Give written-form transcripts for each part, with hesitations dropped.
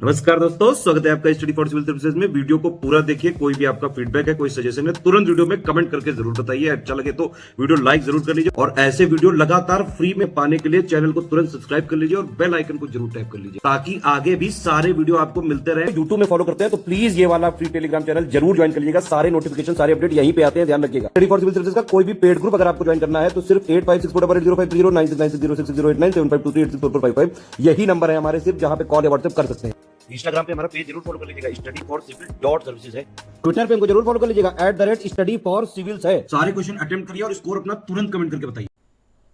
नमस्कार दोस्तों, स्वागत है आपका स्टडी फॉर सिविल सर्विसेज में। वीडियो को पूरा देखिए। कोई भी आपका फीडबैक है, कोई सजेशन है, तुरंत वीडियो में कमेंट करके जरूर बताइए। अच्छा लगे तो वीडियो लाइक जरूर कर लीजिए और ऐसे वीडियो लगातार फ्री में पाने के लिए चैनल को तुरंत सब्सक्राइब कर लीजिए और बेल आइकन को जरूर टैप कर लीजिए ताकि आगे भी सारे वीडियो आपको मिलते रहे। यूट्यूब में फॉलो करते हैं तो प्लीज ये वाला फ्री टेलीग्राम चैनल जरूर ज्वाइन कर लीजिएगा। सारे नोटिफिकेशन, सारे अपडेट यहीं पे आते हैं, ध्यान रखिएगा। स्टडी फॉर सिविल सर्विसेज का कोई भी पेड ग्रुप अगर आपको ज्वाइन करना है तो सिर्फ 856488053096906523860455 यही नंबर है हमारे, सिर्फ जहां पे कॉल या व्हाट्सएप कर सकते हैं। इंस्टाग्राम पे हमारा पेज जरूर फॉलो कर लीजिएगा, study for civil dot services है। ट्विटर पे हमको जरूर फॉलो कर लीजिएगा, @study for civils है। सारे क्वेश्चन अटेम्प्ट करिए और स्कोर अपना तुरंत कमेंट करके बताइए।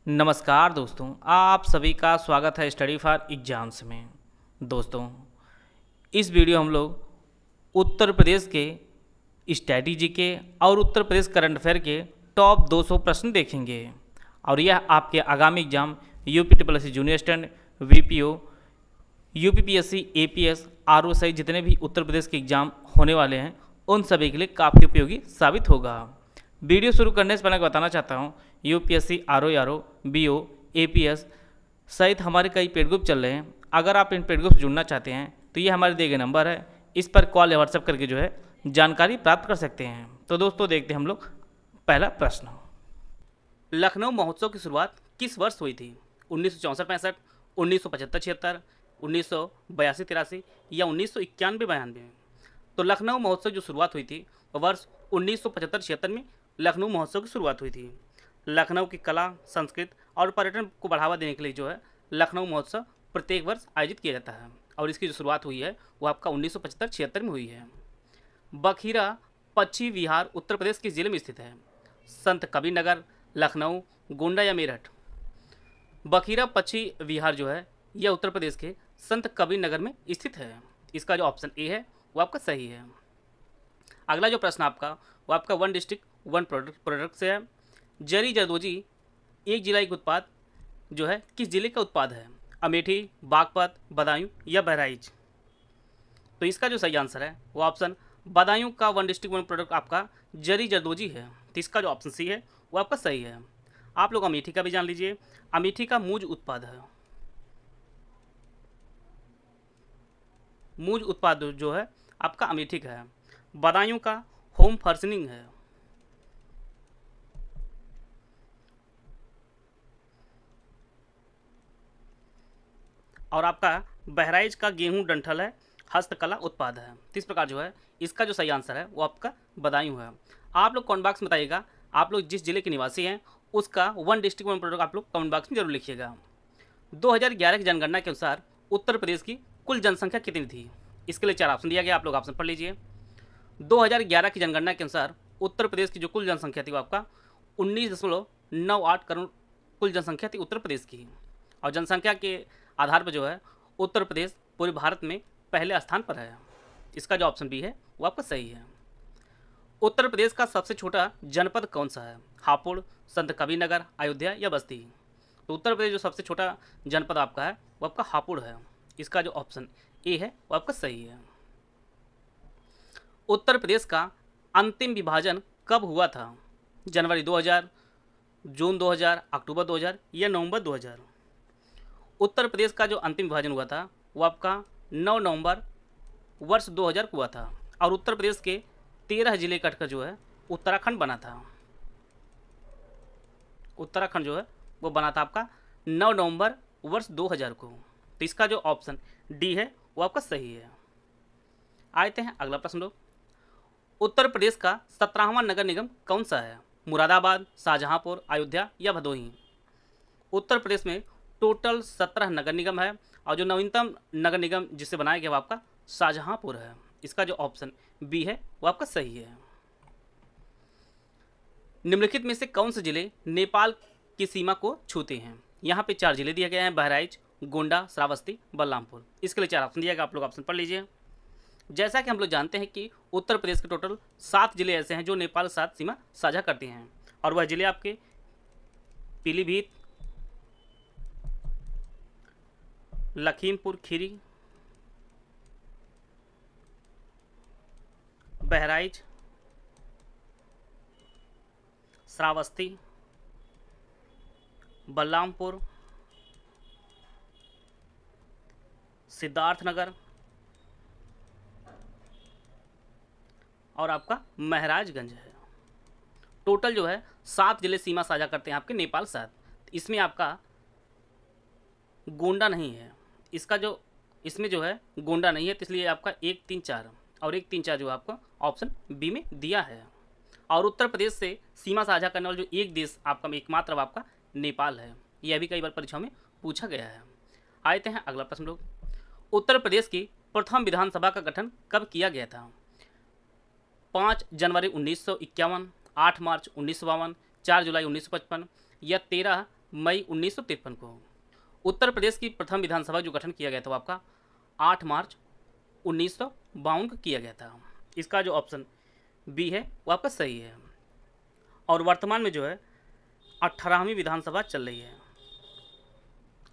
नमस्कार दोस्तों, आप सभी का स्वागत है स्टडी फॉर एग्जाम्स में। दोस्तों, इस वीडियो हम लोग उत्तर प्रदेश के स्ट्रैटेजी के और उत्तर प्रदेश करंट अफेयर के टॉप 200 प्रश्न देखेंगे और यह आपके आगामी exam UP triple junior assistant, VPO, UPPSC, APS, ROSI जितने भी उत्तर प्रदेश के एग्ज़ाम होने वाले हैं उन सभी के लिए काफ़ी उपयोगी साबित होगा। वीडियो शुरू करने से पहले बताना चाहता हूँ, यूपीएससी, आरओ, बीओ, एपीएस सहित हमारे कई पेड ग्रुप चल रहे हैं। अगर आप इन पेड ग्रुप से जुड़ना चाहते हैं तो ये हमारे दिए गए नंबर है, इस पर कॉल या व्हाट्सएप करके जो है जानकारी प्राप्त कर सकते हैं। तो दोस्तों देखते हैं हम लोग पहला प्रश्न। लखनऊ महोत्सव की शुरुआत किस वर्ष हुई थी? 1964-65, 1975-76, 1982-83 या 1991-92 में? तो लखनऊ महोत्सव जो शुरुआत हुई थी वर्ष 1975-76 में लखनऊ महोत्सव की शुरुआत हुई थी। लखनऊ की कला, संस्कृति और पर्यटन को बढ़ावा देने के लिए जो है लखनऊ महोत्सव प्रत्येक वर्ष आयोजित किया जाता है और इसकी जो शुरुआत हुई है वो आपका 1975-76 में हुई है। बखीरा पश्चिमी विहार उत्तर प्रदेश किस जिले में स्थित है? संत कबीर नगर, लखनऊ, गोंडा या मेरठ? बखीरा पश्चिमी विहार जो है यह उत्तर प्रदेश के संत कबीर नगर में स्थित है। इसका जो ऑप्शन ए है वो आपका सही है। अगला जो प्रश्न आपका वो आपका वन डिस्ट्रिक्ट वन प्रोडक्ट से है। जरी जरदोजी एक जिला एक उत्पाद जो है किस जिले का उत्पाद है? अमेठी, बागपत, बदायूं या बहराइच? तो इसका जो सही आंसर है वो ऑप्शन बदायूं का वन डिस्ट्रिक्ट वन प्रोडक्ट आपका जरी जरदोजी है। तो इसका जो ऑप्शन सी है वो आपका सही है। आप लोग अमेठी का भी जान लीजिए, अमेठी का मूज उत्पाद है। मूज उत्पाद जो है आपका अमेठी का है। बदायूं का होम फर्सनिंग है। और आपका बहराइच का गेहूं डंठल है, हस्तकला उत्पाद है। तो इस प्रकार जो है इसका जो सही आंसर है वो आपका बदायूं है। आप लोग कमेंट बॉक्स में बताइएगा, आप लोग जिस जिले के निवासी हैं उसका वन डिस्ट्रिक्ट वन प्रोडक्ट आप लोग कमेंट बॉक्स में जरूर लिखिएगा। 2011 की जनगणना के अनुसार उत्तर प्रदेश की कुल जनसंख्या कितनी थी? इसके लिए 4 ऑप्शन दिया गया, आप लोग ऑप्शन पढ़ लीजिए। 2011 की जनगणना के अनुसार उत्तर प्रदेश की जो कुल जनसंख्या थी वो आपका 19.98 करोड़ कुल जनसंख्या थी उत्तर प्रदेश की। और जनसंख्या के आधार पर जो है उत्तर प्रदेश पूरे भारत में पहले स्थान पर है। इसका जो ऑप्शन बी है वो आपका सही है। उत्तर प्रदेश का सबसे छोटा जनपद कौन सा है? हापुड़, संत कबीर नगर, अयोध्या या बस्ती? तो उत्तर प्रदेश जो सबसे छोटा जनपद आपका है वो आपका हापुड़ है। इसका जो ऑप्शन ए है वो आपका सही है। उत्तर प्रदेश का अंतिम विभाजन कब हुआ था? जनवरी 2000, जून 2000, अक्टूबर 2000 या नवंबर 2000? उत्तर प्रदेश का जो अंतिम विभाजन हुआ था वो आपका 9 नवंबर वर्ष 2000 को हुआ था और उत्तर प्रदेश के 13 जिले कटकर जो है उत्तराखंड बना था। उत्तराखंड जो है वो बना था आपका 9 नवंबर वर्ष 2000 को। तो इसका जो ऑप्शन डी है वो आपका सही है। आते हैं अगला प्रश्न लोग। उत्तर प्रदेश का 17वां नगर निगम कौन सा है? मुरादाबाद, शाहजहांपुर, अयोध्या या भदोही? उत्तर प्रदेश में टोटल 17 नगर निगम है और जो नवीनतम नगर निगम जिससे बनाया गया वो आपका शाहजहांपुर है। इसका जो ऑप्शन बी है वो आपका सही है। निम्नलिखित में से कौन से जिले नेपाल की सीमा को छूते हैं? यहाँ पे 4 जिले दिए गए हैं, बहराइच, गोंडा, श्रावस्ती, बलरामपुर। इसके लिए 4 ऑप्शन दिया गया, आप लोग ऑप्शन पढ़ लीजिए। जैसा कि हम लोग जानते हैं कि उत्तर प्रदेश के टोटल 7 जिले ऐसे हैं जो नेपाल के साथ सीमा साझा करते हैं और वह जिले आपके पीलीभीत, लखीमपुर खीरी, बहराइच, श्रावस्ती, बलरामपुर, सिद्धार्थनगर और आपका महराजगंज है। टोटल जो है 7 जिले सीमा साझा करते हैं आपके नेपाल साथ। इसमें आपका गोंडा नहीं है, इसमें जो है गोंडा नहीं है, तो इसलिए आपका 1, 3, 4 और 1, 3, 4 जो आपका ऑप्शन बी में दिया है। और उत्तर प्रदेश से सीमा साझा करने वाला जो एक देश आपका एकमात्र आपका नेपाल है। यह भी कई बार परीक्षाओं में पूछा गया है। आते हैं अगला प्रश्न लोग। उत्तर प्रदेश की प्रथम विधानसभा का गठन कब किया गया था? 5 जनवरी 1951, 8 मार्च 1952, 4 जुलाई 1955 या 13 मई 1953 को। उत्तर प्रदेश की प्रथम विधानसभा जो गठन किया गया था वो आपका 8 मार्च 1952 को किया गया था। इसका जो ऑप्शन बी है वो आपका सही है। और वर्तमान में जो है 18वीं विधानसभा चल रही है,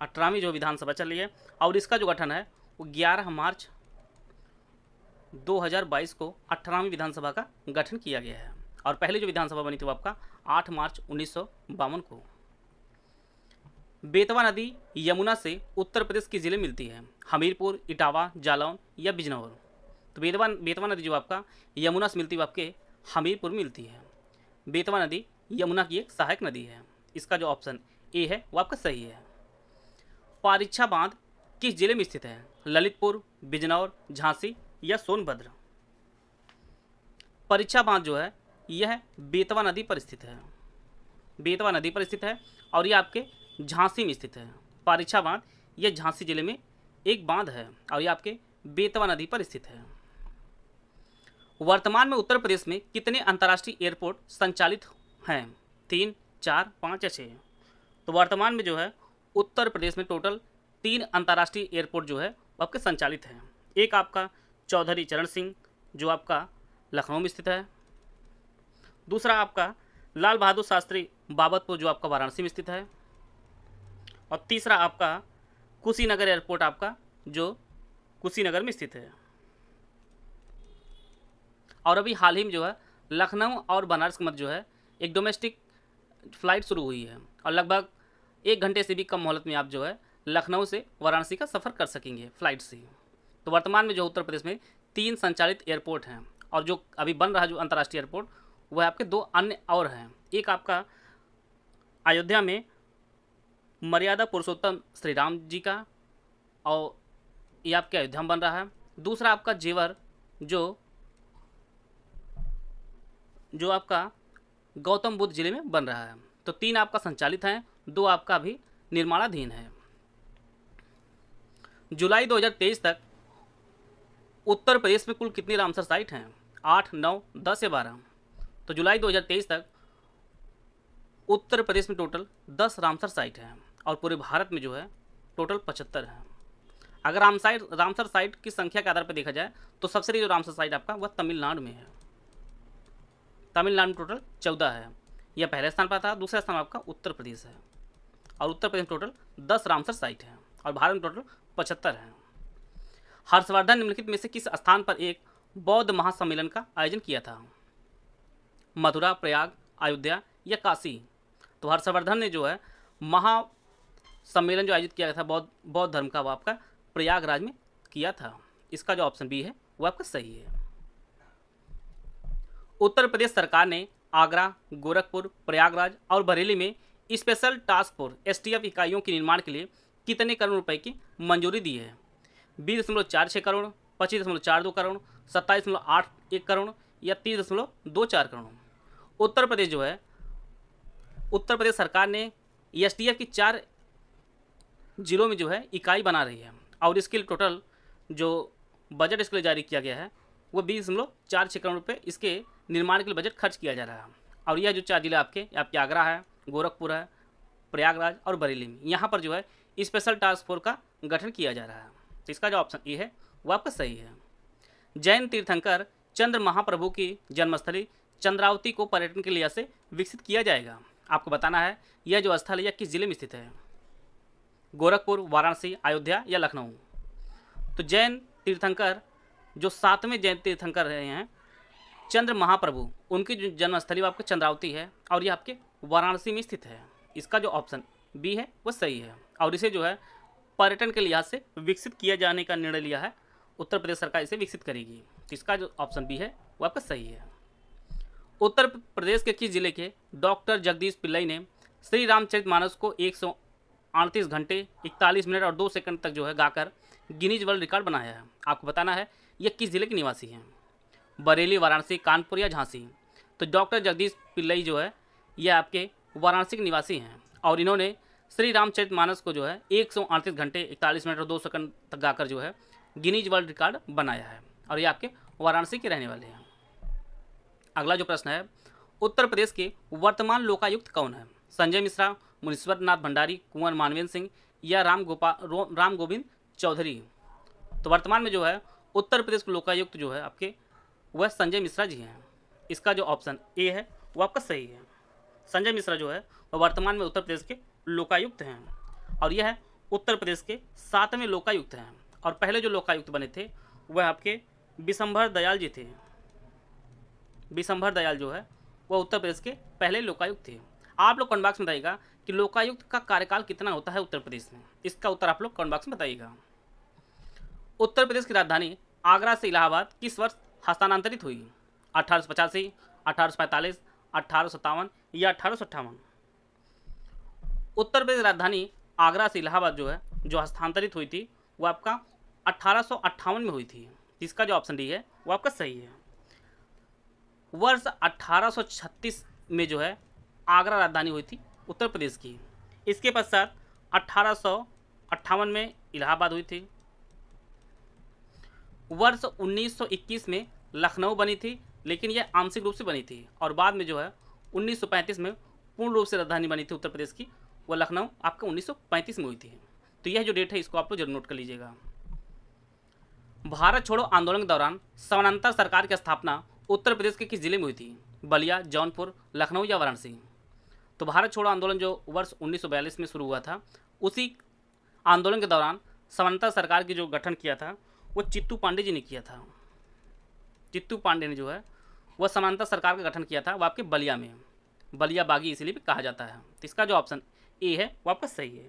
18वीं जो विधानसभा चल रही है। और इसका जो गठन है वो 11 मार्च 2022 को 18वीं विधानसभा का गठन किया गया है। और पहले जो विधानसभा बनी थी वो आपका 8 मार्च 1952 को। बेतवा नदी यमुना से उत्तर प्रदेश की जिले मिलती है? हमीरपुर, इटावा, जालौन या बिजनौर। तो बेतवा नदी जो आपका यमुना से मिलती है आपके हमीरपुर में मिलती है। बेतवा नदी यमुना की एक सहायक नदी है। इसका जो ऑप्शन ए है वो आपका सही है। पारीक्षा बांध किस जिले में स्थित है? ललितपुर, बिजनौर, झांसी या सोनभद्र। परीक्षा बांध जो है यह बेतवा नदी पर स्थित है, बेतवा नदी पर स्थित है और यह आपके झांसी में स्थित है। पारीक्षा बांध यह झांसी जिले में एक बांध है और यह आपके बेतवा नदी पर स्थित है। वर्तमान में उत्तर प्रदेश में कितने अंतर्राष्ट्रीय एयरपोर्ट संचालित हैं? 3, 4, 5 या 6। तो वर्तमान में जो है उत्तर प्रदेश में टोटल 3 अंतर्राष्ट्रीय एयरपोर्ट जो है वो आपके संचालित हैं। एक आपका चौधरी चरण सिंह जो आपका लखनऊ में स्थित है। दूसरा आपका लाल बहादुर शास्त्री बाबतपुर जो आपका वाराणसी में स्थित है। और तीसरा आपका कुशीनगर एयरपोर्ट आपका जो कुशीनगर में स्थित है। और अभी हाल ही में जो है लखनऊ और बनारस के मध्य जो है एक डोमेस्टिक फ़्लाइट शुरू हुई है और लगभग 1 घंटे से भी कम मोहलत में आप जो है लखनऊ से वाराणसी का सफ़र कर सकेंगे फ़्लाइट से। तो वर्तमान में जो उत्तर प्रदेश में 3 संचालित एयरपोर्ट हैं और जो अभी बन रहा जो अंतर्राष्ट्रीय एयरपोर्ट वह आपके 2 अन्य और हैं। एक आपका अयोध्या में मर्यादा पुरुषोत्तम श्री राम जी का और ये आपके अयोध्या में बन रहा है। दूसरा आपका जेवर जो आपका गौतम बुद्ध जिले में बन रहा है। तो 3 आपका संचालित हैं, 2 आपका भी निर्माणाधीन है। जुलाई 2023 तक उत्तर प्रदेश में कुल कितनी रामसर साइट हैं? 8, 9, 10 या 12। तो जुलाई 2023 तक उत्तर प्रदेश में टोटल 10 रामसर साइट हैं और पूरे भारत में जो है टोटल 75 हैं। अगर रामसर साइट की संख्या के आधार पर देखा जाए तो सबसे बड़ी जो रामसर साइट आपका वह तमिलनाडु में है। तमिलनाडु में टोटल 14 है, यह पहले स्थान पर था। दूसरा स्थान आपका उत्तर प्रदेश है और उत्तर प्रदेश में टोटल 10 रामसर साइट हैं और भारत में टोटल 75 हैं। हर्षवर्धन निम्नलिखित में से किस स्थान पर एक बौद्ध महासम्मेलन का आयोजन किया था? मथुरा, प्रयाग, अयोध्या या काशी। तो हर्षवर्धन ने जो है महासम्मेलन जो आयोजित किया गया था बौद्ध धर्म का वो आपका प्रयागराज में किया था। इसका जो ऑप्शन बी है वो आपका सही है। उत्तर प्रदेश सरकार ने आगरा, गोरखपुर, प्रयागराज और बरेली में स्पेशल टास्क फोर्स STF इकाइयों के निर्माण के लिए कितने करोड़ रुपए की मंजूरी दी है? 20.46 करोड़, 25.42 करोड़, 27.81 करोड़ या 30.24 करोड़। उत्तर प्रदेश सरकार ने STF की 4 जिलों में जो है इकाई बना रही है और इसके लिए टोटल जो बजट इसके लिए जारी किया गया है वो 20.46 करोड़ रुपये इसके निर्माण के लिए बजट खर्च किया जा रहा है। और यह जो 4 जिले आपके आगरा है, गोरखपुर है, प्रयागराज और बरेली में यहाँ पर जो है स्पेशल टास्क फोर्स का गठन किया जा रहा है। तो इसका जो ऑप्शन ए है वो आपका सही है। जैन तीर्थंकर चंद्र महाप्रभु की जन्मस्थली चंद्रावती को पर्यटन के लिए से विकसित किया जाएगा। आपको बताना है यह जो स्थल है यह किस जिले में स्थित है? गोरखपुर, वाराणसी, अयोध्या या लखनऊ। तो जैन तीर्थंकर जो 7वें जैन तीर्थंकर रहे हैं चंद्र महाप्रभु, उनकी जो जन्मस्थली वो आपके चंद्रावती है और ये आपके वाराणसी में स्थित है। इसका जो ऑप्शन बी है वो सही है और इसे जो है पर्यटन के लिहाज से विकसित किया जाने का निर्णय लिया है उत्तर प्रदेश सरकार इसे विकसित करेगी। तो इसका जो ऑप्शन बी है वो आपका सही है। उत्तर प्रदेश के किस जिले के डॉक्टर जगदीश पिल्लई ने श्री रामचरितमानस को 138 घंटे 41 मिनट और 2 सेकंड तक जो है गाकर गिनीज वर्ल्ड रिकॉर्ड बनाया है? आपको बताना है ये किस जिले के निवासी हैं, बरेली, वाराणसी, कानपुर या झांसी। तो डॉक्टर जगदीश पिल्लई जो है ये आपके वाराणसी के निवासी हैं और इन्होंने श्री रामचरितमानस को जो है 138 घंटे 41 मिनट और 2 सेकंड तक गाकर जो है गिनीज वर्ल्ड रिकॉर्ड बनाया है और ये आपके वाराणसी के रहने वाले हैं। अगला जो प्रश्न है, उत्तर प्रदेश के वर्तमान लोकायुक्त कौन है? संजय मिश्रा, मुनीश्वर नाथ भंडारी, कुंवर मानवेंद्र सिंह या राम गोविंद चौधरी। तो वर्तमान में जो है उत्तर प्रदेश के लोकायुक्त जो है आपके वह संजय मिश्रा जी हैं। इसका जो ऑप्शन ए है वो आपका सही है। संजय मिश्रा जो है वह वर्तमान में उत्तर प्रदेश के लोकायुक्त हैं और यह उत्तर प्रदेश के 7वें लोकायुक्त हैं और पहले जो लोकायुक्त बने थे वह आपके बिशंभर दयाल जी थे। बिशंभर दयाल जो है वह उत्तर प्रदेश के पहले लोकायुक्त थे। आप लोग कमेंट बॉक्स में बताइएगा कि लोकायुक्त का कार्यकाल कितना होता है उत्तर प्रदेश में। इसका उत्तर आप लोग कमेंट बॉक्स में बताइएगा। उत्तर प्रदेश की राजधानी आगरा से इलाहाबाद किस वर्ष हस्तांतरित हुई? 1885, 1845, 1857 या 1858। उत्तर प्रदेश राजधानी आगरा से इलाहाबाद जो है जो हस्तांतरित हुई थी वो आपका 1858 में हुई थी। इसका जो ऑप्शन डी है वो आपका सही है। वर्ष 1836 में जो है आगरा राजधानी हुई थी उत्तर प्रदेश की। इसके पश्चात 1858 में इलाहाबाद हुई थी। वर्ष 1921 में लखनऊ बनी थी लेकिन यह आंशिक रूप से बनी थी और बाद में जो है 1935 में पूर्ण रूप से राजधानी बनी थी उत्तर प्रदेश की, वह लखनऊ आपका 1935 में हुई थी। तो यह जो डेट है इसको आप लोग जरूर नोट कर लीजिएगा। भारत छोड़ो आंदोलन के दौरान समानांतर सरकार की स्थापना उत्तर प्रदेश के किस जिले में हुई थी? बलिया, जौनपुर, लखनऊ या वाराणसी। तो भारत छोड़ो आंदोलन जो वर्ष 1942 में शुरू हुआ था, उसी आंदोलन के दौरान समानांतर सरकार की जो गठन किया था वो चित्तू पांडे जी ने किया था। चित्तू पांडे ने जो है वह समानांतर सरकार का गठन किया था, वो आपके बलिया में, बलिया बागी इसलिए भी कहा जाता है। तो इसका जो ऑप्शन ए है वो आपका सही है।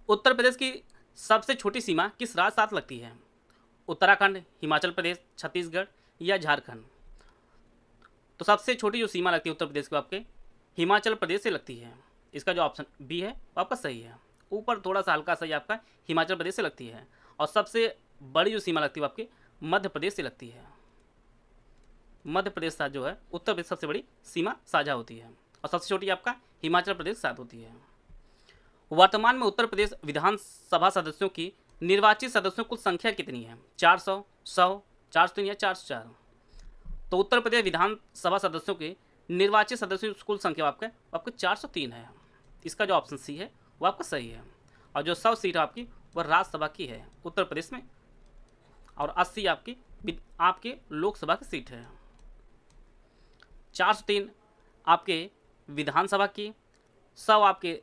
उत्तर प्रदेश की सबसे छोटी सीमा किस राज्य साथ लगती है? उत्तराखंड, हिमाचल प्रदेश, छत्तीसगढ़ या झारखंड। तो सबसे छोटी जो सीमा लगती है उत्तर प्रदेश को आपके हिमाचल प्रदेश से लगती है। इसका जो ऑप्शन बी है वो आपका सही है। ऊपर थोड़ा सा हल्का सा आपका हिमाचल प्रदेश से लगती है और सबसे बड़ी जो सीमा लगती है वो आपके मध्य प्रदेश से लगती है। मध्य प्रदेश साथ जो है उत्तर प्रदेश सबसे बड़ी सीमा साझा होती है और सबसे छोटी आपका हिमाचल प्रदेश साथ होती है। वर्तमान में उत्तर प्रदेश विधानसभा सदस्यों की निर्वाचित सदस्यों की कुल संख्या कितनी है? 400, 100, 403 या 404। तो उत्तर प्रदेश विधानसभा सदस्यों के निर्वाचित सदस्यों की कुल संख्या आपका 403 है। इसका जो ऑप्शन सी है वो आपका सही है और जो 100 सीट आपकी वह राज्यसभा की है उत्तर प्रदेश में और 80 आपके लोकसभा की सीट है। 403 आपके विधानसभा की, 100 आपके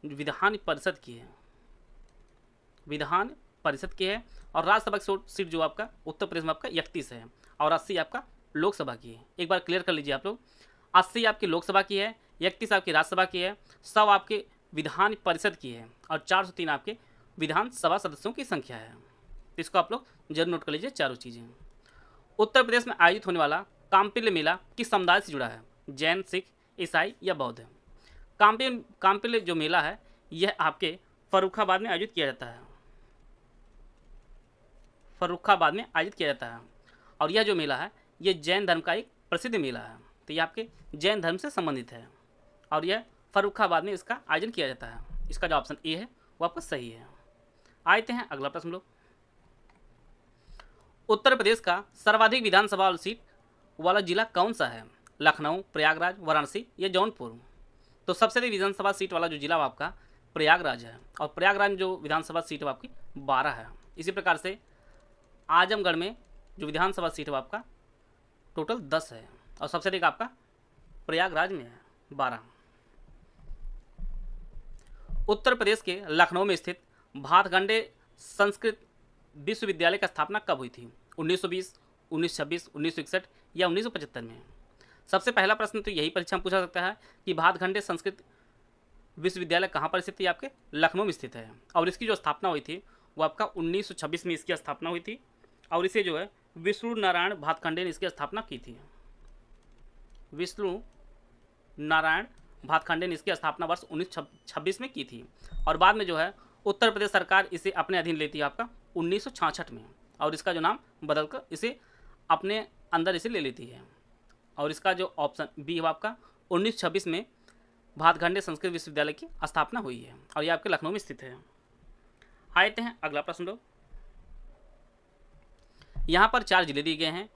विधान परिषद की है, विधान परिषद की है और राज्यसभा की सीट जो आपका उत्तर प्रदेश में आपका 31 है और 80 आपका लोकसभा की है। एक बार क्लियर कर लीजिए आप लोग, 80 आपकी लोकसभा की है, 31 आपकी राज्यसभा की है, 100 आपके विधान परिषद की है और 403 आपके विधानसभा सदस्यों की संख्या है। इसको आप लोग जरूर नोट कर लीजिए चारों चीज़ें। उत्तर प्रदेश में आयोजित होने वाला कांपिल्य मेला किस समुदाय से जुड़ा है? जैन, सिख, ईसाई या बौद्ध। कांपिल्य जो मेला है यह आपके फर्रुखाबाद में आयोजित किया जाता है, फर्रुखाबाद में आयोजित किया जाता है और यह जो मेला है यह जैन धर्म का एक प्रसिद्ध मेला है। तो ये आपके जैन धर्म से संबंधित है और यह फर्रुखाबाद में इसका आयोजन किया जाता है। इसका जो ऑप्शन ए है वो आपका सही है। आते हैं अगला प्रश्न लोग। उत्तर प्रदेश का सर्वाधिक विधानसभा सीट वाला जिला कौन सा है? लखनऊ, प्रयागराज, वाराणसी या जौनपुर। तो सबसे अधिक विधानसभा सीट वाला जो जिला आपका प्रयागराज है और प्रयागराज में जो विधानसभा सीट है आपकी 12 है। इसी प्रकार से आजमगढ़ में जो विधानसभा सीट है आपका टोटल 10 है और सबसे अधिक आपका प्रयागराज में है 12। उत्तर प्रदेश के लखनऊ में स्थित भातखंडे संस्कृत विश्वविद्यालय की स्थापना कब हुई थी? 1920, 1926, 1961 या 1975 में। सबसे पहला प्रश्न तो यही परीक्षा में पूछा सकता है कि भातखंडे संस्कृत विश्वविद्यालय कहाँ पर स्थित है? आपके लखनऊ में स्थित है। और इसकी जो स्थापना हुई थी वो आपका 1926 में इसकी स्थापना हुई थी। और इसे जो है विष्णु नारायण भातखंडे ने इसकी स्थापना की थी। विष्णु नारायण भातखंडे ने इसकी स्थापना वर्ष 1926 में की थी। और बाद में जो है उत्तर प्रदेश सरकार इसे अपने अधीन लेती है आपका 1966 में, और इसका जो नाम बदलकर इसे अपने अंदर इसे ले लेती है। और इसका जो ऑप्शन बी है आपका 1926 में भातखंडे संस्कृत विश्वविद्यालय की स्थापना हुई है, और ये आपके लखनऊ में स्थित है। आते हैं अगला प्रश्न लो। यहाँ पर 4 जिले दिए गए हैं,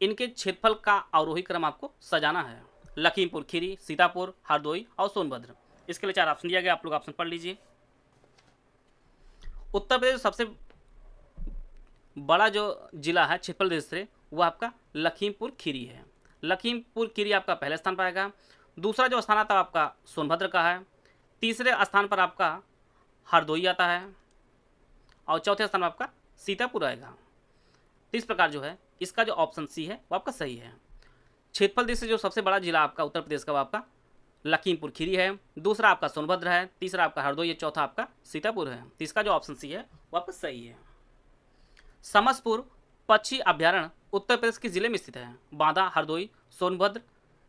इनके क्षेत्रफल का अवरोही क्रम आपको सजाना है। लखीमपुर खीरी, सीतापुर, हरदोई और सोनभद्र। इसके लिए 4 ऑप्शन दिया गया, आप लोग ऑप्शन पढ़ लीजिए। उत्तर प्रदेश सबसे बड़ा जो जिला है क्षेत्रफल देश से वो आपका लखीमपुर खीरी है। लखीमपुर खीरी आपका पहले स्थान पर आएगा। दूसरा जो स्थान आता है आपका सोनभद्र का है। तीसरे स्थान पर आपका हरदोई आता है, और चौथे स्थान पर आपका सीतापुर आएगा। इस प्रकार जो है इसका जो ऑप्शन सी है वो आपका सही है। क्षेत्रफल देश से जो सबसे बड़ा जिला आपका उत्तर प्रदेश का वो आपका लखीमपुर खीरी है। दूसरा आपका सोनभद्र है, तीसरा आपका हरदोई, चौथा आपका सीतापुर है। तो इसका जो ऑप्शन सी है वो आपका सही है। समसपुर पक्षी अभ्यारण्य उत्तर प्रदेश के जिले में स्थित है। बांदा, हरदोई, सोनभद्र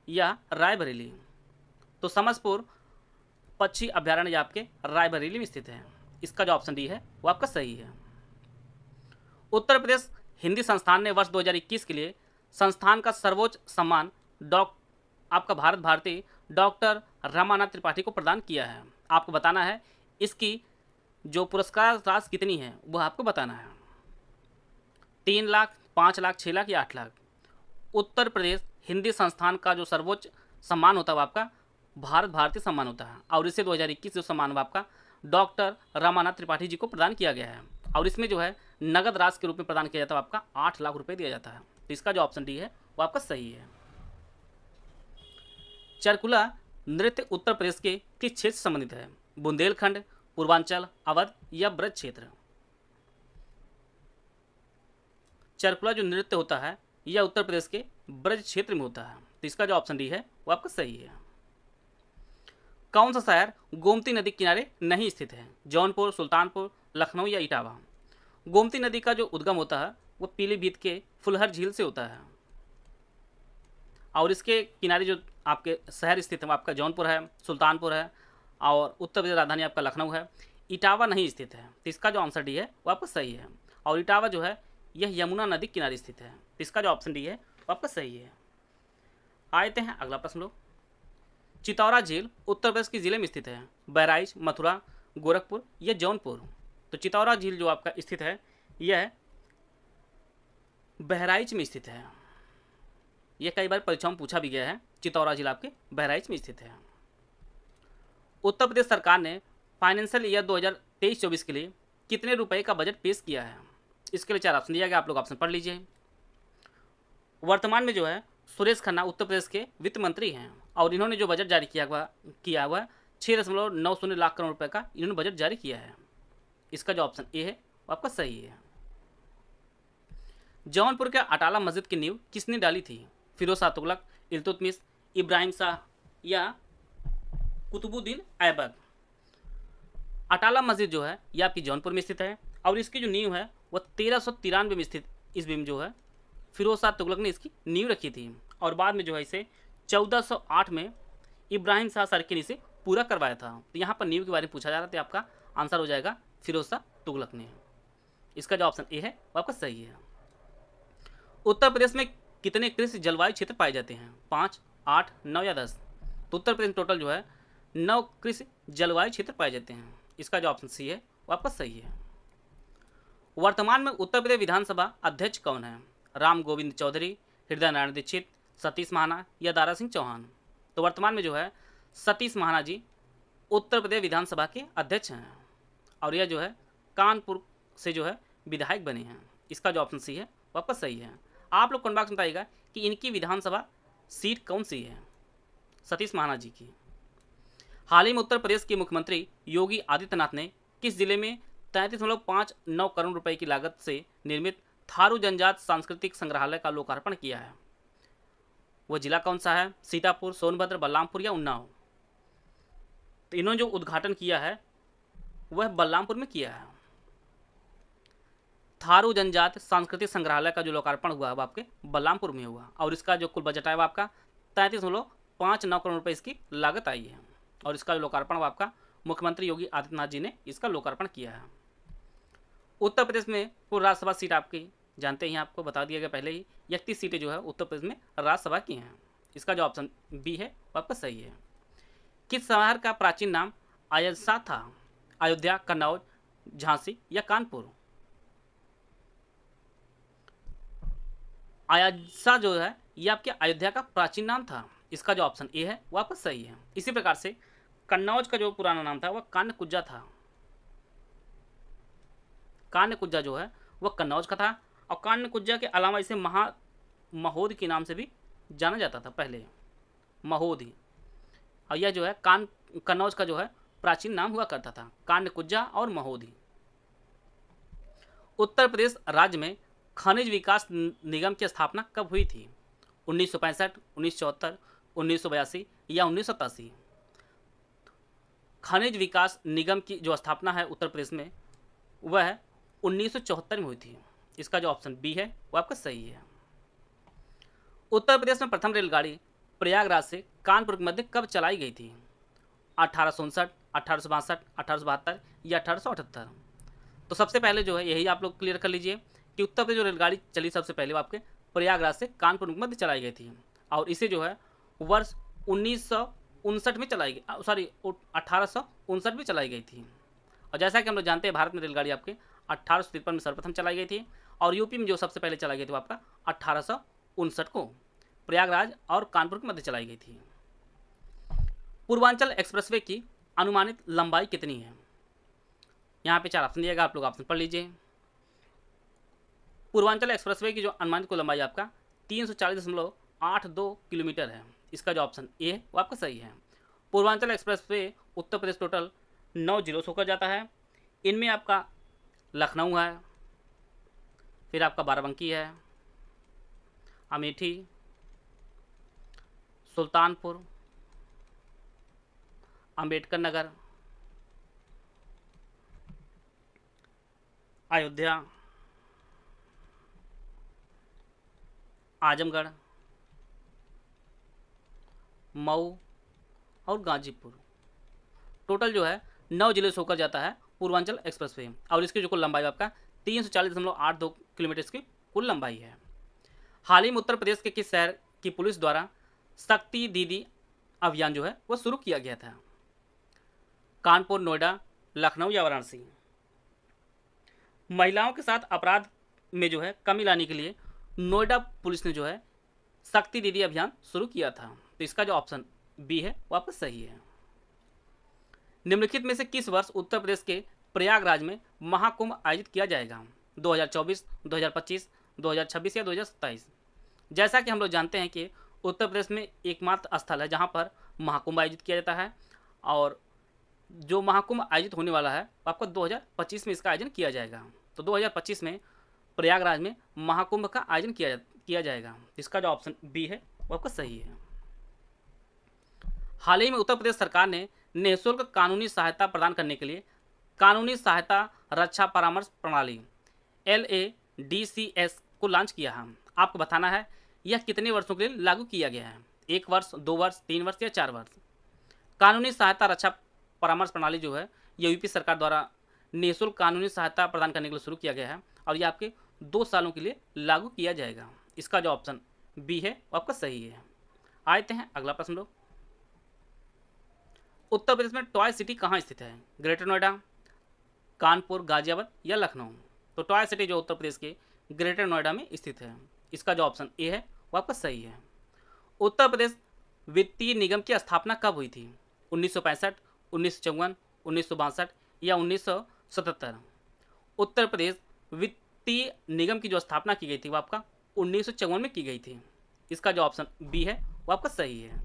या रायबरेली। तो समसपुर पक्षी अभ्यारण्य आपके रायबरेली में स्थित है। इसका जो ऑप्शन डी है वो आपका सही है। उत्तर प्रदेश हिंदी संस्थान ने वर्ष 2021 के लिए संस्थान का सर्वोच्च सम्मान आपका भारत भारती डॉक्टर रमानाथ त्रिपाठी को प्रदान किया है। आपको बताना है इसकी जो पुरस्कार राशि कितनी है वो आपको बताना है। 3 लाख, 5 लाख, 6 लाख या 8 लाख। उत्तर प्रदेश हिंदी संस्थान का जो सर्वोच्च सम्मान होता है वो आपका भारत भारती सम्मान होता है, और इसे 2021 जो सम्मान वो आपका डॉक्टर रमानाथ त्रिपाठी जी को प्रदान किया गया है। और इसमें जो है नगद राशि के रूप में प्रदान किया जाता है आपका 8 लाख रुपए दिया जाता है। तो इसका जो ऑप्शन डी है वो आपका सही है। चरकुला नृत्य उत्तर प्रदेश के किस क्षेत्र से संबंधित है? बुंदेलखंड, पूर्वांचल, अवध या ब्रज क्षेत्र। चरकुला जो नृत्य होता है यह उत्तर प्रदेश के ब्रज क्षेत्र में होता है। तो इसका जो ऑप्शन डी है वो आपका सही है। कौन सा शहर गोमती नदी के किनारे नहीं स्थित है? जौनपुर, सुल्तानपुर, लखनऊ या इटावा। गोमती नदी का जो उद्गम होता है वो पीलीभीत के फुलहर झील से होता है, और इसके किनारे जो आपके शहर स्थित है वो आपका जौनपुर है, सुल्तानपुर है, और उत्तर प्रदेश राजधानी आपका लखनऊ है। इटावा नहीं स्थित है। तो इसका जो आंसर डी है वो आपका सही है। और इटावा जो है यह यमुना नदी के किनारे स्थित है। तो इसका जो ऑप्शन डी है वो आपका सही है। आते हैं अगला प्रश्न लो। चितौरा झील उत्तर प्रदेश के जिले में स्थित है। बहराइच, मथुरा, गोरखपुर या जौनपुर। तो चितौरा झील जो आपका स्थित है यह बहराइच में स्थित है। यह कई बार परीक्षाओं में पूछा भी गया है। चितौरा झील आपके बहराइच में स्थित है। उत्तर प्रदेश सरकार ने फाइनेंशियल ईयर 2023-24 के लिए कितने रुपए का बजट पेश किया है? इसके लिए 4 ऑप्शन दिया गया, आप लोग ऑप्शन पढ़ लीजिए। वर्तमान में जो है सुरेश खन्ना उत्तर प्रदेश के वित्त मंत्री हैं, और इन्होंने जो बजट जारी किया हुआ 6.90 लाख करोड़ रुपए का इन्होंने बजट जारी किया है। इसका जो ऑप्शन ए है वो आपका सही है। जौनपुर के अटाला मस्जिद की नींव किसने डाली थी? फिरोज शाह तुगलक, इल्तुतमिश, इब्राहिम शाह या कुतुबुद्दीन ऐबक। अटाला मस्जिद जो है यह आपकी जौनपुर में स्थित है, और इसकी जो नींव है वह 1393 में स्थित इस बीम जो है फिरोज शाह तुगलक ने इसकी नींव रखी थी, और बाद में जो है इसे 1408 में इब्राहिम शाह सरकी ने इसे पूरा करवाया था। तो यहाँ पर नींव के बारे में पूछा जा रहा था, तो आपका आंसर हो जाएगा फिरोज शाह तुगलक ने। इसका जो ऑप्शन ए है वो आपका सही है। उत्तर प्रदेश में कितने कृषि जलवायु क्षेत्र पाए जाते हैं? 5, 8, 9 या 10। तो उत्तर प्रदेश में टोटल जो है 9 कृषि जलवायु क्षेत्र पाए जाते हैं। इसका जो ऑप्शन सी है वो आपका सही है। वर्तमान में उत्तर प्रदेश विधानसभा अध्यक्ष कौन है? राम गोविंद चौधरी, हृदय नारायण दीक्षित, सतीश महाना या दारा सिंह चौहान। तो वर्तमान में जो है सतीश महाना जी उत्तर प्रदेश विधानसभा के अध्यक्ष हैं, और यह जो है कानपुर से जो है विधायक बने हैं। इसका जो ऑप्शन सी है वो आपका सही है। आप लोग कमेंट बॉक्स में बताइएगा कि इनकी विधानसभा सीट कौन सी है सतीश महाना जी की। हाल ही में उत्तर प्रदेश के मुख्यमंत्री योगी आदित्यनाथ ने किस जिले में 33.59 करोड़ रुपए की लागत से निर्मित थारू जनजात सांस्कृतिक संग्रहालय का लोकार्पण किया है? वह जिला कौन सा है? सीतापुर, सोनभद्र, बलरामपुर या उन्नाव। तो इन्होंने जो उद्घाटन किया है वह बलरामपुर में किया है। थारू जनजाति सांस्कृतिक संग्रहालय का जो लोकार्पण हुआ है वो आपके बलरामपुर में हुआ और इसका जो कुल बजट है वो आपका 33.59 करोड़ रुपये इसकी लागत आई है और इसका जो लोकार्पण वो आपका मुख्यमंत्री योगी आदित्यनाथ जी ने इसका लोकार्पण किया है। उत्तर प्रदेश में कुल राज्यसभा सीट आपकी जानते हैं, आपको बता दिया गया पहले ही, 31 सीटें जो है उत्तर प्रदेश में राज्यसभा की हैं। इसका जो ऑप्शन बी है वो आपका सही है। किस शहर का प्राचीन नाम अयोध्या था? अयोध्या, कन्नौज, झांसी या कानपुर? अयोध्या जो है ये आपके अयोध्या का प्राचीन नाम था। इसका जो ऑप्शन ए है वो आपका सही है। इसी प्रकार से कन्नौज का जो पुराना नाम था वह कान्यकुब्जा था। कान्यकुब्जा जो है वह कन्नौज का था और कान्यकुब्जा के अलावा इसे महोद के नाम से भी जाना जाता था पहले, महोद। और यह जो है कन्नौज का जो है प्राचीन नाम हुआ करता था, कान्यकुब्जा और महोदी। उत्तर प्रदेश राज्य में खनिज विकास निगम की स्थापना कब हुई थी? 1965, 1974, 1982 या 1987? खनिज विकास निगम की जो स्थापना है उत्तर प्रदेश में वह 1974 में हुई थी। इसका जो ऑप्शन बी है वो आपका सही है। उत्तर प्रदेश में प्रथम रेलगाड़ी प्रयागराज से कानपुर के मध्य कब चलाई गई थी? 1859, 1862, 1872 या 1878? तो सबसे पहले जो है यही आप लोग क्लियर कर लीजिए कि उत्तर प्रदेश जो रेलगाड़ी चली सबसे पहले वो आपके प्रयागराज से कानपुर के मध्य चलाई गई थी और इसे जो है वर्ष 1959 में चलाई गई, 1859 में चलाई गई थी। और जैसा कि हम लोग जानते हैं भारत में रेलगाड़ी आपके 1853 में सर्वप्रथम चलाई गई थी और यूपी में जो सबसे पहले चलाई गई थी वो आपका 1859 को प्रयागराज और कानपुर के मध्य चलाई गई थी। पूर्वांचल एक्सप्रेसवे की अनुमानित लंबाई कितनी है? यहाँ पे 4 ऑप्शन दिएगा, आप लोग ऑप्शन पढ़ लीजिए। पूर्वांचल एक्सप्रेसवे की जो अनुमानित कुल लंबाई आपका 340.82 किलोमीटर है। इसका जो ऑप्शन ए है वो आपका सही है। पूर्वांचल एक्सप्रेसवे उत्तर प्रदेश टोटल 9 जिलों से होकर जाता है। इनमें आपका लखनऊ है, फिर आपका बाराबंकी है, अमेठी, सुल्तानपुर, अंबेडकर नगर, अयोध्या, आजमगढ़, मऊ और गाजीपुर। टोटल जो है 9 जिले से होकर जाता है पूर्वांचल एक्सप्रेसवे और इसकी जो कुल लंबाई आपका 340.82 किलोमीटर की कुल लंबाई है। हाल ही में उत्तर प्रदेश के किस शहर की पुलिस द्वारा शक्ति दीदी अभियान जो है वो शुरू किया गया था? कानपुर, नोएडा, लखनऊ या वाराणसी? महिलाओं के साथ अपराध में जो है कमी लाने के लिए नोएडा पुलिस ने जो है शक्ति दीदी अभियान शुरू किया था। तो इसका जो ऑप्शन बी है वो आपका सही है। निम्नलिखित में से किस वर्ष उत्तर प्रदेश के प्रयागराज में महाकुंभ आयोजित किया जाएगा? 2024, 2025, 2026 या 2027? जैसा कि हम लोग जानते हैं कि उत्तर प्रदेश में एकमात्र स्थल है जहां पर महाकुंभ आयोजित किया जाता है और जो महाकुंभ आयोजित होने वाला है आपको 2025 में इसका आयोजन किया जाएगा। तो 2025 में प्रयागराज में महाकुंभ का आयोजन किया जाएगा। इसका जो ऑप्शन बी है वो आपका सही है। हाल ही में उत्तर प्रदेश सरकार ने निःशुल्क कानूनी सहायता प्रदान करने के लिए कानूनी सहायता रक्षा परामर्श प्रणाली LADCS को लॉन्च किया है। आपको बताना है यह कितने वर्षों के लिए लागू किया गया है? 1 वर्ष, 2 वर्ष, 3 वर्ष या 4 वर्ष? कानूनी सहायता रक्षा परामर्श प्रणाली जो है ये यूपी सरकार द्वारा निःशुल्क कानूनी सहायता प्रदान करने के लिए शुरू किया गया है और ये आपके 2 सालों के लिए लागू किया जाएगा। इसका जो ऑप्शन बी है वो आपका सही है। आते हैं अगला प्रश्न लोग। उत्तर प्रदेश में टॉय सिटी कहाँ स्थित है? ग्रेटर नोएडा, कानपुर, गाजियाबाद या लखनऊ? तो टॉय सिटी जो उत्तर प्रदेश के ग्रेटर नोएडा में स्थित है। इसका जो ऑप्शन ए है वो आपका सही है। उत्तर प्रदेश वित्तीय निगम की स्थापना कब हुई थी? 1965, 1954, 1962 या 1977? उत्तर प्रदेश वित्तीय निगम की जो स्थापना की गई थी वो आपका 1954 में की गई थी। इसका जो ऑप्शन बी है वो आपका सही है।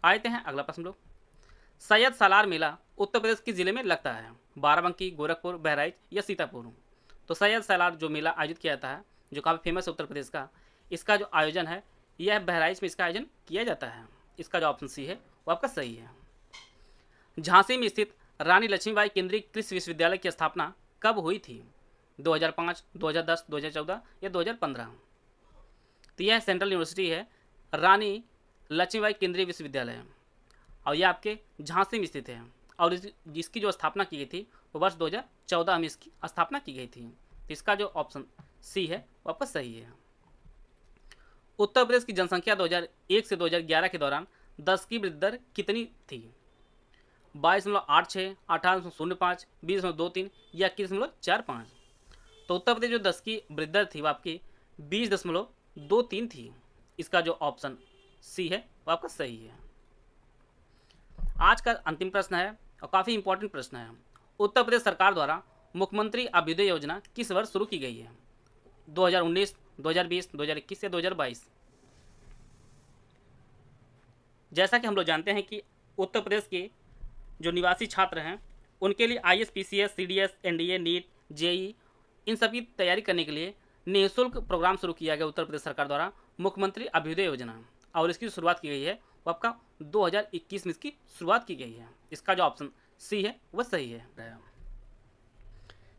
आते हैं अगला प्रश्न लोग। सैयद सालार मेला उत्तर प्रदेश किस जिले में लगता है? बाराबंकी, गोरखपुर, बहराइच या सीतापुर? तो सैयद सालार जो मेला आयोजित किया जाता है जो काफ़ी फेमस है उत्तर प्रदेश का, इसका जो आयोजन है यह बहराइच में इसका आयोजन किया जाता है। इसका जो ऑप्शन सी है वो आपका सही है। झांसी में स्थित रानी लक्ष्मीबाई केंद्रीय कृषि विश्वविद्यालय की स्थापना कब हुई थी? 2005, 2010, 2014 या 2015? तो यह सेंट्रल यूनिवर्सिटी है रानी लक्ष्मीबाई केंद्रीय विश्वविद्यालय और यह आपके झांसी में स्थित है और जिसकी जो स्थापना की गई थी वो वर्ष 2014 में इसकी स्थापना की गई थी। तो इसका जो ऑप्शन सी है वो आपका सही है। उत्तर प्रदेश की जनसंख्या 2001 से 2011 के दौरान 10 की वृद्धि दर कितनी थी? 22.86, 18.05, 20.23 या 21.45? तो उत्तर प्रदेश जो 10 की वृद्धि दर थी वो आपकी 20.23 थी। इसका जो ऑप्शन सी है वो आपका सही है। आज का अंतिम प्रश्न है और काफ़ी इंपॉर्टेंट प्रश्न है। उत्तर प्रदेश सरकार द्वारा मुख्यमंत्री अभ्युदय योजना किस वर्ष शुरू की गई है? 2019, 2020, 2021 या 2022? जैसा कि हम लोग जानते हैं कि उत्तर प्रदेश के जो निवासी छात्र हैं उनके लिए ISPCS, CDS, NDA, NEET, JEE इन सभी तैयारी करने के लिए निःशुल्क प्रोग्राम शुरू किया गया उत्तर प्रदेश सरकार द्वारा मुख्यमंत्री अभ्युदय योजना, और इसकी जो शुरुआत की गई है वो आपका 2021 में इसकी शुरुआत की गई है। इसका जो ऑप्शन सी है वह सही है।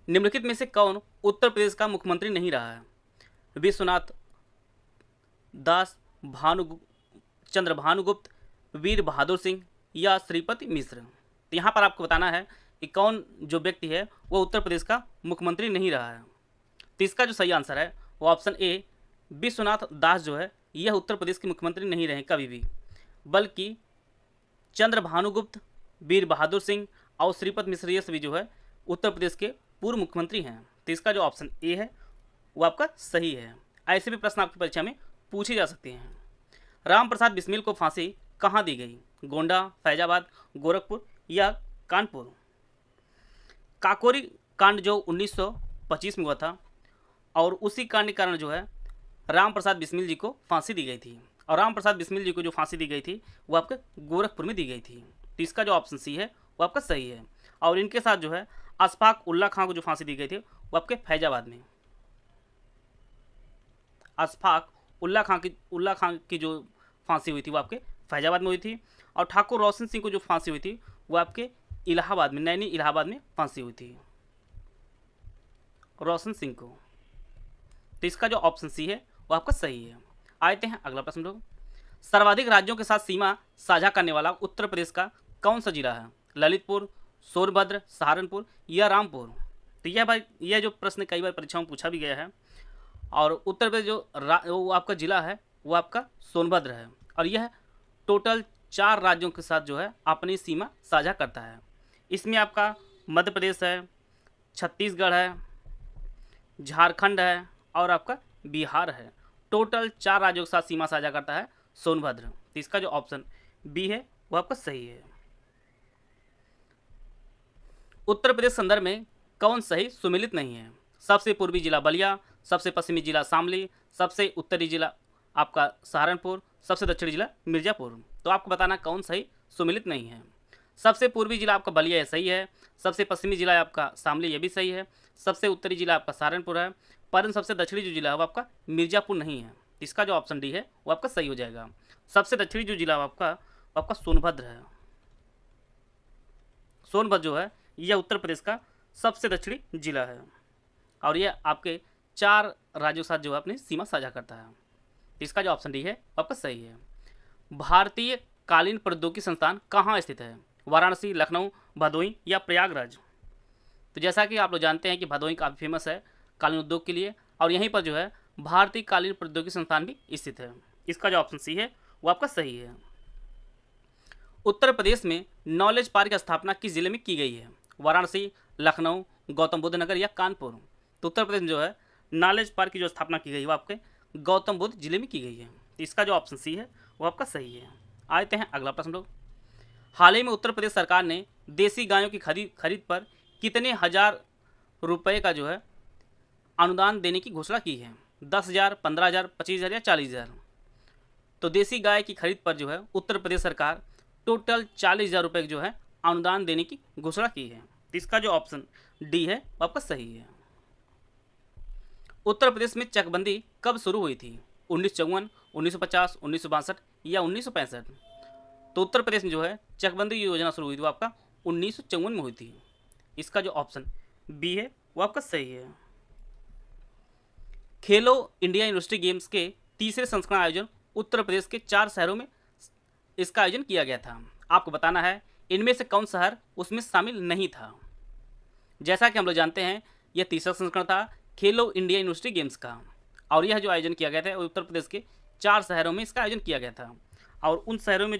निम्नलिखित में से कौन उत्तर प्रदेश का मुख्यमंत्री नहीं रहा है? विश्वनाथ दास, चंद्र भानुगुप्त, वीर बहादुर सिंह या श्रीपति मिश्र? तो यहाँ पर आपको बताना है कि कौन जो व्यक्ति है वो उत्तर प्रदेश का मुख्यमंत्री नहीं रहा है। तो इसका जो सही आंसर है वो ऑप्शन ए विश्वनाथ दास जो है यह उत्तर प्रदेश के मुख्यमंत्री नहीं रहे कभी भी, बल्कि चंद्र भानुगुप्त, वीर बहादुर सिंह और श्रीपति मिश्र ये सभी जो है उत्तर प्रदेश के पूर्व मुख्यमंत्री हैं। तो इसका जो ऑप्शन ए है वो आपका सही है। ऐसे भी प्रश्न आपकी परीक्षा में पूछे जा सकते हैं। राम प्रसाद बिस्मिल को फांसी कहाँ दी गई? गोंडा, फैजाबाद, गोरखपुर या कानपुर? काकोरी कांड जो 1925 में हुआ था और उसी कांड के कारण जो है राम प्रसाद बिस्मिल जी को फांसी दी गई थी, और राम प्रसाद बिस्मिल जी को जो फांसी दी गई थी वो आपके गोरखपुर में दी गई थी। तो इसका जो ऑप्शन सी है वो आपका सही है। और इनके साथ जो है अशफाक उल्ला खां को जो फांसी दी गई थी वो आपके फैजाबाद में, अशफाक उल्ला खां की जो फांसी हुई थी वो आपके फैजाबाद में हुई थी, और ठाकुर रोशन सिंह को जो फांसी हुई थी वो आपके इलाहाबाद में, नैनी इलाहाबाद में फांसी हुई थी रोशन सिंह को। तो इसका जो ऑप्शन सी है वो आपका सही है। आते हैं अगला प्रश्न लोग। सर्वाधिक राज्यों के साथ सीमा साझा करने वाला उत्तर प्रदेश का कौन सा जिला है? ललितपुर, सोनभद्र, सहारनपुर या रामपुर? तो यह जो प्रश्न कई बार परीक्षाओं में पूछा भी गया है, और उत्तर प्रदेश जो वो आपका जिला है वो आपका सोनभद्र है, और यह टोटल 4 राज्यों के साथ जो है अपनी सीमा साझा करता है। इसमें आपका मध्य प्रदेश है, छत्तीसगढ़ है, झारखंड है और आपका बिहार है। टोटल 4 राज्यों के साथ सीमा साझा करता है सोनभद्र। तो इसका जो ऑप्शन बी है वो आपका सही है। उत्तर प्रदेश संदर्भ में कौन सही सुमेलित नहीं है? सबसे पूर्वी जिला बलिया, सबसे पश्चिमी जिला शामली, सबसे उत्तरी जिला आपका सहारनपुर, सबसे दक्षिणी जिला मिर्जापुर? तो आपको बताना कौन सही सुमेलित नहीं है। सबसे पूर्वी जिला आपका बलिया है, सही है। सबसे पश्चिमी जिला आपका शामली, ये भी सही है। सबसे उत्तरी जिला आपका सहारनपुर है, परंतु सबसे दक्षिणी जो जिला है वो आपका मिर्जापुर नहीं है। इसका जो ऑप्शन डी है वो आपका सही हो जाएगा। सबसे दक्षिणी जो जिला आपका सोनभद्र है। सोनभद्र जो है यह उत्तर प्रदेश का सबसे दक्षिणी जिला है, और यह आपके 4 राज्यों के साथ जो है अपनी सीमा साझा करता है। इसका जो ऑप्शन डी है वो आपका सही है। भारतीय कालीन प्रौद्योगिकी संस्थान कहाँ स्थित है? वाराणसी, लखनऊ, भदोही या प्रयागराज? तो जैसा कि आप लोग जानते हैं कि भदोही काफ़ी फेमस है कालीन उद्योग के लिए, और यहीं पर जो है भारतीय कालीन प्रौद्योगिकी संस्थान भी स्थित है। इसका जो ऑप्शन सी है वो आपका सही है। उत्तर प्रदेश में नॉलेज पार्क की स्थापना किस जिले में की गई है? वाराणसी, लखनऊ, गौतम बुद्ध नगर या कानपुर? तो उत्तर प्रदेश में जो है नॉलेज पार्क की जो स्थापना की गई वो आपके गौतम बुद्ध जिले में की गई है। इसका जो ऑप्शन सी है वो आपका सही है। आते हैं अगला प्रश्न लोग। हाल ही में उत्तर प्रदेश सरकार ने देसी गायों की खरीद पर कितने हजार रुपए का जो है अनुदान देने की घोषणा की है? 10,000, 15,000, 25,000 या 40,000? तो देसी गाय की खरीद पर जो है उत्तर प्रदेश सरकार टोटल 40,000 रुपये जो है अनुदान देने की घोषणा की है। इसका जो ऑप्शन डी है वो आपका सही है। उत्तर प्रदेश में चकबंदी कब शुरू हुई थी? 1954, 1950, 1962 या 1965? तो उत्तर प्रदेश में जो है चकबंदी योजना शुरू हुई थी वो आपका 1954 में हुई थी। इसका जो ऑप्शन बी है वो आपका सही है। खेलो इंडिया यूनिवर्सिटी गेम्स के तीसरे संस्करण आयोजन उत्तर प्रदेश के 4 शहरों में इसका आयोजन किया गया था। आपको बताना है इनमें से कौन शहर उसमें शामिल नहीं था। जैसा कि हम लोग जानते हैं यह तीसरा संस्करण था खेलो इंडिया यूनिवर्सिटी गेम्स का, और यह जो आयोजन किया गया था उत्तर प्रदेश के 4 शहरों में इसका आयोजन किया गया था। और उन शहरों में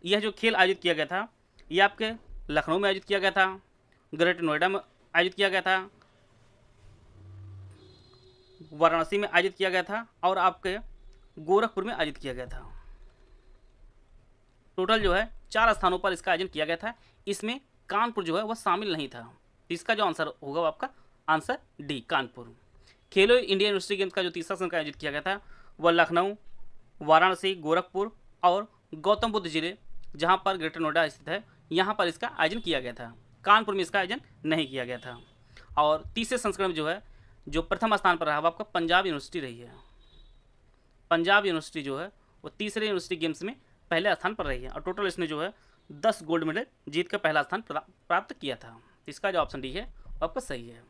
यह जो खेल आयोजित किया गया था यह आपके लखनऊ में आयोजित किया गया था, ग्रेटर नोएडा में आयोजित किया गया था, वाराणसी में आयोजित किया गया था और आपके गोरखपुर में आयोजित किया गया था। टोटल जो है 4 स्थानों पर इसका आयोजन किया गया था। इसमें कानपुर जो है वह शामिल नहीं था। इसका जो आंसर होगा वो आपका आंसर डी, कानपुर। खेलो इंडिया यूनिवर्सिटी गेम्स का जो तीसरा संस्करण आयोजित किया गया था वह लखनऊ, वाराणसी, गोरखपुर और गौतम बुद्ध जिले जहाँ पर ग्रेटर नोएडा स्थित है यहाँ पर इसका आयोजन किया गया था। कानपुर में इसका आयोजन नहीं किया गया था। और तीसरे संस्करण में जो है जो प्रथम स्थान पर रहा वो आपका पंजाब यूनिवर्सिटी रही है। पंजाब यूनिवर्सिटी जो है वो तीसरे यूनिवर्सिटी गेम्स में पहले स्थान पर रही है और टोटल इसने जो है 10 गोल्ड मेडल जीत कर पहला स्थान प्राप्त किया था। इसका जो ऑप्शन डी है वो आपका सही है।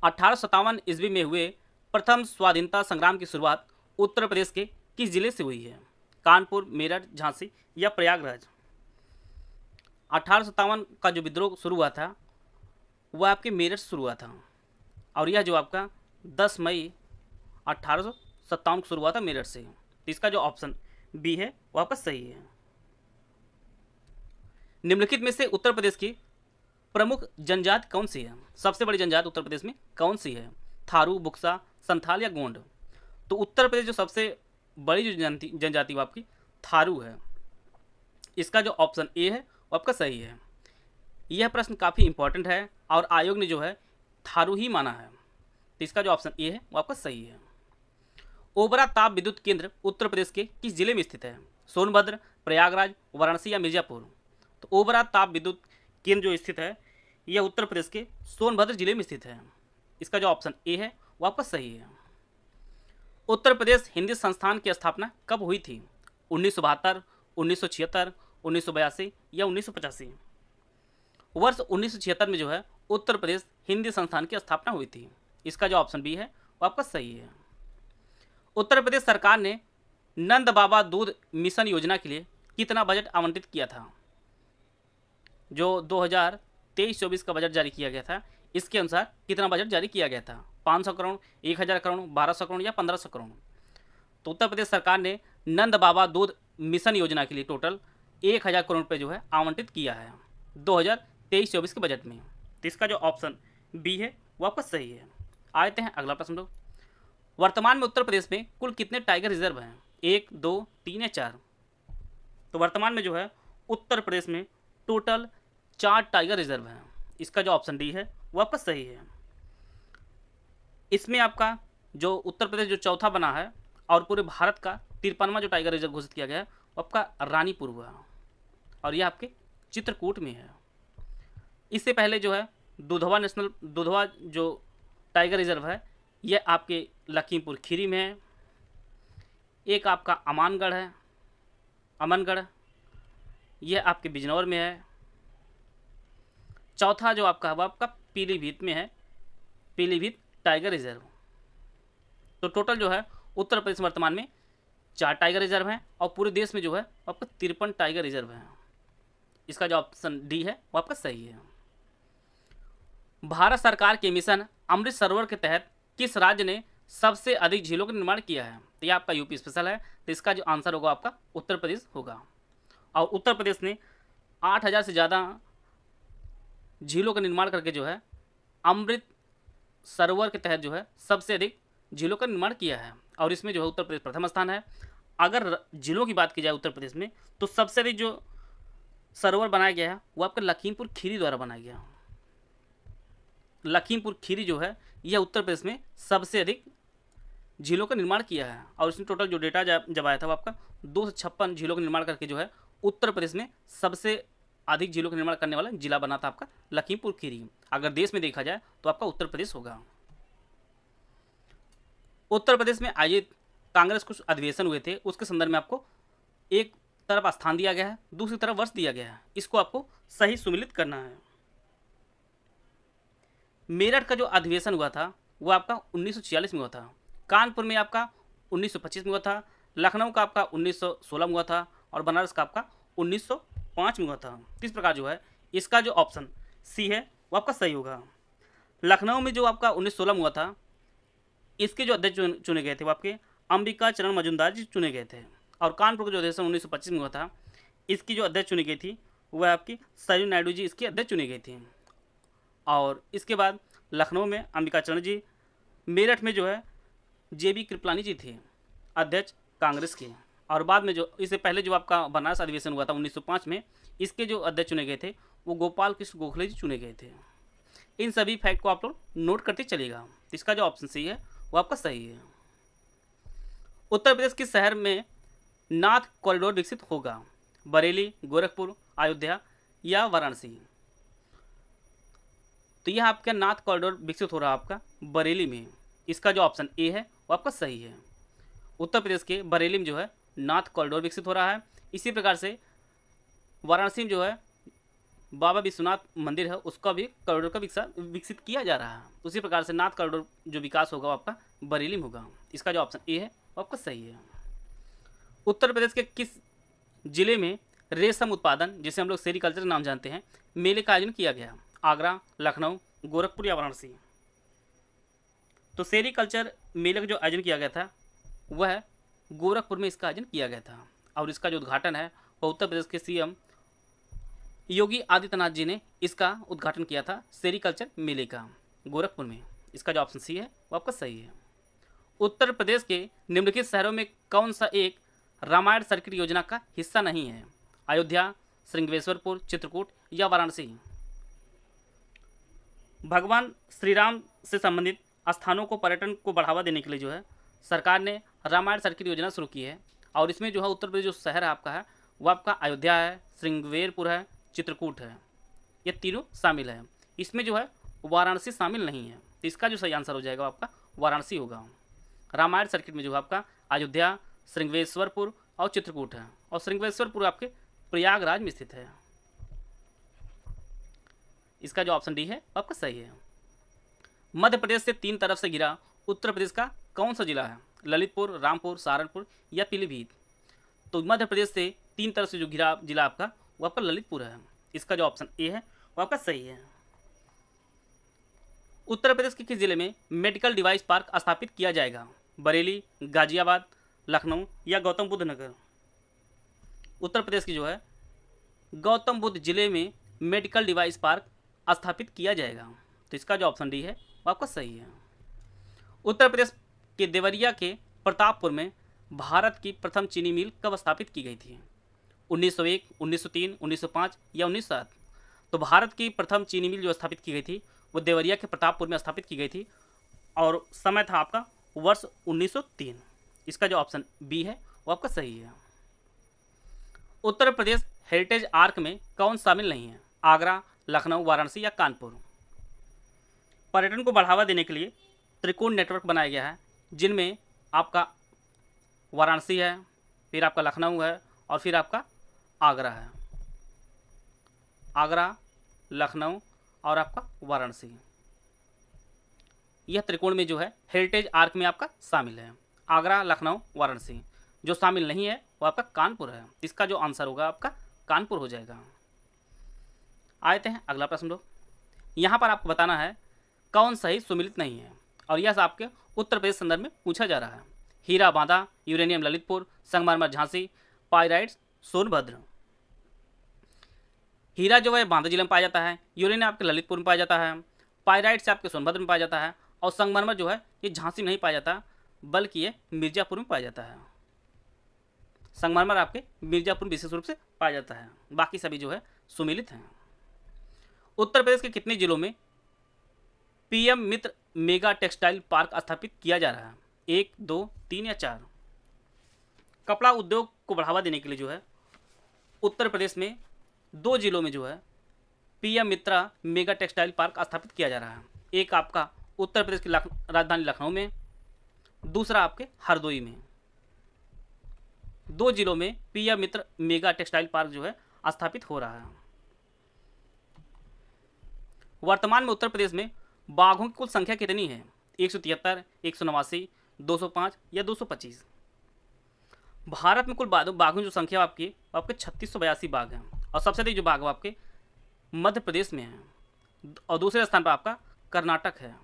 1857 ईस्वी में हुए प्रथम स्वाधीनता संग्राम की शुरुआत उत्तर प्रदेश के किस जिले से हुई है? कानपुर, मेरठ, झांसी या प्रयागराज? 1857 का जो विद्रोह शुरू हुआ था वह आपके मेरठ शुरू हुआ था और यह जो आपका 10 मई 1857 को शुरू हुआ था मेरठ से। तो इसका जो ऑप्शन बी है वो आपका सही है। निम्नलिखित में से उत्तर प्रदेश की प्रमुख जनजाति कौन सी है? सबसे बड़ी जनजाति उत्तर प्रदेश में कौन सी है? थारू, बुक्सा, संथाल या गोंड? तो उत्तर प्रदेश जो सबसे बड़ी जो जनजाति वो आपकी थारू है। इसका जो ऑप्शन ए है वो आपका सही है। यह प्रश्न काफ़ी इंपॉर्टेंट है और आयोग ने जो है थारू ही माना है। तो इसका जो ऑप्शन ए है वो आपका सही है। ओबरा ताप विद्युत केंद्र उत्तर प्रदेश के किस जिले में स्थित है? सोनभद्र, प्रयागराज, वाराणसी या मिर्जापुर? तो ओबरा ताप विद्युत केंद्र जो स्थित है यह उत्तर प्रदेश के सोनभद्र जिले में स्थित है। इसका जो ऑप्शन ए है वो आपका सही है। उत्तर प्रदेश हिंदी संस्थान की स्थापना कब हुई थी? 1972, 1976, 1982 या 1985? वर्ष 1976 में जो है उत्तर प्रदेश हिंदी संस्थान की स्थापना हुई थी। इसका जो ऑप्शन बी है वो आपका सही है। उत्तर प्रदेश सरकार ने नंद बाबा दूध मिशन योजना के लिए कितना बजट आवंटित किया था? जो 2023-24 का बजट जारी किया गया था इसके अनुसार कितना बजट जारी किया गया था? 500 करोड़, 1000 करोड़, 1200 करोड़ या 1500 करोड़? तो उत्तर प्रदेश सरकार ने नंद बाबा दूध मिशन योजना के लिए टोटल 1000 करोड़ रुपये जो है आवंटित किया है 2023-24 के बजट में। तो इसका जो ऑप्शन बी है वो आपका सही है। आते हैं अगला प्रश्न लोग। वर्तमान में उत्तर प्रदेश में कुल कितने टाइगर रिजर्व हैं? 1, 2, 3 या 4? तो वर्तमान में जो है उत्तर प्रदेश में टोटल 4 टाइगर रिजर्व हैं। इसका जो ऑप्शन डी है वो आपका सही है। इसमें आपका जो उत्तर प्रदेश जो चौथा बना है और पूरे भारत का 53वां जो टाइगर रिजर्व घोषित किया गया है वो आपका रानीपुर हुआ और यह आपके चित्रकूट में है। इससे पहले जो है दुधवा जो टाइगर रिजर्व है यह आपके लखीमपुर खीरी में है। एक आपका अमनगढ़ यह आपके बिजनौर में है। चौथा जो आपका है वो आपका पीलीभीत में है, पीलीभीत टाइगर रिजर्व। तो टोटल जो है उत्तर प्रदेश में वर्तमान में 4 टाइगर रिजर्व हैं और पूरे देश में जो है आपका 53 टाइगर रिजर्व हैं। इसका जो ऑप्शन डी है वो आपका सही है। भारत सरकार के मिशन अमृत सरोवर के तहत किस राज्य ने सबसे अधिक झीलों का निर्माण किया है? तो यह आपका यूपी स्पेशल है। तो इसका जो आंसर होगा आपका उत्तर प्रदेश होगा और उत्तर प्रदेश ने 8000 से ज़्यादा झीलों का निर्माण करके जो है अमृत सरोवर के तहत जो है सबसे अधिक झीलों का निर्माण किया है और इसमें जो है उत्तर प्रदेश प्रथम स्थान है। अगर झीलों की बात की जाए उत्तर प्रदेश में तो सबसे अधिक जो सरोवर बनाया गया है वो आपका लखीमपुर खीरी द्वारा बनाया गया। लखीमपुर खीरी जो है यह उत्तर प्रदेश में सबसे अधिक झीलों का निर्माण किया है और इसमें टोटल जो डेटा जब आया था वो आपका 256 झीलों का निर्माण करके जो है उत्तर प्रदेश में सबसे अधिक झीलों का निर्माण करने वाला जिला बना था आपका लखीमपुर खीरी। अगर देश में देखा जाए तो आपका उत्तर प्रदेश होगा। उत्तर प्रदेश में आयोजित कांग्रेस कुछ अधिवेशन हुए थे उसके संदर्भ में आपको एक तरफ स्थान दिया गया है, दूसरी तरफ वर्ष दिया गया है, इसको आपको सही सुमिलित करना है। मेरठ का जो अधिवेशन हुआ था वो आपका 1946 में हुआ था, कानपुर में आपका 1925 में हुआ था, लखनऊ का आपका 1916 में हुआ था और बनारस का आपका 1905 में हुआ था। इस प्रकार जो है इसका जो ऑप्शन सी है वो आपका सही होगा। लखनऊ में जो आपका 1916 में हुआ था, इसके जो अध्यक्ष चुने गए थे वो आपके अंबिका चरण मजूमदार जी चुने गए थे, और कानपुर का जो अधिवेशन 1925 में हुआ था, इसकी जो अध्यक्ष चुनी गई थी वह आपकी सरोजिनी नायडू जी इसकी अध्यक्ष चुनी गई थी। और इसके बाद लखनऊ में अंबिका चरण जी, मेरठ में जो है JB कृपलानी जी थे अध्यक्ष कांग्रेस के, और बाद में जो इससे पहले जो आपका बनारस अधिवेशन हुआ था 1905 में, इसके जो अध्यक्ष चुने गए थे वो गोपाल कृष्ण गोखले जी चुने गए थे। इन सभी फैक्ट को आप लोग नोट करते चलिएगा। इसका जो ऑप्शन सी है वो आपका सही है। उत्तर प्रदेश किस शहर में नाथ कॉरिडोर विकसित होगा? बरेली, गोरखपुर, अयोध्या या वाराणसी? तो यह आपका नाथ कॉरिडोर विकसित हो रहा है आपका बरेली में। इसका जो ऑप्शन ए है वो आपका सही है। उत्तर प्रदेश के बरेली में जो है नाथ कॉरिडोर विकसित हो रहा है। इसी प्रकार से वाराणसी में जो है बाबा विश्वनाथ मंदिर है, उसका भी कॉरिडोर का विकसित किया जा रहा है। उसी प्रकार से नाथ कॉरिडोर जो विकास होगा वो आपका बरेली में होगा। इसका जो ऑप्शन ए है वो आपका सही है। उत्तर प्रदेश के किस जिले में रेशम उत्पादन, जिसे हम लोग सेरीकल्चर नाम जानते हैं, मेले का आयोजन किया गया? आगरा, लखनऊ, गोरखपुर या वाराणसी? तो सेरीकल्चर मेले का जो आयोजन किया गया था वह गोरखपुर में इसका आयोजन किया गया था, और इसका जो उद्घाटन है वह उत्तर प्रदेश के CM योगी आदित्यनाथ जी ने इसका उद्घाटन किया था सेरीकल्चर मेले का गोरखपुर में। इसका जो ऑप्शन सी है वो आपका सही है। उत्तर प्रदेश के निम्नलिखित शहरों में कौन सा एक रामायण सर्किट योजना का हिस्सा नहीं है? अयोध्या, श्रृंगेश्वरपुर, चित्रकूट या वाराणसी? भगवान श्री राम से संबंधित स्थानों को पर्यटन को बढ़ावा देने के लिए जो है सरकार ने रामायण सर्किट योजना शुरू की है, और इसमें जो है उत्तर प्रदेश जो शहर है आपका है वो आपका अयोध्या है, श्रृंगेरपुर है, चित्रकूट है, ये तीनों शामिल है। इसमें जो है वाराणसी शामिल नहीं है। तो इसका जो सही आंसर हो जाएगा आपका वाराणसी होगा। रामायण सर्किट में जो है आपका अयोध्या, श्रृंगेश्वरपुर और चित्रकूट है, और श्रृंगेश्वरपुर आपके प्रयागराज में स्थित है। इसका जो ऑप्शन डी है वो आपका सही है। मध्य प्रदेश से 3 तरफ से घिरा उत्तर प्रदेश का कौन सा जिला है? ललितपुर, रामपुर, सहारनपुर या पीलीभीत? तो मध्य प्रदेश से 3 तरफ से जो घिरा जिला आपका वो आपका ललितपुर है। इसका जो ऑप्शन ए है वो आपका सही है। उत्तर प्रदेश के किस जिले में मेडिकल डिवाइस पार्क स्थापित किया जाएगा? बरेली, गाजियाबाद, लखनऊ या गौतम बुद्ध नगर? उत्तर प्रदेश की जो है गौतम बुद्ध जिले में मेडिकल डिवाइस पार्क स्थापित किया जाएगा। तो इसका जो ऑप्शन डी है वो आपका सही है। उत्तर प्रदेश के देवरिया के प्रतापपुर में भारत की प्रथम चीनी मिल कब स्थापित की गई थी? 1901, 1903, 1905 या 1907? तो भारत की प्रथम चीनी मिल जो स्थापित की गई थी वो देवरिया के प्रतापपुर में स्थापित की गई थी, और समय था आपका वर्ष 1903। इसका जो ऑप्शन बी है वो आपका सही है। उत्तर प्रदेश हेरिटेज आर्क में कौन शामिल नहीं है? आगरा, लखनऊ, वाराणसी या कानपुर? पर्यटन को बढ़ावा देने के लिए त्रिकोण नेटवर्क बनाया गया है, जिनमें आपका वाराणसी है, फिर आपका लखनऊ है और फिर आपका आगरा है। आगरा, लखनऊ और आपका वाराणसी, यह त्रिकोण में जो है हेरिटेज आर्क में आपका शामिल है। आगरा, लखनऊ, वाराणसी। जो शामिल नहीं है वो आपका कानपुर है। इसका जो आंसर होगा आपका कानपुर हो जाएगा। आते हैं अगला प्रश्न लोग। यहाँ पर आपको बताना है कौन सही सुमिलित नहीं है, और यह आपके उत्तर प्रदेश संदर्भ में पूछा जा रहा है। हीरा बांदा, यूरेनियम ललितपुर, संगमरमर झांसी, पाइराइट्स सोनभद्र। हीरा जो है बांदा जिले में पाया जाता है, यूरेनियम आपके ललितपुर में पाया जाता है, पाइराइट्स आपके सोनभद्र में पाया जाता है, और संगमरमर जो है ये झांसी में नहीं पाया जाता बल्कि ये मिर्जापुर में पाया जाता है। संगमरमर आपके मिर्जापुर में विशेष रूप से पाया जाता है, बाकी सभी जो है सुमिलित हैं। उत्तर प्रदेश के कितने जिलों में PM मित्र मेगा टेक्सटाइल पार्क स्थापित किया जा रहा है? 1, 2, 3 या 4? कपड़ा उद्योग को बढ़ावा देने के लिए जो है उत्तर प्रदेश में 2 जिलों में जो है PM मित्रा मेगा टेक्सटाइल पार्क स्थापित किया जा रहा है। एक आपका उत्तर प्रदेश की राजधानी लखनऊ में, दूसरा आपके हरदोई में। 2 जिलों में पीएम मित्र मेगा टेक्सटाइल पार्क जो है स्थापित हो रहा है। वर्तमान में उत्तर प्रदेश में बाघों की कुल संख्या कितनी है? 173, 189, 205 या 225? भारत में कुल बाघों की जो संख्या आपकी 3682 बाघ है और सबसे अधिक जो बाघ आपके मध्य प्रदेश में है और दूसरे स्थान पर आपका कर्नाटक है।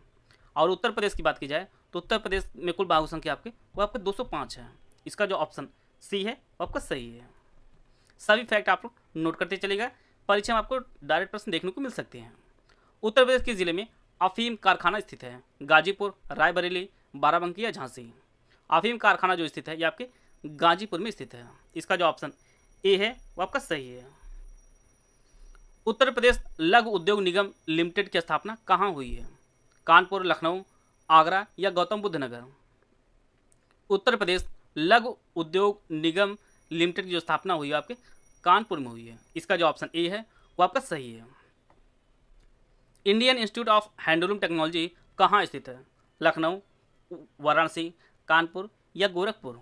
और उत्तर प्रदेश की बात की जाए तो उत्तर प्रदेश में कुल बाघों की संख्या आपके 205 है। इसका जो ऑप्शन सी है वो आपका सही है। सभी फैक्ट आप लोग नोट करते चलेगा, परीक्षा में आपको डायरेक्ट प्रश्न देखने को मिल सकते हैं। उत्तर प्रदेश के जिले में अफीम कारखाना स्थित है? गाजीपुर, रायबरेली, बाराबंकी या झांसी? अफीम कारखाना जो स्थित है ये आपके गाजीपुर में स्थित है। इसका जो ऑप्शन ए है वो आपका सही है। उत्तर प्रदेश लघु उद्योग निगम लिमिटेड की स्थापना कहाँ हुई है? कानपुर, लखनऊ, आगरा या गौतम बुद्ध नगर? उत्तर प्रदेश लघु उद्योग निगम लिमिटेड की जो स्थापना हुई है आपके कानपुर में हुई है। इसका जो ऑप्शन ए है वो आपका सही है। Indian institute of handloom technology कहाँ स्थित है? लखनऊ, वाराणसी, कानपुर या Gorakhpur?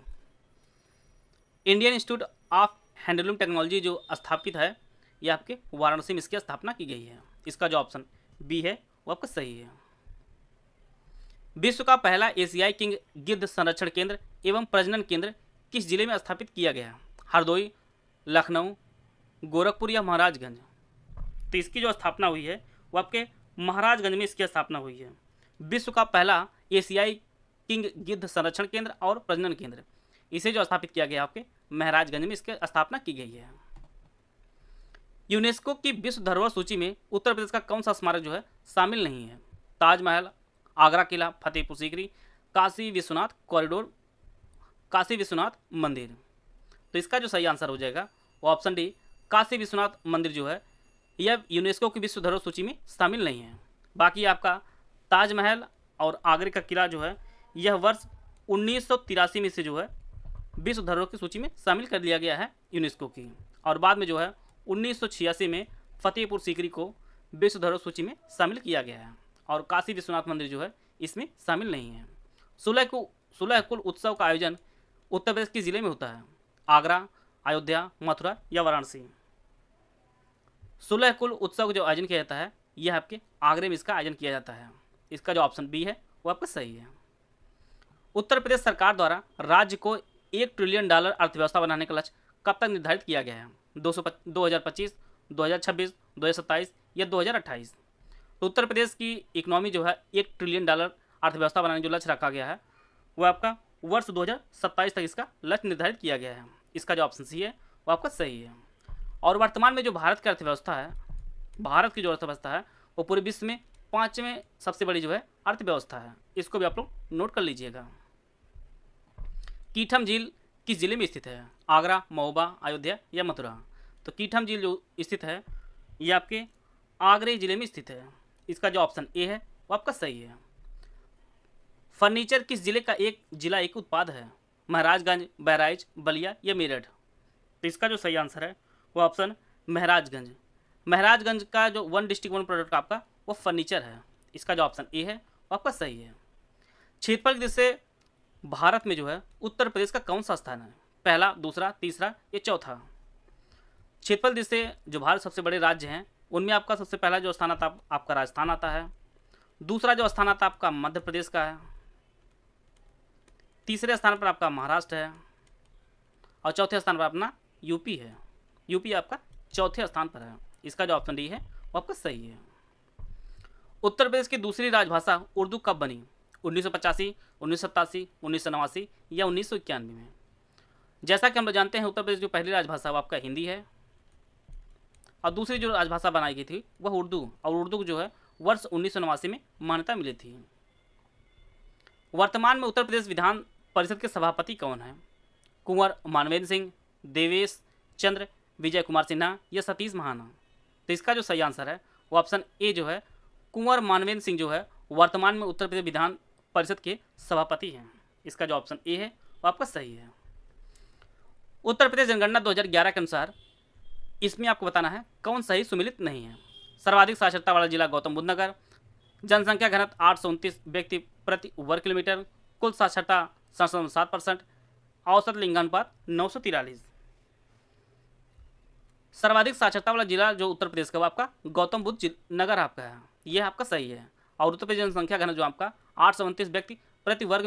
Indian institute of handloom technology जो स्थापित है ये आपके वाराणसी में इसकी स्थापना की गई है। इसका जो ऑप्शन बी है वो आपका सही है। विश्व का पहला एशियाई किंग गिद्ध संरक्षण केंद्र एवं प्रजनन केंद्र किस जिले में स्थापित किया गया? हरदोई, लखनऊ, गोरखपुर या महाराजगंज? तो इसकी जो स्थापना हुई है वो आपके महाराजगंज में इसकी स्थापना हुई है। विश्व का पहला एशियाई किंग गिद्ध संरक्षण केंद्र और प्रजनन केंद्र इसे जो स्थापित किया गया आपके महाराजगंज में इसकी स्थापना की गई है। यूनेस्को की विश्व धरोहर सूची में उत्तर प्रदेश का कौन सा स्मारक जो है शामिल नहीं है? ताजमहल, आगरा किला, फतेहपुर सीकरी, काशी विश्वनाथ कॉरिडोर, काशी विश्वनाथ मंदिर? तो इसका जो सही आंसर हो जाएगा वो ऑप्शन डी, काशी विश्वनाथ मंदिर जो है यह यूनेस्को की विश्व धरोहर सूची में शामिल नहीं है। बाकी आपका ताजमहल और आगरे का किला जो है यह वर्ष 1983 में से जो है विश्व धरोहर की सूची में शामिल कर लिया गया है यूनेस्को की, और बाद में जो है 1986 में फतेहपुर सीकरी को विश्व धरोहर सूची में शामिल किया गया है और काशी विश्वनाथ मंदिर जो है इसमें शामिल नहीं है। 16 कुल उत्सव का आयोजन उत्तर प्रदेश के जिले में होता है? आगरा, अयोध्या, मथुरा या वाराणसी? 16 कुल उत्सव जो आयोजन किया जाता है यह आपके आगरे में इसका आयोजन किया जाता है। इसका जो ऑप्शन बी है वो आपका सही है। उत्तर प्रदेश सरकार द्वारा राज्य को $1 ट्रिलियन अर्थव्यवस्था बनाने का लक्ष्य कब तक निर्धारित किया गया है? 2025, 2026, 2027 या 2028? तो उत्तर प्रदेश की इकोनॉमी जो है $1 ट्रिलियन अर्थव्यवस्था बनाने जो लक्ष्य रखा गया है वो आपका वर्ष 2027 तक इसका लक्ष्य निर्धारित किया गया है। इसका जो ऑप्शन सी है वो आपका सही है। और वर्तमान में जो भारत की अर्थव्यवस्था है, भारत की जो अर्थव्यवस्था है वो पूरे विश्व में 5वें सबसे बड़ी जो है अर्थव्यवस्था है। इसको भी आप लोग नोट कर लीजिएगा। कीठम झील किस जिले में स्थित है? आगरा, महोबा, अयोध्या या मथुरा? तो कीठम झील जो स्थित है ये आपके आगरे जिले में स्थित है। इसका जो ऑप्शन ए है वो आपका सही है। फर्नीचर किस जिले का एक उत्पाद है? महाराजगंज, बहराइच, बलिया या मेरठ? तो इसका जो सही आंसर है वो ऑप्शन महाराजगंज। महाराजगंज का जो वन डिस्ट्रिक्ट वन प्रोडक्ट आपका वो फर्नीचर है। इसका जो ऑप्शन ए है वो आपका सही है। क्षेत्रफल की दृष्टि से भारत में जो है उत्तर प्रदेश का कौन सा स्थान है? पहला, दूसरा, तीसरा या चौथा? क्षेत्रफल दृष्टि से जो भारत सबसे बड़े राज्य हैं उनमें आपका सबसे पहला जो स्थान आता आपका राजस्थान आता है, दूसरा जो स्थान आता आपका मध्य प्रदेश का है, तीसरे स्थान पर आपका महाराष्ट्र है और चौथे स्थान पर अपना यूपी है। यूपी आपका चौथे स्थान पर है। इसका जो ऑप्शन डी है वो आपका सही है। उत्तर प्रदेश की दूसरी राजभाषा उर्दू कब बनी? 1985, 1987, 1989 या 1991 में? जैसा कि हम लोग जानते हैं उत्तर प्रदेश की पहली राजभाषा वो आपका हिंदी है और दूसरी जो राजभाषा बनाई गई थी वह उर्दू, और उर्दू जो है वर्ष 1989 में मान्यता मिली थी। वर्तमान में उत्तर प्रदेश विधान परिषद के सभापति कौन है? कुंवर मानवेंद्र सिंह, देवेश चंद्र, विजय कुमार सिन्हा या सतीश महाना? तो इसका जो सही आंसर है वो ऑप्शन ए जो है कुंवर मानवेंद्र सिंह जो है वर्तमान में उत्तर प्रदेश विधान परिषद के सभापति हैं। इसका जो ऑप्शन ए है वो आपका सही है। उत्तर प्रदेश जनगणना 2011 के अनुसार इसमें आपको बताना है कौन सही सुमिलित नहीं है। सर्वाधिक साक्षरता वाला जिला गौतम बुद्ध नगर, जनसंख्या घनत्व 829 व्यक्ति प्रति वर्ग किलोमीटर, कुल साक्षरता 7%, औसत लिंगानुपात 943। सर्वाधिक साक्षरता वाला जिला जो उत्तर प्रदेश का वो आपका गौतम बुद्ध नगर आपका है, ये आपका सही है। और उत्तर प्रदेश जनसंख्या घनत्व जो आपका 829 व्यक्ति प्रति वर्ग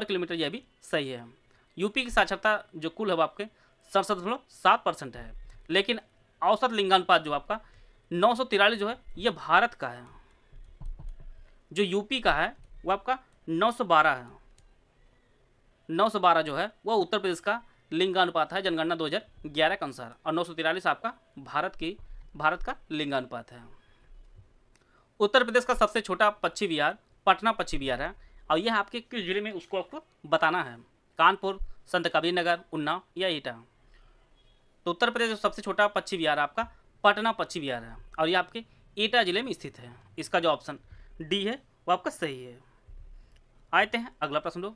किलोमीटर, यह भी सही है। यूपी की साक्षरता जो कुल है वो आपके 67.7% है, लेकिन औसत लिंगानुपात जो आपका 943 जो है ये भारत का है। जो यूपी का है वो आपका 912 है। 912 जो है वो उत्तर प्रदेश का लिंगानुपात है जनगणना 2011 के अनुसार, और 943 आपका भारत का लिंगानुपात है। उत्तर प्रदेश का सबसे छोटा पश्चिमी बिहार पटना पश्चिमी बिहार है, और यह आपके किस जिले में उसको आपको बताना है, कानपुर, संत कबीर नगर, उन्नाव या एटा। तो उत्तर प्रदेश का सबसे छोटा पश्चिमी बिहार आपका पटना पश्चिमी बिहार है, और यह आपके एटा जिले में स्थित है। इसका जो ऑप्शन डी है वो आपका सही है। आते हैं अगला प्रश्न लो।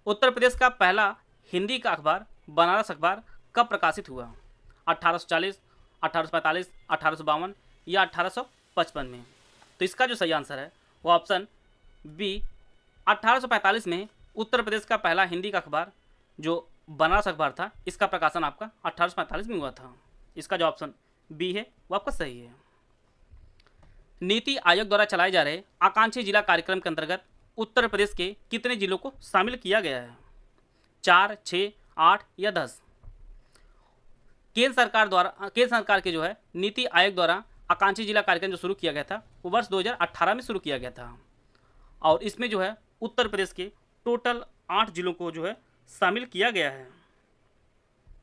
उत्तर प्रदेश का पहला हिंदी का अखबार बनारस अखबार कब प्रकाशित हुआ? 1840, 1845, 1852 या 1855 में? तो इसका जो सही आंसर है वो ऑप्शन बी 1845 में उत्तर प्रदेश का पहला हिंदी का अखबार जो बनारस अखबार था, इसका प्रकाशन आपका 1845 में हुआ था। इसका जो ऑप्शन बी है वो आपका सही है। नीति आयोग द्वारा चलाए जा रहे आकांक्षी जिला कार्यक्रम के अंतर्गत उत्तर प्रदेश के कितने जिलों को शामिल किया गया है? 4, 6, 8 या 10? केंद्र सरकार के जो है नीति आयोग द्वारा आकांक्षी जिला कार्यक्रम जो शुरू किया गया था वो वर्ष 2018 में शुरू किया गया था, और इसमें जो है उत्तर प्रदेश के टोटल 8 जिलों को जो है शामिल किया गया है।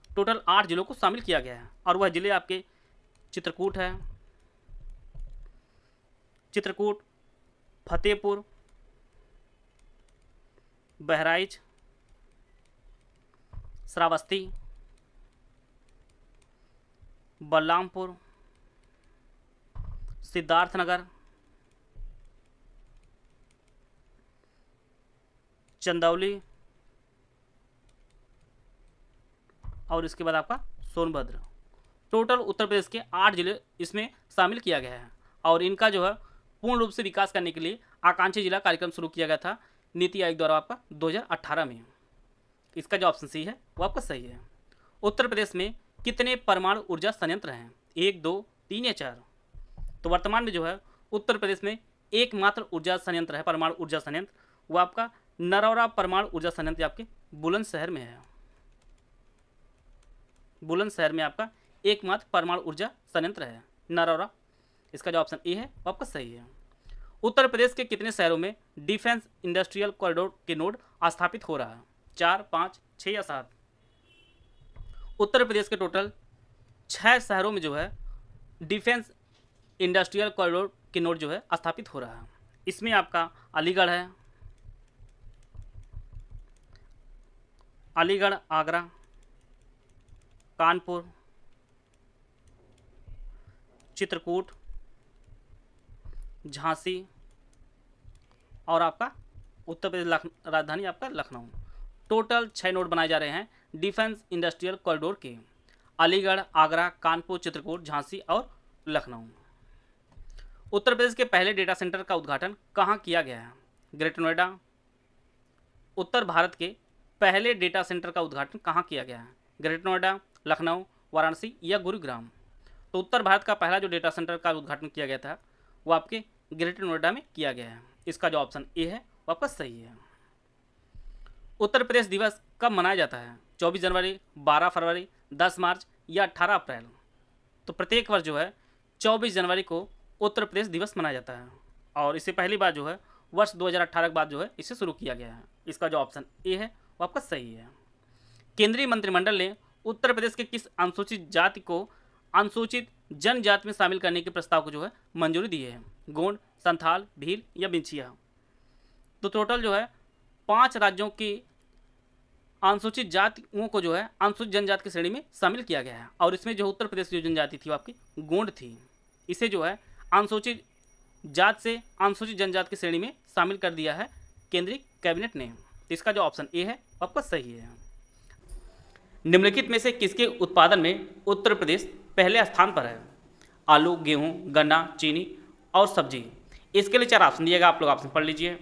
टोटल 8 जिलों को शामिल किया गया है, और वह जिले आपके चित्रकूट है, चित्रकूट, फतेहपुर, बहराइच, श्रावस्ती, बलरामपुर, सिद्धार्थनगर, चंदौली, और इसके बाद आपका सोनभद्र। टोटल उत्तर प्रदेश के 8 जिले इसमें शामिल किया गया है, और इनका जो है पूर्ण रूप से विकास करने के लिए आकांक्षी जिला कार्यक्रम शुरू किया गया था नीति आयोग द्वारा आपका 2018 में। इसका जो ऑप्शन सी है वो आपका सही है। उत्तर प्रदेश में कितने परमाणु ऊर्जा संयंत्र हैं? 1, 2, 3 या 4? तो वर्तमान में जो है उत्तर प्रदेश में एकमात्र ऊर्जा संयंत्र है, परमाणु ऊर्जा संयंत्र, वो आपका नरौरा परमाणु ऊर्जा संयंत्र आपके बुलंदशहर में है। बुलंदशहर में आपका एकमात्र परमाणु ऊर्जा संयंत्र है, नरौरा। इसका जो ऑप्शन ए है वो आपका सही है। उत्तर प्रदेश के कितने शहरों में डिफेंस इंडस्ट्रियल कॉरिडोर के नोड स्थापित हो रहा है? 4, 5, 6 या 7? उत्तर प्रदेश के टोटल 6 शहरों में जो है डिफेंस इंडस्ट्रियल कॉरिडोर के नोड जो है स्थापित हो रहा है। इसमें आपका अलीगढ़ है, अलीगढ़, आगरा, कानपुर, चित्रकूट, झांसी, और आपका उत्तर प्रदेश राजधानी आपका लखनऊ। टोटल 6 नोड बनाए जा रहे हैं डिफेंस इंडस्ट्रियल कॉरिडोर के, अलीगढ़, आगरा, कानपुर, चित्रकूट, झांसी और लखनऊ। उत्तर प्रदेश के पहले डेटा सेंटर का उद्घाटन कहाँ किया गया है? ग्रेटर नोएडा। उत्तर भारत के पहले डेटा सेंटर का उद्घाटन कहाँ किया गया है? ग्रेटर नोएडा, लखनऊ, वाराणसी या गुरुग्राम? तो उत्तर भारत का पहला जो डेटा सेंटर का उद्घाटन किया गया था वो आपके ग्रेटर नोएडा में किया गया है। इसका जो ऑप्शन ए है वो आपका सही है। उत्तर प्रदेश दिवस कब मनाया जाता है? 24 जनवरी, 12 फरवरी, 10 मार्च या 18 अप्रैल? तो प्रत्येक वर्ष जो है 24 जनवरी को उत्तर प्रदेश दिवस मनाया जाता है, और इससे पहली बार जो है वर्ष 2018 के बाद जो है इसे शुरू किया गया है। इसका जो ऑप्शन ए है वो आपका सही है। केंद्रीय मंत्रिमंडल ने उत्तर प्रदेश के किस अनुसूचित जाति को अनुसूचित जनजाति में शामिल करने के प्रस्ताव को जो है मंजूरी दी है? गोंड, संथाल, भील या बिंछिया? तो टोटल जो है 5 राज्यों की अनुसूचित जातियों को जो है अनुसूचित जनजाति की श्रेणी में शामिल किया गया है, और इसमें जो उत्तर प्रदेश की जो जनजाति थी वो आपकी गोंड थी। इसे जो है अनुसूचित जाति से अनुसूचित जनजाति की श्रेणी में शामिल कर दिया है केंद्रीय कैबिनेट ने। तो इसका जो ऑप्शन ए है वो आपका सही है। निम्नलिखित में से किसके उत्पादन में उत्तर प्रदेश पहले स्थान पर है? आलू, गेहूं, गन्ना, चीनी और सब्जी? इसके लिए 4 ऑप्शन दिएगा, आप लोग ऑप्शन पढ़ लीजिए।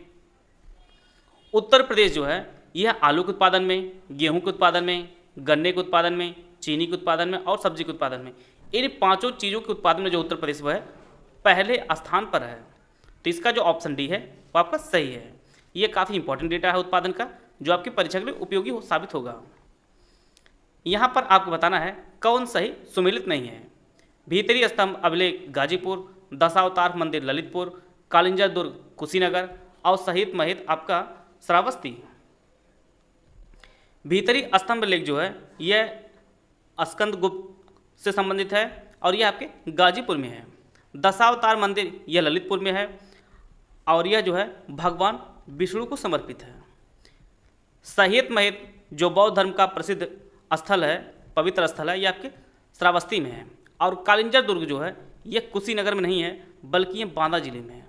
उत्तर प्रदेश जो है यह आलू के उत्पादन में, गेहूं के उत्पादन में, गन्ने के उत्पादन में, चीनी के उत्पादन में और सब्जी के उत्पादन में, इन पांचों चीज़ों के उत्पादन में जो उत्तर प्रदेश वह है पहले स्थान पर है। तो इसका जो ऑप्शन डी है वो आपका सही है। ये काफ़ी इंपॉर्टेंट डेटा है उत्पादन का, जो आपकी परीक्षा के लिए उपयोगी साबित होगा। यहाँ पर आपको बताना है कौन सही सुमेलित नहीं है। भीतरी स्तंभ अभिलेख गाजीपुर, दशावतार मंदिर ललितपुर, कालिंजा दुर्ग कुशीनगर और शहीद महित आपका श्रावस्ती। भीतरी स्तंभ लेख जो है यह स्कंदगुप्त से संबंधित है और यह आपके गाजीपुर में है। दशावतार मंदिर यह ललितपुर में है और यह जो है भगवान विष्णु को समर्पित है। शहीद महित जो बौद्ध धर्म का प्रसिद्ध स्थल है, पवित्र स्थल है, यह आपके श्रावस्ती में है। और कालिंजर दुर्ग जो है यह कुशीनगर में नहीं है बल्कि ये बांदा जिले में है।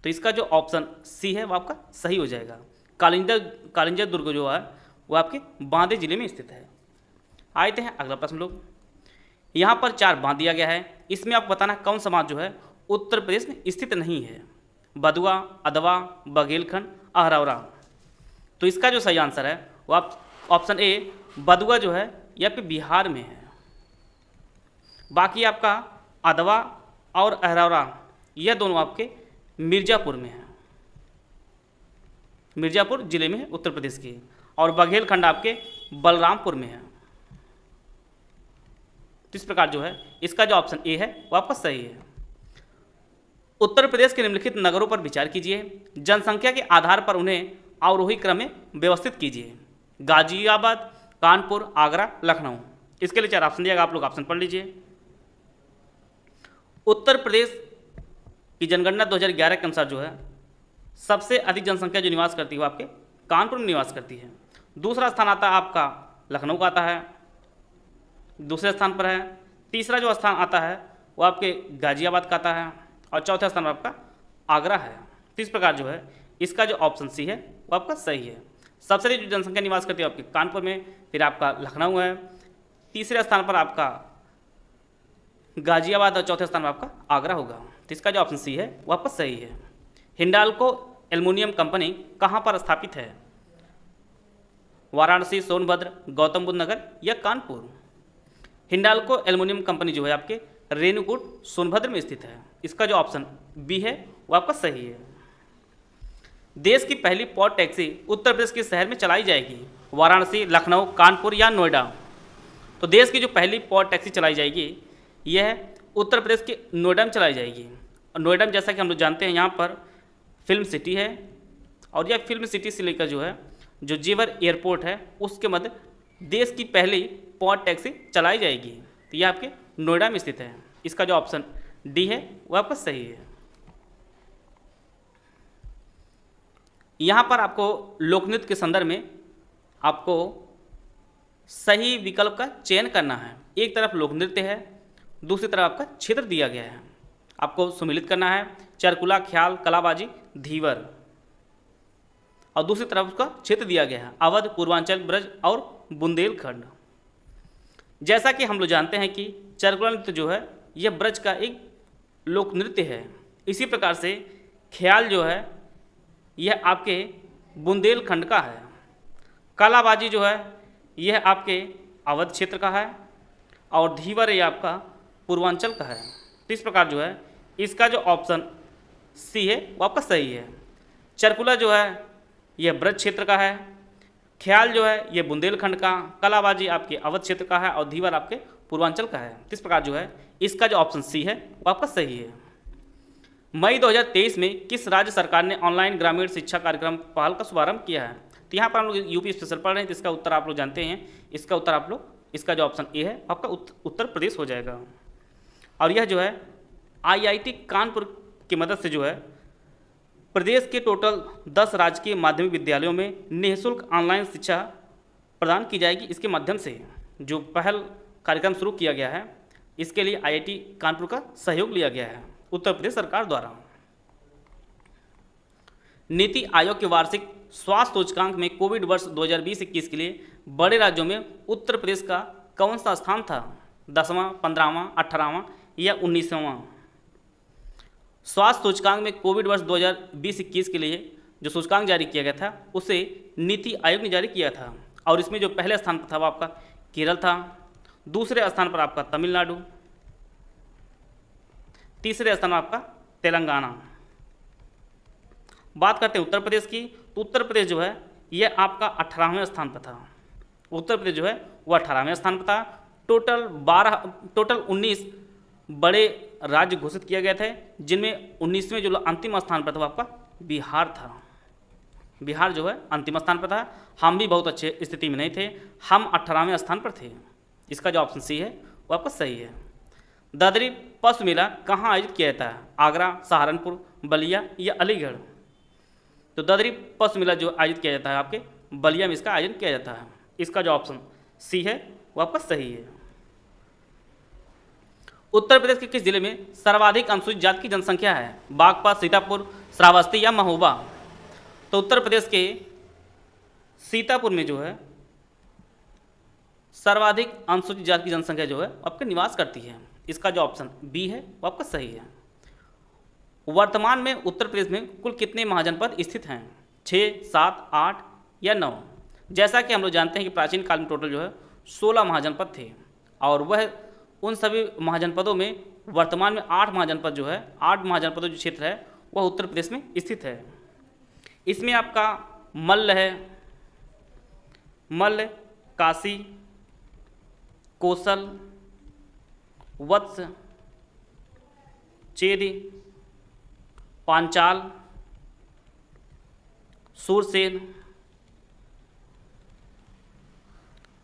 तो इसका जो ऑप्शन सी है वो आपका सही हो जाएगा। कालिंजर दुर्ग जो है वो आपके बांदे जिले में स्थित है। आते हैं अगला प्रश्न लोग। यहाँ पर 4 बांध दिया गया है, इसमें आपको बताना कौन सा बांध जो है उत्तर प्रदेश में स्थित नहीं है। बदुआ, अदवा, बघेलखंड, अहरौरा। तो इसका जो सही आंसर है वो आप ऑप्शन ए बदुआ जो है यह आपके बिहार में है। बाकी आपका अदवा और अहरौरा यह दोनों आपके मिर्ज़ापुर में है, मिर्ज़ापुर जिले में है उत्तर प्रदेश के। और बघेलखंड आपके बलरामपुर में है। तो इस प्रकार जो है इसका जो ऑप्शन ए है वो आपका सही है। उत्तर प्रदेश के निम्नलिखित नगरों पर विचार कीजिए, जनसंख्या के आधार पर उन्हें अवरोही क्रम में व्यवस्थित कीजिए। गाजियाबाद, कानपुर, आगरा, लखनऊ। इसके लिए 4 ऑप्शन दिया, आप लोग ऑप्शन पढ़ लीजिए। उत्तर प्रदेश की जनगणना 2011 के अनुसार जो है सबसे अधिक जनसंख्या जो निवास करती है वो आपके कानपुर में निवास करती है। दूसरा स्थान आता है आपका लखनऊ का आता है, दूसरे स्थान पर है। तीसरा जो स्थान आता है वो आपके गाजियाबाद का आता है और चौथा स्थान पर आपका आगरा है। तो इस प्रकार जो है इसका जो ऑप्शन सी है वो आपका सही है। सबसे अधिक जो जनसंख्या निवास करती है आपके कानपुर में, फिर आपका लखनऊ है, तीसरे स्थान पर आपका गाजियाबाद और चौथे स्थान पर आपका आगरा होगा। तो इसका जो ऑप्शन सी है वो आपका सही है। हिंडाल्को एल्युमिनियम कंपनी कहाँ पर स्थापित है? वाराणसी, सोनभद्र, गौतम बुद्ध नगर या कानपुर? हिंडाल्को एल्युमिनियम कंपनी जो है आपके रेणुकूट सोनभद्र में स्थित है। इसका जो ऑप्शन बी है वो आपका सही है। देश की पहली पॉड टैक्सी उत्तर प्रदेश के शहर में चलाई जाएगी। वाराणसी, लखनऊ, कानपुर या नोएडा? तो देश की जो पहली पॉड टैक्सी चलाई जाएगी यह उत्तर प्रदेश के नोएडा में चलाई जाएगी। और नोएडा में जैसा कि हम लोग जानते हैं यहाँ पर फिल्म सिटी है और यह फिल्म सिटी से लेकर जो है जो जेवर एयरपोर्ट है उसके मध्य देश की पहली पॉड टैक्सी चलाई जाएगी। तो यह आपके नोएडा में स्थित है। इसका जो ऑप्शन डी है वो आपका सही है। यहाँ पर आपको लोकनृत्य के संदर्भ में आपको सही विकल्प का चयन करना है। एक तरफ लोकनृत्य है, दूसरी तरफ आपका क्षेत्र दिया गया है, आपको सुमिलित करना है। चरकुला, ख्याल, कलाबाजी, धीवर। और दूसरी तरफ उसका क्षेत्र दिया गया है अवध, पूर्वांचल, ब्रज और बुंदेलखंड। जैसा कि हम लोग जानते हैं कि चरकुला नृत्य जो है यह ब्रज का एक लोक नृत्य है। इसी प्रकार से ख्याल जो है यह आपके बुंदेलखंड का है। कलाबाजी जो है यह आपके अवध क्षेत्र का है और धीवर ये आपका पूर्वांचल का है। तो इस प्रकार जो है इसका जो ऑप्शन सी है वो आपका सही है। चरकुला जो है यह ब्रज क्षेत्र का है, ख्याल जो है ये बुंदेलखंड का, कलाबाजी आपके अवध क्षेत्र का है और धीवर आपके पूर्वांचल का है। इस प्रकार जो है इसका जो ऑप्शन सी है वो आपका सही है। मई 2023 में किस राज्य सरकार ने ऑनलाइन ग्रामीण शिक्षा कार्यक्रम पहल का शुभारंभ किया है? तो यहाँ पर हम लोग यूपी स्पेशल पढ़ रहे हैं, तो इसका उत्तर आप लोग जानते हैं। इसका उत्तर आप लोग, इसका जो ऑप्शन ए है आपका उत्तर प्रदेश हो जाएगा। और यह जो है IIT कानपुर की मदद से जो है प्रदेश के टोटल 10 राजकीय माध्यमिक विद्यालयों में निःशुल्क ऑनलाइन शिक्षा प्रदान की जाएगी। इसके माध्यम से जो पहल कार्यक्रम शुरू किया गया है इसके लिए IIT कानपुर का सहयोग लिया गया है उत्तर प्रदेश सरकार द्वारा। नीति आयोग के वार्षिक स्वास्थ्य सूचकांक में कोविड वर्ष 2020-21 के लिए बड़े राज्यों में उत्तर प्रदेश का कौन सा स्थान था? 10वां, 15वां, 18वां या 19वां? स्वास्थ्य सूचकांक में कोविड वर्ष 2020-21 के लिए जो सूचकांक जारी किया गया था उसे नीति आयोग ने जारी किया था, और इसमें जो पहले स्थान पर था वो आपका केरल था, दूसरे स्थान पर आपका तमिलनाडु, तीसरे स्थान पर आपका तेलंगाना। बात करते हैं उत्तर प्रदेश की, तो उत्तर प्रदेश जो है यह आपका 18वें स्थान पर था। उत्तर प्रदेश जो है वह 18वें स्थान पर था। टोटल 19 बड़े राज्य घोषित किए गए थे, जिनमें 19वें जो अंतिम स्थान पर था वो आपका बिहार था। बिहार जो है अंतिम स्थान पर था। हम भी बहुत अच्छे स्थिति में नहीं थे, हम 18वें स्थान पर थे। इसका जो ऑप्शन सी है वो आपका सही है। दादरी पशु मेला कहाँ आयोजित किया जाता है? आगरा, सहारनपुर, बलिया या अलीगढ़? तो दादरी पशु मेला जो आयोजित किया जाता है आपके बलिया में इसका आयोजन किया जाता है। इसका जो ऑप्शन सी है वो आपका सही है। उत्तर प्रदेश के किस जिले में सर्वाधिक अनुसूचित जाति की जनसंख्या है? बागपत, सीतापुर, श्रावस्ती या महोबा? तो उत्तर प्रदेश के सीतापुर में जो है सर्वाधिक अनुसूचित जाति की जनसंख्या जो है आपके निवास करती है। इसका जो ऑप्शन बी है वो आपका सही है। वर्तमान में उत्तर प्रदेश में कुल कितने महाजनपद स्थित हैं? 6, 7, 8 या 9? जैसा कि हम लोग जानते हैं कि प्राचीन काल में टोटल जो है 16 महाजनपद थे, और वह उन सभी महाजनपदों में वर्तमान में 8 महाजनपद जो है 8 महाजनपदों जो क्षेत्र है वह उत्तर प्रदेश में स्थित है। इसमें आपका मल्ल है, मल्ल, काशी, कोसल, वत्स, चेदी, पांचाल, सूरसेन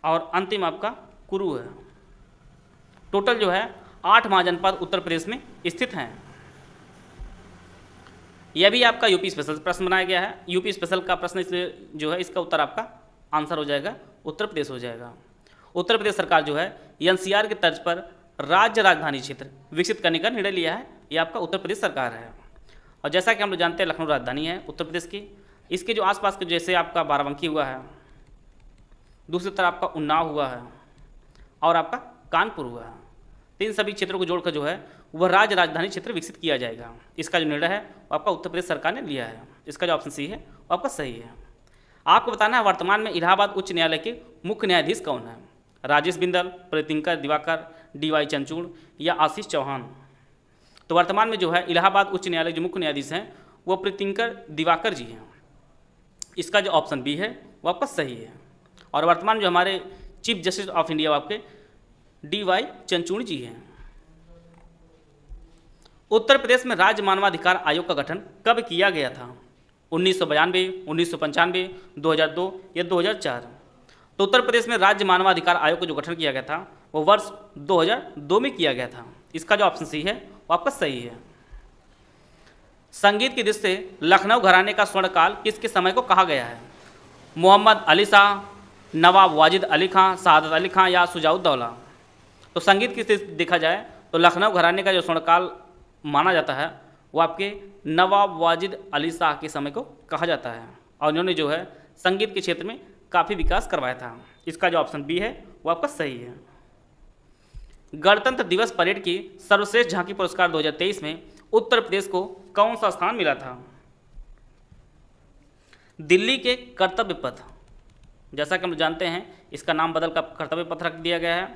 और अंतिम आपका कुरु है। टोटल जो है 8 महाजनपद उत्तर प्रदेश में स्थित हैं। यह भी आपका यूपी स्पेशल प्रश्न बनाया गया है। यूपी स्पेशल का प्रश्न इसलिए जो है इसका उत्तर आपका आंसर हो जाएगा उत्तर प्रदेश हो जाएगा। उत्तर प्रदेश सरकार जो है एनसीआर के तर्ज पर राज्य राजधानी क्षेत्र विकसित करने का निर्णय लिया है। यह आपका उत्तर प्रदेश सरकार है। और जैसा कि हम लोग जानते हैं लखनऊ राजधानी है उत्तर प्रदेश की। इसके जो आसपास के जैसे आपका बाराबंकी हुआ है, दूसरी तरफ आपका उन्नाव हुआ है और आपका कानपुर हुआ है। तो इन सभी क्षेत्रों को जोड़कर जो है वह राज्य राजधानी क्षेत्र विकसित किया जाएगा। इसका जो निर्णय है वो आपका उत्तर प्रदेश सरकार ने लिया है। इसका जो ऑप्शन सी है वो आपका सही है। आपको बताना है वर्तमान में इलाहाबाद उच्च न्यायालय के मुख्य न्यायाधीश कौन है? राजेश बिंदल, प्रीतिंकर दिवाकर, डी.वाई. चंद्रचूड़ या आशीष चौहान? तो वर्तमान में जो है इलाहाबाद उच्च न्यायालय जो मुख्य न्यायाधीश हैं वो प्रीतिंकर दिवाकर जी हैं। इसका जो ऑप्शन बी है वो आपका सही है। और वर्तमान जो हमारे चीफ जस्टिस ऑफ इंडिया आपके डी.वाई. चंद्रचूड़ जी हैं। उत्तर प्रदेश में राज्य मानवाधिकार आयोग का गठन कब किया गया था? 1992, 1995, 2002 या 2004? तो उत्तर प्रदेश में राज्य मानवाधिकार आयोग का जो गठन किया गया था वो वर्ष 2002 में किया गया था। इसका जो ऑप्शन सी है वो आपका सही है। संगीत की दृष्टि से लखनऊ घराने का स्वर्णकाल किसके समय को कहा गया है? मोहम्मद अली शाह, नवाब वाजिद अली खां, सआदत अली खां या शुजाउद्दौला? तो संगीत की दृष्टि से देखा जाए तो लखनऊ घराने का जो स्वर्णकाल माना जाता है वो आपके नवाब वाजिद अली शाह के समय को कहा जाता है, और उन्होंने जो है संगीत के क्षेत्र में काफ़ी विकास करवाया था। इसका जो ऑप्शन बी है वो आपका सही है। गणतंत्र दिवस परेड की सर्वश्रेष्ठ झांकी पुरस्कार 2023 में उत्तर प्रदेश को कौन सा स्थान मिला था? दिल्ली के कर्तव्य पथ, जैसा कि हम जानते हैं इसका नाम बदल कर कर्तव्य पथ रख दिया गया है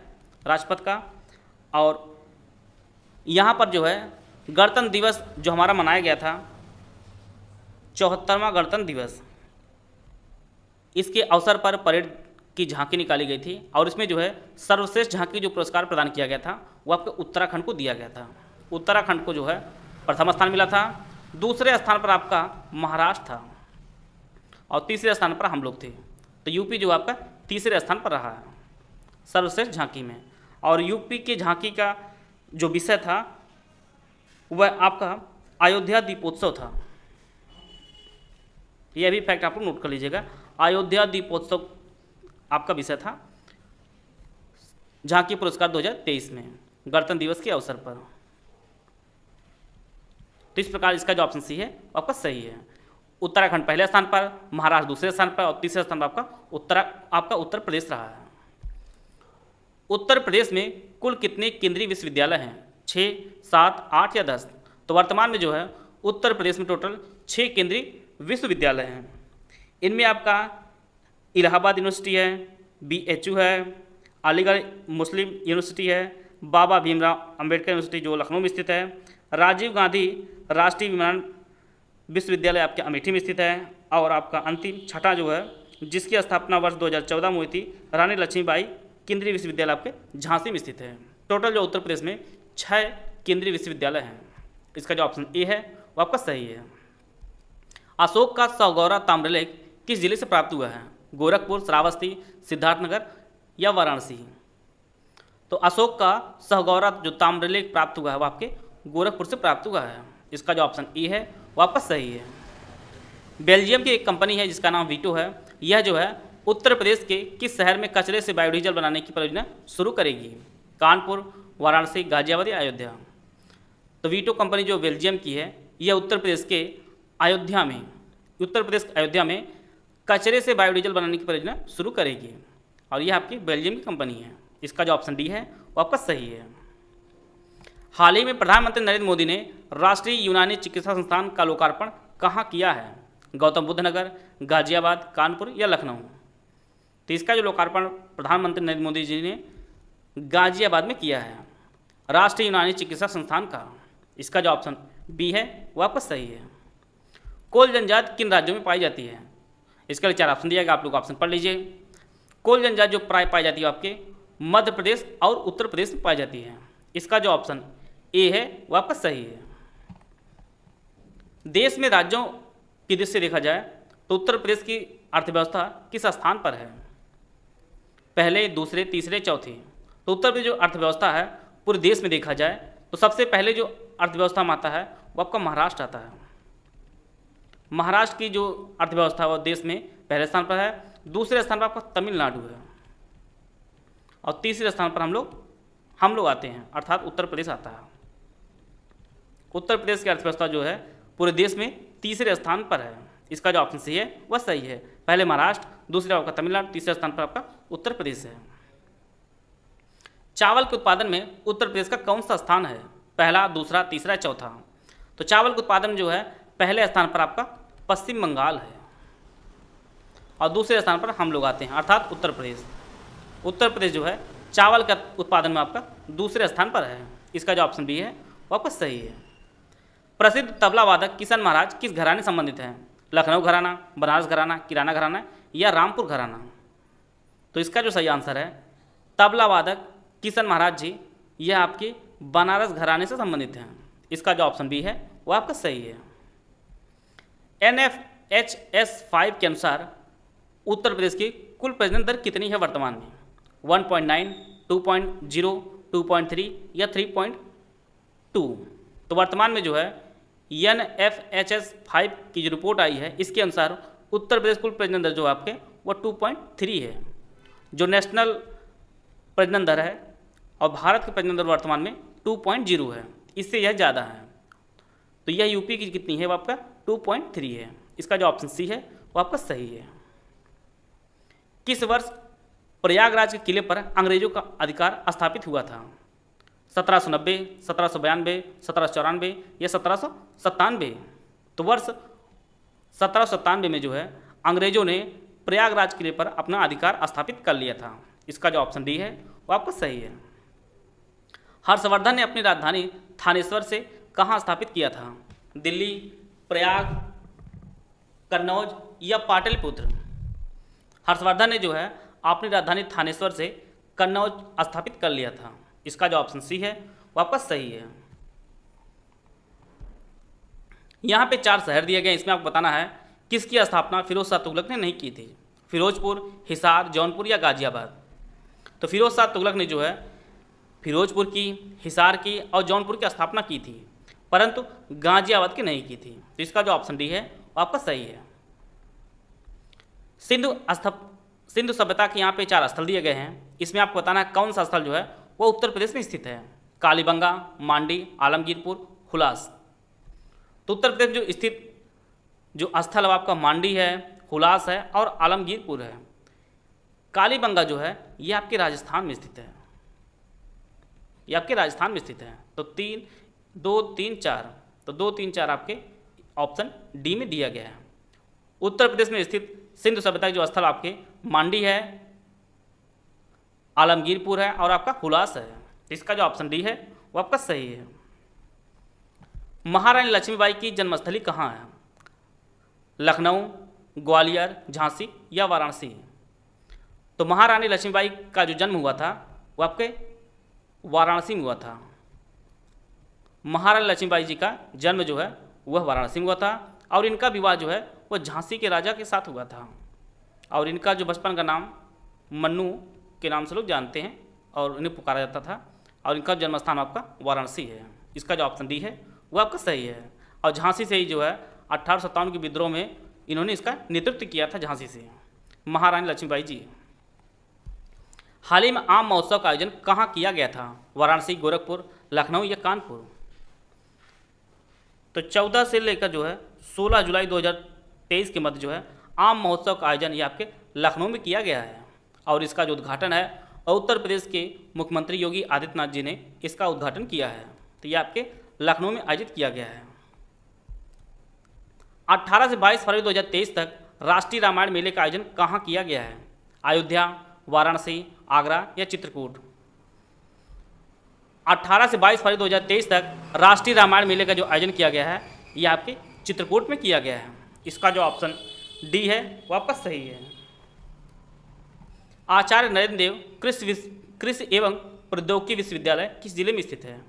राजपथ का। और यहाँ पर जो है गणतंत्र दिवस जो हमारा मनाया गया था 74वां गणतंत्र दिवस, इसके अवसर पर परेड की झांकी निकाली गई थी, और इसमें जो है सर्वश्रेष्ठ झांकी जो पुरस्कार प्रदान किया गया था वो आपके उत्तराखंड को दिया गया था। उत्तराखंड को जो है प्रथम स्थान मिला था, दूसरे स्थान पर आपका महाराष्ट्र था और तीसरे स्थान पर हम लोग थे। तो यूपी जो आपका तीसरे स्थान पर रहा है सर्वश्रेष्ठ झांकी में। और यूपी की झांकी का जो विषय था वह आपका अयोध्या दीपोत्सव था। यह भी फैक्ट आप लोग नोट कर लीजिएगा। अयोध्या दीपोत्सव आपका विषय था झांकी पुरस्कार 2023 में गणतंत्र दिवस के अवसर पर। तो इस प्रकार इसका जो ऑप्शन सी है वो आपका सही है। उत्तराखंड पहले स्थान पर, महाराष्ट्र दूसरे स्थान पर और तीसरे स्थान पर आपका उत्तर प्रदेश रहा है। उत्तर प्रदेश में कुल कितने केंद्रीय विश्वविद्यालय हैं? 6, 7, 8 या 10? तो वर्तमान में जो है उत्तर प्रदेश में टोटल 6 केंद्रीय विश्वविद्यालय हैं। इनमें आपका इलाहाबाद यूनिवर्सिटी है, BHU है, अलीगढ़ मुस्लिम यूनिवर्सिटी है, बाबा भीमराव अंबेडकर यूनिवर्सिटी जो लखनऊ में स्थित है, राजीव गांधी राष्ट्रीय विज्ञान विश्वविद्यालय आपके अमेठी में स्थित है, और आपका अंतिम छठा जो है जिसकी स्थापना वर्ष 2014 में हुई थी, रानी लक्ष्मीबाई केंद्रीय विश्वविद्यालय आपके झांसी में स्थित है। टोटल जो उत्तर प्रदेश में 6 केंद्रीय विश्वविद्यालय हैं। इसका जो ऑप्शन ए है वो आपका सही है। अशोक का सौगौरा ताम्रलेख किस जिले से प्राप्त हुआ है? गोरखपुर, श्रावस्ती, सिद्धार्थनगर या वाराणसी? तो अशोक का सहगौरा जो ताम्रलेख प्राप्त हुआ है वो आपके गोरखपुर से प्राप्त हुआ है। इसका जो ऑप्शन ए है वो आपका सही है। बेल्जियम की एक कंपनी है जिसका नाम वीटो है, यह जो है उत्तर प्रदेश के किस शहर में कचरे से बायोडीजल बनाने की परियोजना शुरू करेगी? कानपुर, वाराणसी, गाजियाबाद या अयोध्या? तो वीटो कंपनी जो बेल्जियम की है यह उत्तर प्रदेश अयोध्या में कचरे से बायोडीजल बनाने की परियोजना शुरू करेगी, और यह आपकी बेल्जियम की कंपनी है। इसका जो ऑप्शन डी है वो आपका सही है। हाल ही में प्रधानमंत्री नरेंद्र मोदी ने राष्ट्रीय यूनानी चिकित्सा संस्थान का लोकार्पण कहाँ किया है? गौतम बुद्ध नगर, गाजियाबाद, कानपुर या लखनऊ? तो इसका जो लोकार्पण प्रधानमंत्री नरेंद्र मोदी जी ने गाजियाबाद में किया है, राष्ट्रीय यूनानी चिकित्सा संस्थान का। इसका जो ऑप्शन बी है वो आपका सही है। कोल जनजाति किन राज्यों में पाई जाती है? इसके लिए 4 ऑप्शन दिया गया, आप लोग ऑप्शन पढ़ लीजिए। कोल जनजाति जो प्राय पाई जाती है आपके मध्य प्रदेश और उत्तर प्रदेश में पाई जाती है। इसका जो ऑप्शन ए है वो आपका सही है। देश में राज्यों की दृष्टि से देखा जाए तो उत्तर प्रदेश की अर्थव्यवस्था किस स्थान पर है? पहले, दूसरे, तीसरे, चौथे? तो उत्तर प्रदेश जो अर्थव्यवस्था है पूरे देश में देखा जाए तो सबसे पहले जो अर्थव्यवस्था में आता है वो आपका महाराष्ट्र आता है। महाराष्ट्र की जो अर्थव्यवस्था वो देश में पहले स्थान पर है, दूसरे स्थान पर आपका तमिलनाडु है, और तीसरे स्थान पर हम लोग आते हैं, अर्थात उत्तर प्रदेश आता है। उत्तर प्रदेश की अर्थव्यवस्था जो है पूरे देश में तीसरे स्थान पर है। इसका जो ऑप्शन सही है वह सही है। पहले महाराष्ट्र, दूसरे आपका तमिलनाडु, तीसरे स्थान पर आपका उत्तर प्रदेश है। चावल के उत्पादन में उत्तर प्रदेश का कौन सा स्थान है? पहला, दूसरा, तीसरा, चौथा? तो चावल के उत्पादन जो है पहले स्थान पर आपका पश्चिम बंगाल है, और दूसरे स्थान पर हम लोग आते हैं, अर्थात उत्तर प्रदेश। उत्तर प्रदेश जो है चावल का उत्पादन में आपका दूसरे स्थान पर है। इसका जो ऑप्शन बी है वो आपका सही है। प्रसिद्ध तबला वादक किशन महाराज किस घराने संबंधित हैं? लखनऊ घराना, बनारस घराना, किराना घराना या रामपुर घराना? तो इसका जो सही आंसर है तबला वादक किशन महाराज जी, यह आपके बनारस घराने से संबंधित हैं। इसका जो ऑप्शन बी है वो आपका सही है। NFHS 5 के अनुसार उत्तर प्रदेश की कुल प्रजनन दर कितनी है वर्तमान में? 1.9, 2.0, 2.3 या 3.2? तो वर्तमान में जो है NFHS 5 की जो रिपोर्ट आई है इसके अनुसार उत्तर प्रदेश कुल प्रजनन दर जो आपके वो 2.3 है, जो नेशनल प्रजनन दर है, और भारत की प्रजनन दर वर्तमान में 2.0 है, इससे यह ज़्यादा है। तो यह यूपी की कितनी है वो आपका 2.3 है। इसका जो ऑप्शन सी है वो आपका सही है। किस वर्ष प्रयागराज के किले पर अंग्रेजों का अधिकार स्थापित हुआ था? 1790, 1792, 1794 या 1797? तो वर्ष 1797 में जो है अंग्रेजों ने प्रयागराज किले पर अपना अधिकार स्थापित कर लिया था। इसका जो ऑप्शन डी है वो आपका सही है। हर्षवर्धन ने अपनी राजधानी थानेश्वर से कहाँ स्थापित किया था? दिल्ली, प्रयाग, कन्नौज या पाटलिपुत्र? हर्षवर्धन ने जो है अपनी राजधानी थानेश्वर से कन्नौज स्थापित कर लिया था। इसका जो ऑप्शन सी है वो आपका सही है। यहाँ पे 4 शहर दिए गए, इसमें आपको बताना है किसकी स्थापना फिरोज शाह तुगलक ने नहीं की थी। फिरोजपुर, हिसार, जौनपुर या गाजियाबाद? तो फिरोज शाह तुगलक ने जो है फिरोजपुर की, हिसार की और जौनपुर की स्थापना की थी, परंतु गाजियाबाद की नहीं की थी। तो इसका जो ऑप्शन डी है वो आपका सही है। सिंधु सभ्यता के यहाँ पे 4 स्थल दिए गए हैं, इसमें आपको बताना है कौन सा स्थल जो है वो उत्तर प्रदेश में स्थित है। कालीबंगा, मांडी, आलमगीरपुर, हुलास? तो उत्तर प्रदेश में जो स्थित जो स्थल है आपका मांडी है, हुलास है और आलमगीरपुर है। कालीबंगा जो है ये आपके राजस्थान में स्थित है, ये आपके राजस्थान में स्थित है। तो 2, 3, 4, तो 2, 3, 4 आपके ऑप्शन डी में दिया गया है। उत्तर प्रदेश में स्थित सिंधु सभ्यता की जो स्थल आपके मांडी है, आलमगीरपुर है और आपका हुलास है। इसका जो ऑप्शन डी है वो आपका सही है। महारानी लक्ष्मीबाई की जन्मस्थली कहाँ है? लखनऊ, ग्वालियर, झांसी या वाराणसी? तो महारानी लक्ष्मीबाई का जो जन्म हुआ था वो आपके वाराणसी में हुआ था। महारानी लक्ष्मीबाई जी का जन्म जो है वह वाराणसी में हुआ था और इनका विवाह जो है वह झांसी के राजा के साथ हुआ था और इनका जो बचपन का नाम मन्नू के नाम से लोग जानते हैं और इन्हें पुकारा जाता था और इनका जन्म स्थान आपका वाराणसी है। इसका जो ऑप्शन डी है वो आपका सही है। और झांसी से ही जो है 1857 के विद्रोह में इन्होंने इसका नेतृत्व किया था, झांसी से महारानी लक्ष्मीबाई जी। हाल ही में आम महोत्सव का आयोजन कहाँ किया गया था? वाराणसी, गोरखपुर, लखनऊ या कानपुर? तो 14 से लेकर जो है 16 जुलाई 2023 के मध्य जो है आम महोत्सव का आयोजन ये आपके लखनऊ में किया गया है और इसका जो उद्घाटन है और उत्तर प्रदेश के मुख्यमंत्री योगी आदित्यनाथ जी ने इसका उद्घाटन किया है। तो ये आपके लखनऊ में आयोजित किया गया है। 18 से 22 फरवरी 2023 तक राष्ट्रीय रामायण मेले का आयोजन कहाँ किया गया है? अयोध्या, वाराणसी, आगरा या चित्रकूट? 18 से 22 फरवरी 2023 तक राष्ट्रीय रामायण मेले का जो आयोजन किया गया है ये आपके चित्रकूट में किया गया है। इसका जो ऑप्शन डी है वो आपका सही है। आचार्य नरेंद्र देव कृषि एवं प्रौद्योगिकी विश्वविद्यालय किस जिले में स्थित है?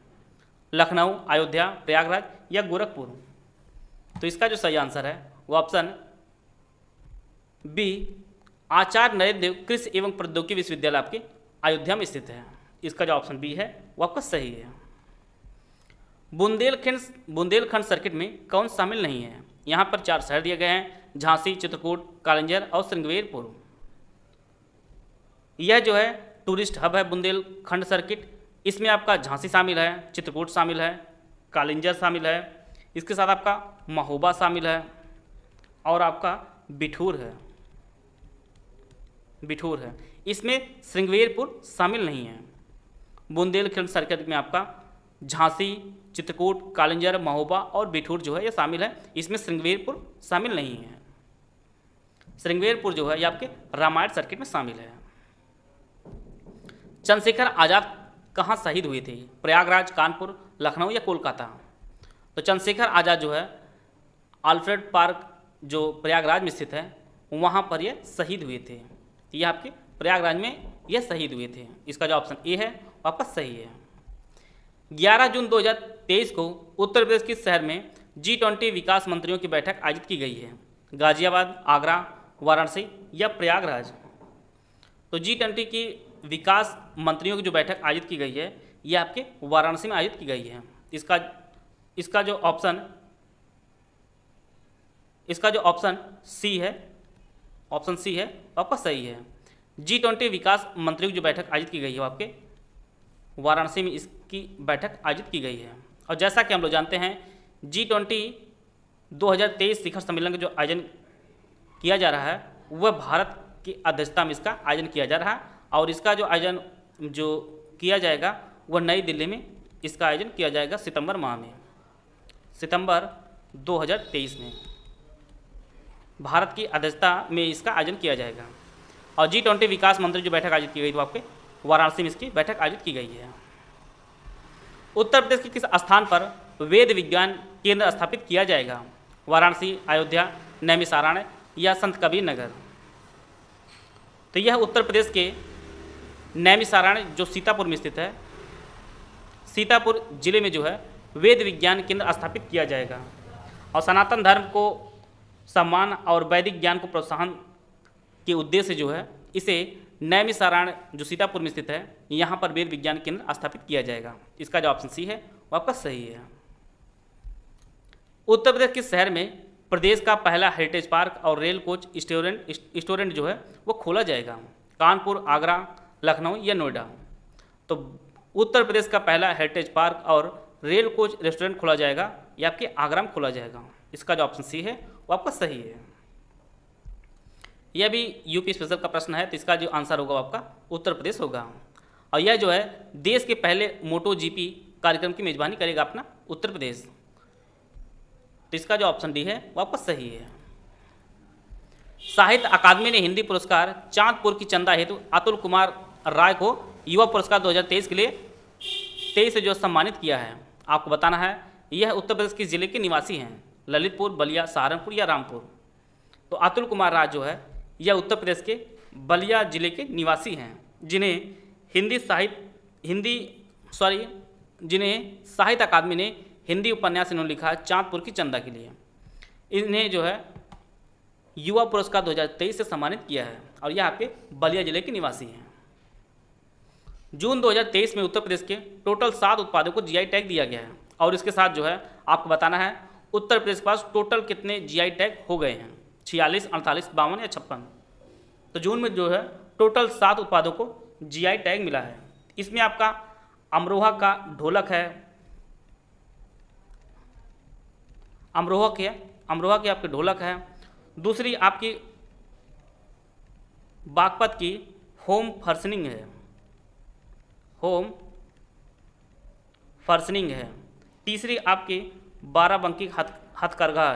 लखनऊ, अयोध्या, प्रयागराज या गोरखपुर? तो इसका जो सही आंसर है वो ऑप्शन बी, आचार्य नरेंद्र देव कृषि एवं प्रौद्योगिकी विश्वविद्यालय आपके अयोध्या में स्थित है। इसका जो ऑप्शन बी है वो आपका सही है। बुंदेलखंड सर्किट में कौन शामिल नहीं है? यहाँ पर 4 शहर दिए गए हैं, झांसी, चित्रकूट, कालिंजर और श्रृंगेरपुर। यह जो है टूरिस्ट हब है बुंदेलखंड सर्किट। इसमें आपका झांसी शामिल है, चित्रकूट शामिल है, कालिंजर शामिल है, इसके साथ आपका महोबा शामिल है और आपका बिठूर है। इसमें श्रृंगेरपुर शामिल नहीं है। बुंदेलखंड सर्किट में आपका झांसी, चित्रकूट, कालिंजर, महोबा और बिठूर जो है ये शामिल है। इसमें श्रृंगेरपुर शामिल नहीं है। श्रृंगेरपुर जो है ये आपके रामायण सर्किट में शामिल है। चंद्रशेखर आज़ाद कहाँ शहीद हुए थे? प्रयागराज, कानपुर, लखनऊ या कोलकाता? तो चंद्रशेखर आज़ाद जो है आल्फ्रेड पार्क जो प्रयागराज में स्थित है वहाँ पर ये शहीद हुए थे। ये आपके प्रयागराज में ये शहीद हुए थे। इसका जो ऑप्शन ए है वापस सही है। 11 जून 2023 को उत्तर प्रदेश के शहर में G20 विकास मंत्रियों की बैठक आयोजित की गई है। गाजियाबाद, आगरा, वाराणसी या प्रयागराज? तो G20 की विकास मंत्रियों की जो बैठक आयोजित की गई है ये आपके वाराणसी में आयोजित की गई है। इसका जो ऑप्शन सी है, ऑप्शन सी है आपका सही है। G20 विकास मंत्रियों की जो बैठक आयोजित की गई है वो आपके वाराणसी में इसकी बैठक आयोजित की गई है। और जैसा कि हम लोग जानते हैं G20 2023 शिखर सम्मेलन का जो आयोजन किया जा रहा है वह भारत की अध्यक्षता में इसका आयोजन किया जा रहा है और इसका जो आयोजन जो किया जाएगा वह नई दिल्ली में इसका आयोजन किया जाएगा सितंबर माह में, सितंबर 2023 में भारत की अध्यक्षता में इसका आयोजन किया जाएगा। और G20 विकास मंत्री जो बैठक आयोजित की गई थी वो आपके वाराणसी में इसकी बैठक आयोजित की गई है। उत्तर प्रदेश के किस स्थान पर वेद विज्ञान केंद्र स्थापित किया जाएगा? वाराणसी, अयोध्या, नैमिषारण्य या संत कबीर नगर? तो यह उत्तर प्रदेश के नैमिषारण्य जो सीतापुर में स्थित है, सीतापुर जिले में जो है वेद विज्ञान केंद्र स्थापित किया जाएगा। और सनातन धर्म को सम्मान और वैदिक ज्ञान को प्रोत्साहन के उद्देश्य से जो है इसे नैमिषारण्य जो सीतापुर में स्थित है यहाँ पर वेद विज्ञान केंद्र स्थापित किया जाएगा। इसका जो ऑप्शन सी है वो आपका सही है। उत्तर प्रदेश के शहर में प्रदेश का पहला हेरिटेज पार्क और रेल कोच रेस्टोरेंट जो है वो खोला जाएगा? कानपुर, आगरा, लखनऊ या नोएडा? तो उत्तर प्रदेश का पहला हेरिटेज पार्क और रेल कोच रेस्टोरेंट खोला जाएगा या आपके आगरा में खोला जाएगा। इसका जो ऑप्शन सी है वो आपका सही है। यह भी यूपी स्पेशल का प्रश्न है तो इसका जो आंसर होगा आपका उत्तर प्रदेश होगा। और यह जो है देश के पहले मोटो जीपी कार्यक्रम की मेजबानी करेगा अपना उत्तर प्रदेश। तो इसका जो ऑप्शन डी है वो आपका सही है। साहित्य अकादमी ने हिंदी पुरस्कार चांदपुर की चंदा हेतु अतुल कुमार राय को युवा पुरस्कार 2023 के लिए 23 से जो सम्मानित किया है। आपको बताना है यह उत्तर प्रदेश के जिले के निवासी हैं, ललितपुर, बलिया, सहारनपुर या रामपुर। तो अतुल कुमार राय जो है यह उत्तर प्रदेश के बलिया जिले के निवासी हैं, जिन्हें साहित्य अकादमी ने हिंदी उपन्यास इन्होंने लिखा है चांदपुर की चंदा के लिए। इन्हें जो है युवा पुरस्कार 2023 से सम्मानित किया है और यह आपके बलिया जिले के निवासी हैं। जून 2023 में उत्तर प्रदेश के टोटल 7 उत्पादों को जीआई टैग दिया गया है और इसके साथ जो है आपको बताना है उत्तर प्रदेश के पास टोटल कितने जीआई टैग हो गए हैं, 46, 48, 52 या 56। तो जून में जो है टोटल 7 उत्पादों को जीआई टैग मिला है। इसमें आपका अमरोहा का ढोलक है, अमरोहा के आपके ढोलक है। दूसरी आपकी बागपत की होम फर्सनिंग है। तीसरी आपकी बाराबंकी हथकरघा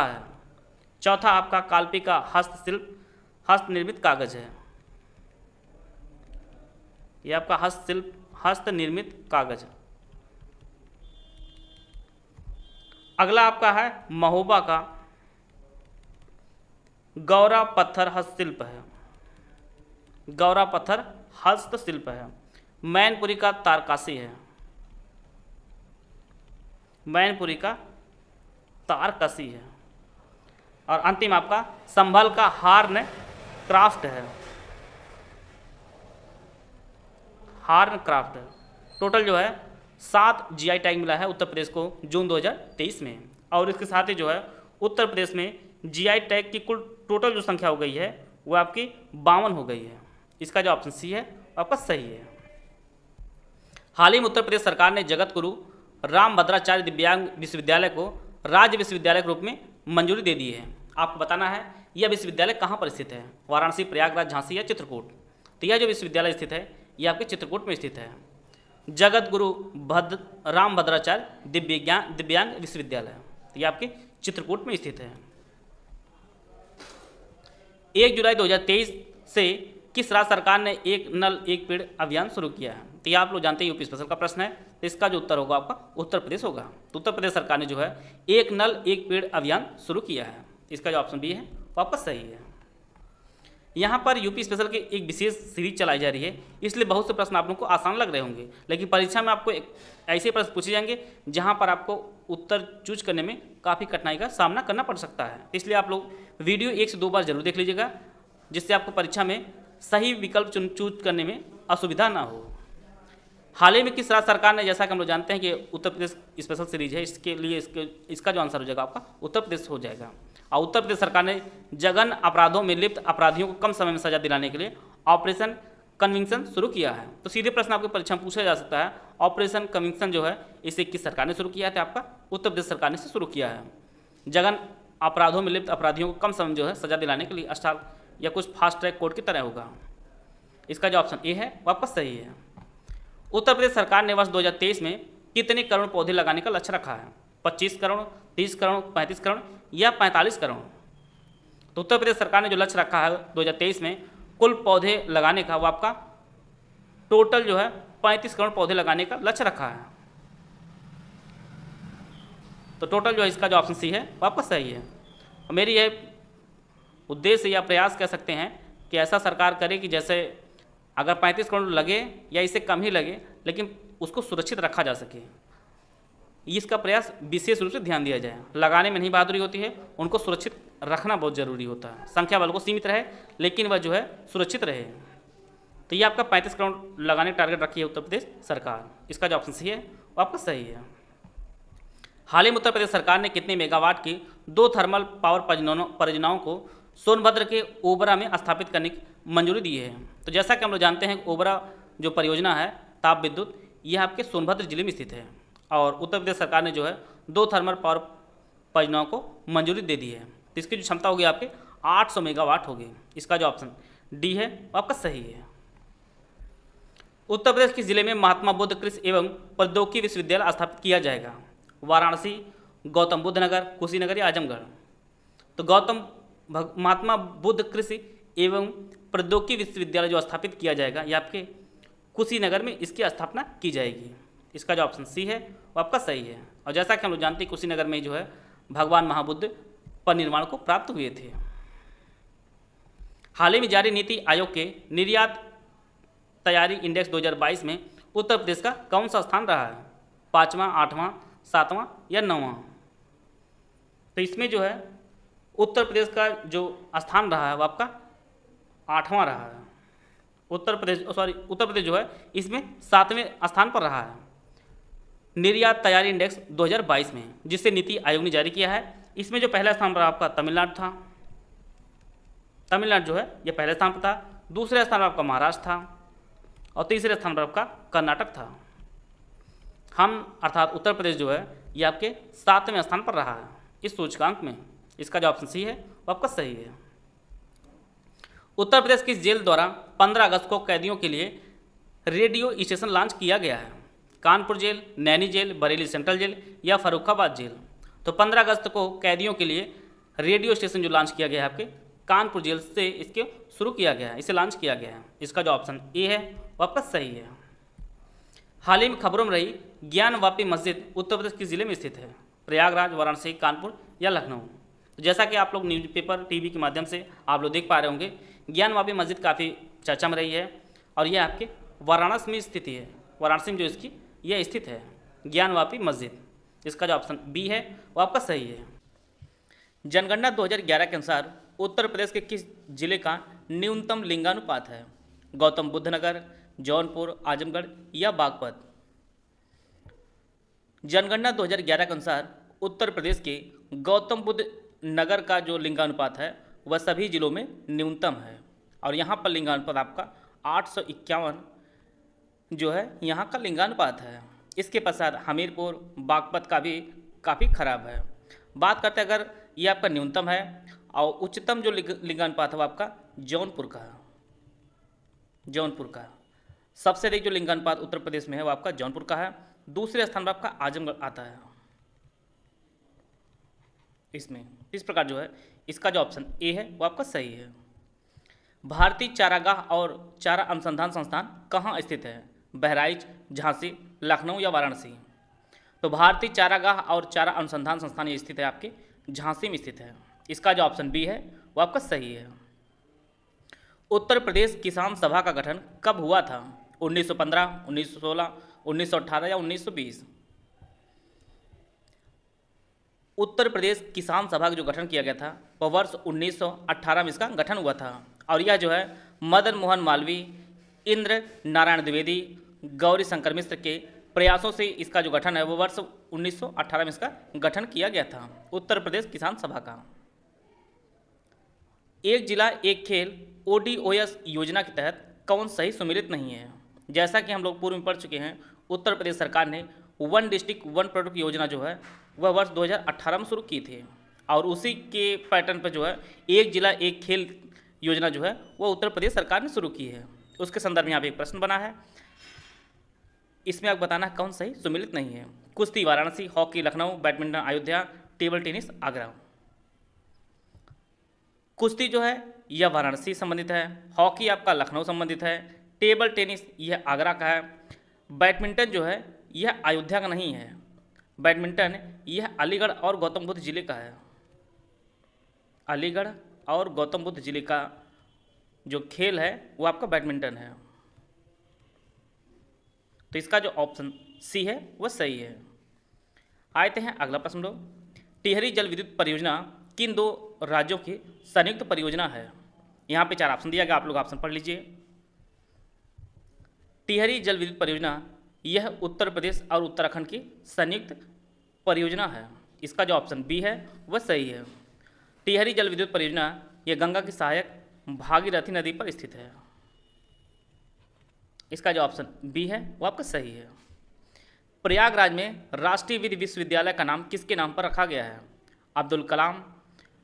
है। चौथा आपका कालपी का हस्त निर्मित कागज है। यह आपका हस्त निर्मित कागज। अगला आपका है महोबा का गौरा पत्थर हस्तशिल्प है। मैनपुरी का तारकसी है। और अंतिम आपका संभल का हार्न क्राफ्ट है। टोटल जो है 7 जीआई टैग मिला है उत्तर प्रदेश को जून 2023 में। और इसके साथ ही जो है उत्तर प्रदेश में जीआई टैग की कुल टोटल जो संख्या हो गई है वो आपकी 52 हो गई है। इसका जो ऑप्शन सी है आपका सही है। हाल ही में उत्तर प्रदेश सरकार ने जगत गुरु रामभद्राचार्य दिव्यांग विश्वविद्यालय को राज्य विश्वविद्यालय के रूप में मंजूरी दे दी है। आपको बताना है यह विश्वविद्यालय कहाँ पर स्थित है, वाराणसी, प्रयागराज, झांसी या चित्रकूट। तो यह जो विश्वविद्यालय स्थित है यह आपके चित्रकूट में स्थित है। जगत गुरु रामभद्राचार्य दिव्यांग विश्वविद्यालय, तो यह आपके चित्रकूट में स्थित है। 1 जुलाई 2023 से किस राज्य सरकार ने एक नल एक पेड़ अभियान शुरू किया है? तो ये आप लोग जानते हैं यूपी स्पेशल का प्रश्न है, तो इसका जो उत्तर होगा आपका उत्तर प्रदेश होगा। तो उत्तर प्रदेश सरकार ने जो है एक नल एक पेड़ अभियान शुरू किया है। इसका जो ऑप्शन बी है वो आपका सही है। यहाँ पर यूपी स्पेशल की एक विशेष सीरीज चलाई जा रही है, इसलिए बहुत से प्रश्न आप लोगों को आसान लग रहे होंगे, लेकिन परीक्षा में आपको ऐसे प्रश्न पूछे जाएंगे जहाँ पर आपको उत्तर चूज करने में काफ़ी कठिनाई का सामना करना पड़ सकता है। इसलिए आप लोग वीडियो 1 से 2 बार जरूर देख लीजिएगा, जिससे आपको परीक्षा में सही विकल्प चूज करने में असुविधा ना हो। हाल ही में किस राज्य सरकार ने, जैसा कि हम लोग जानते हैं कि उत्तर प्रदेश स्पेशल सीरीज है, इसके लिए इसका जो आंसर हो जाएगा आपका उत्तर प्रदेश हो जाएगा। और उत्तर प्रदेश सरकार ने जघन्य अपराधों में लिप्त अपराधियों को कम समय में सजा दिलाने के लिए ऑपरेशन कन्विक्शन शुरू किया है। तो सीधे प्रश्न आपकी परीक्षा में पूछा जा सकता है, ऑपरेशन कन्विक्शन जो है इसे किस सरकार ने शुरू किया है? तो आपका उत्तर प्रदेश सरकार ने शुरू किया है। जघन्य अपराधों में लिप्त अपराधियों को कम समय जो है सजा दिलाने के लिए अस्टाल या कुछ फास्ट ट्रैक कोर्ट की तरह होगा। इसका जो ऑप्शन ए है वो आपका सही है। उत्तर प्रदेश सरकार ने वर्ष 2023 में कितने करोड़ पौधे लगाने का लक्ष्य रखा है? 25 करोड़, 30 करोड़, 35 करोड़ या 45 करोड़? तो उत्तर प्रदेश सरकार ने जो लक्ष्य रखा है 2023 में कुल पौधे लगाने का, वो आपका टोटल जो है 35 करोड़ पौधे लगाने का लक्ष्य रखा है। तो टोटल जो है इसका जो ऑप्शन सी है वो आपका सही है। और मेरी यह उद्देश्य या प्रयास कह सकते हैं कि ऐसा सरकार करे कि जैसे अगर 35 करोड़ लगे या इससे कम ही लगे, लेकिन उसको सुरक्षित रखा जा सके, इसका प्रयास विशेष रूप से ध्यान दिया जाए। लगाने में नहीं बहादुरी होती है, उनको सुरक्षित रखना बहुत ज़रूरी होता है। संख्या बल को सीमित रहे लेकिन वह जो है सुरक्षित रहे। तो ये आपका 35 करोड़ लगाने का टारगेट रखी है उत्तर प्रदेश सरकार। इसका जो ऑप्शन सही है वो आपका सही है। हाल ही में उत्तर प्रदेश सरकार ने कितने मेगावाट की 2 थर्मल पावर परियोजनाओं को सोनभद्र के ओबरा में स्थापित करने की मंजूरी दी है? तो जैसा कि हम लोग जानते हैं ओबरा जो परियोजना है ताप विद्युत, यह आपके सोनभद्र जिले में स्थित है और उत्तर प्रदेश सरकार ने जो है 2 थर्मल पावर परियोजनाओं को मंजूरी दे दी है। तो इसकी जो क्षमता होगी आपके 800 मेगावाट होगी। इसका जो ऑप्शन डी है वो आपका सही है। उत्तर प्रदेश किस जिले में महात्मा बुद्ध कृषि एवं प्रौद्योगिकी विश्वविद्यालय स्थापित किया जाएगा? वाराणसी, गौतम बुद्ध नगर, कुशीनगर या आजमगढ़? तो महात्मा बुद्ध कृषि एवं प्रौद्योगिकी विश्वविद्यालय जो स्थापित किया जाएगा ये आपके कुशीनगर में इसकी स्थापना की जाएगी। इसका जो ऑप्शन सी है वो आपका सही है। और जैसा कि हम लोग जानते हैं कुशीनगर में जो है भगवान महाबुद्ध परिनिर्वाण को प्राप्त हुए थे। हाल ही में जारी नीति आयोग के निर्यात तैयारी इंडेक्स 2022 में उत्तर प्रदेश का कौन सा स्थान रहा है? 5वां, 8वां, 7वां या 9वां? तो इसमें जो है उत्तर प्रदेश का जो स्थान रहा है वो आपका 8वां रहा है। उत्तर प्रदेश जो है इसमें 7वें स्थान पर रहा है निर्यात तैयारी इंडेक्स 2022 में, जिससे नीति आयोग ने जारी किया है। इसमें जो पहला स्थान रहा आपका तमिलनाडु था। तमिलनाडु जो है ये पहले स्थान पर था। दूसरे स्थान पर आपका महाराष्ट्र था और तीसरे स्थान पर आपका कर्नाटक था। हम अर्थात उत्तर प्रदेश जो है ये आपके 7वें स्थान पर रहा है इस सूचकांक में। इसका जो ऑप्शन सी है वो आपका सही है। उत्तर प्रदेश की जेल द्वारा 15 अगस्त को कैदियों के लिए रेडियो स्टेशन लॉन्च किया गया है? Kanpur jail, Naini jail, Bareilly central jail या फर्रुखाबाद जेल? तो 15 अगस्त को कैदियों के लिए रेडियो स्टेशन जो लॉन्च किया गया है आपके कानपुर जेल से इसके शुरू किया गया है, इसे लॉन्च किया गया है। इसका जो ऑप्शन ए है वो आपका सही है। हाल ही में खबरों में रही ज्ञानवापी मस्जिद उत्तर प्रदेश किस जिले में स्थित है? प्रयागराज, वाराणसी, कानपुर या लखनऊ? तो जैसा कि आप लोग न्यूज़पेपर, टीवी के माध्यम से आप लोग देख पा रहे होंगे ज्ञानवापी मस्जिद काफ़ी चर्चा में रही है और यह आपके वाराणसी में स्थित है। वाराणसी में जो इसकी यह स्थित है ज्ञानवापी मस्जिद। इसका जो ऑप्शन बी है वो आपका सही है। जनगणना 2011 के अनुसार उत्तर प्रदेश के किस जिले का न्यूनतम लिंगानुपात है? गौतम बुद्ध नगर, जौनपुर, आजमगढ़ या बागपत? जनगणना 2011 के अनुसार उत्तर प्रदेश के गौतम बुद्ध नगर का जो लिंगानुपात है वह सभी जिलों में न्यूनतम है और यहाँ पर लिंगानुपात आपका 851 जो है यहाँ का लिंगानुपात है। इसके पश्चात हमीरपुर, बागपत का भी काफ़ी खराब है। बात करते हैं अगर ये आपका न्यूनतम है और उच्चतम जो लिंगानुपात है वो आपका जौनपुर का है। जौनपुर का सबसे अधिक जो लिंगानुपात उत्तर प्रदेश में है वो आपका जौनपुर का है। दूसरे स्थान पर आपका आजमगढ़ आता है इसमें। इस प्रकार जो है इसका जो ऑप्शन ए है वो आपका सही है। भारतीय चारागाह और चारा अनुसंधान संस्थान कहाँ स्थित है? बहराइच, झांसी, लखनऊ या वाराणसी? तो भारतीय चारागाह और चारा अनुसंधान संस्थान ये स्थित है आपके झांसी में स्थित है। इसका जो ऑप्शन बी है वो आपका सही है। उत्तर प्रदेश किसान सभा का गठन कब हुआ था? 1915, 1916, 1918 या 1920? उत्तर प्रदेश किसान सभा का जो गठन किया गया था वह वर्ष 1918 में इसका गठन हुआ था और यह जो है मदन मोहन मालवीय, इंद्र नारायण द्विवेदी, गौरी शंकर मिश्र के प्रयासों से इसका जो गठन है वो वर्ष 1918 में इसका गठन किया गया था उत्तर प्रदेश किसान सभा का। एक जिला एक खेल ODOS योजना के तहत कौन सही सम्मिलित नहीं है? जैसा कि हम लोग पूर्व में पढ़ चुके हैं उत्तर प्रदेश सरकार ने वन डिस्ट्रिक्ट वन प्रोडक्ट योजना जो है वह वर्ष 2018 में शुरू की थी और उसी के पैटर्न पर जो है एक जिला एक खेल योजना जो है वो उत्तर प्रदेश सरकार ने शुरू की है। उसके संदर्भ में यहाँ पे एक प्रश्न बना है, इसमें आप बताना कौन सही सम्मिलित नहीं है? कुश्ती Varanasi, hockey Lucknow, badminton Ayodhya, table tennis Agra? कुश्ती जो है यह वाराणसी संबंधित है, हॉकी आपका लखनऊ संबंधित है, टेबल टेनिस यह आगरा का है, बैडमिंटन जो है यह अयोध्या का नहीं है, बैडमिंटन यह अलीगढ़ और गौतम बुद्ध जिले का है। अलीगढ़ और गौतम बुद्ध जिले का जो खेल है वो आपका बैडमिंटन है। तो इसका जो ऑप्शन सी है वह सही है। आते हैं अगला प्रश्न लोग, टिहरी जल विद्युत परियोजना किन दो राज्यों की संयुक्त परियोजना है? यहाँ पे 4 ऑप्शन दिया गया, आप लोग ऑप्शन पढ़ लीजिए। टिहरी जल विद्युत परियोजना यह उत्तर प्रदेश और उत्तराखंड की संयुक्त परियोजना है। इसका जो ऑप्शन बी है वह सही है। टिहरी जल विद्युत परियोजना यह गंगा की सहायक भागीरथी नदी पर स्थित है। इसका जो ऑप्शन बी है वो आपका सही है। प्रयागराज में राष्ट्रीय विधि विश्वविद्यालय का नाम किसके नाम पर रखा गया है? अब्दुल कलाम,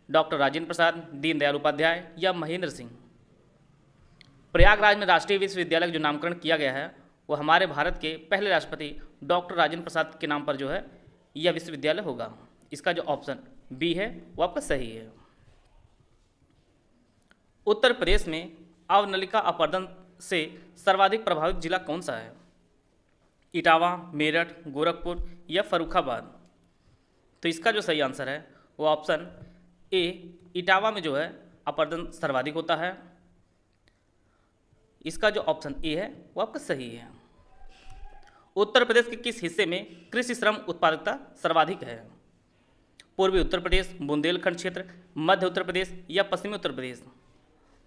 डॉक्टर राजेंद्र प्रसाद, दीनदयाल उपाध्याय या महेंद्र सिंह? प्रयागराज में राष्ट्रीय विश्वविद्यालय का जो नामकरण किया गया है वो हमारे भारत के पहले राष्ट्रपति डॉक्टर राजेंद्र प्रसाद के नाम पर जो है यह विश्वविद्यालय होगा। इसका जो ऑप्शन बी है वो आपका सही है। उत्तर प्रदेश में अवनलिका अपरदन से सर्वाधिक प्रभावित जिला कौन सा है? इटावा, मेरठ, गोरखपुर या फर्रुखाबाद? तो इसका जो सही आंसर है वो ऑप्शन ए, इटावा में जो है अपरदन सर्वाधिक होता है। इसका जो ऑप्शन ए है वो आपका सही है। उत्तर प्रदेश के किस हिस्से में कृषि श्रम उत्पादकता सर्वाधिक है? पूर्वी उत्तर प्रदेश, बुंदेलखंड क्षेत्र, मध्य उत्तर प्रदेश या पश्चिमी उत्तर प्रदेश?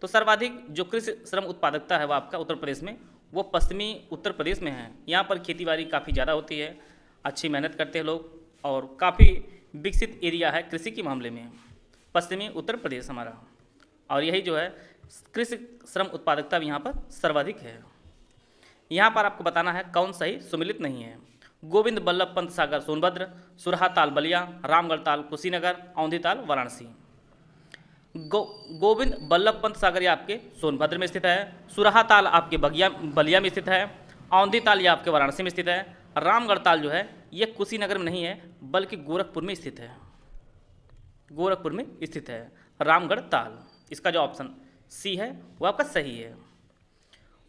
तो सर्वाधिक जो कृषि श्रम उत्पादकता है वो आपका उत्तर प्रदेश में वो पश्चिमी उत्तर प्रदेश में है। यहाँ पर खेतीबाड़ी काफ़ी ज़्यादा होती है, अच्छी मेहनत करते हैं लोग और काफ़ी विकसित एरिया है कृषि के मामले में पश्चिमी उत्तर प्रदेश हमारा। और यही जो है कृषि श्रम उत्पादकता भी यहाँ पर सर्वाधिक है। यहाँ पर आपको बताना है कौन सही सुमिलित नहीं है। गोविंद बल्लभ पंत सागर सोनभद्र, सुरहा ताल बलिया, रामगढ़ ताल कुशीनगर, औंधी ताल वाराणसी? गोविंद बल्लभ पंत सागर ये आपके सोनभद्र में स्थित है, सुरहा ताल आपके बलिया में स्थित है, औंधी ताल ये आपके वाराणसी में स्थित है, रामगढ़ ताल जो है ये कुशीनगर में नहीं है बल्कि गोरखपुर में स्थित है। गोरखपुर में स्थित है रामगढ़ ताल। इसका जो ऑप्शन सी है वो आपका सही है।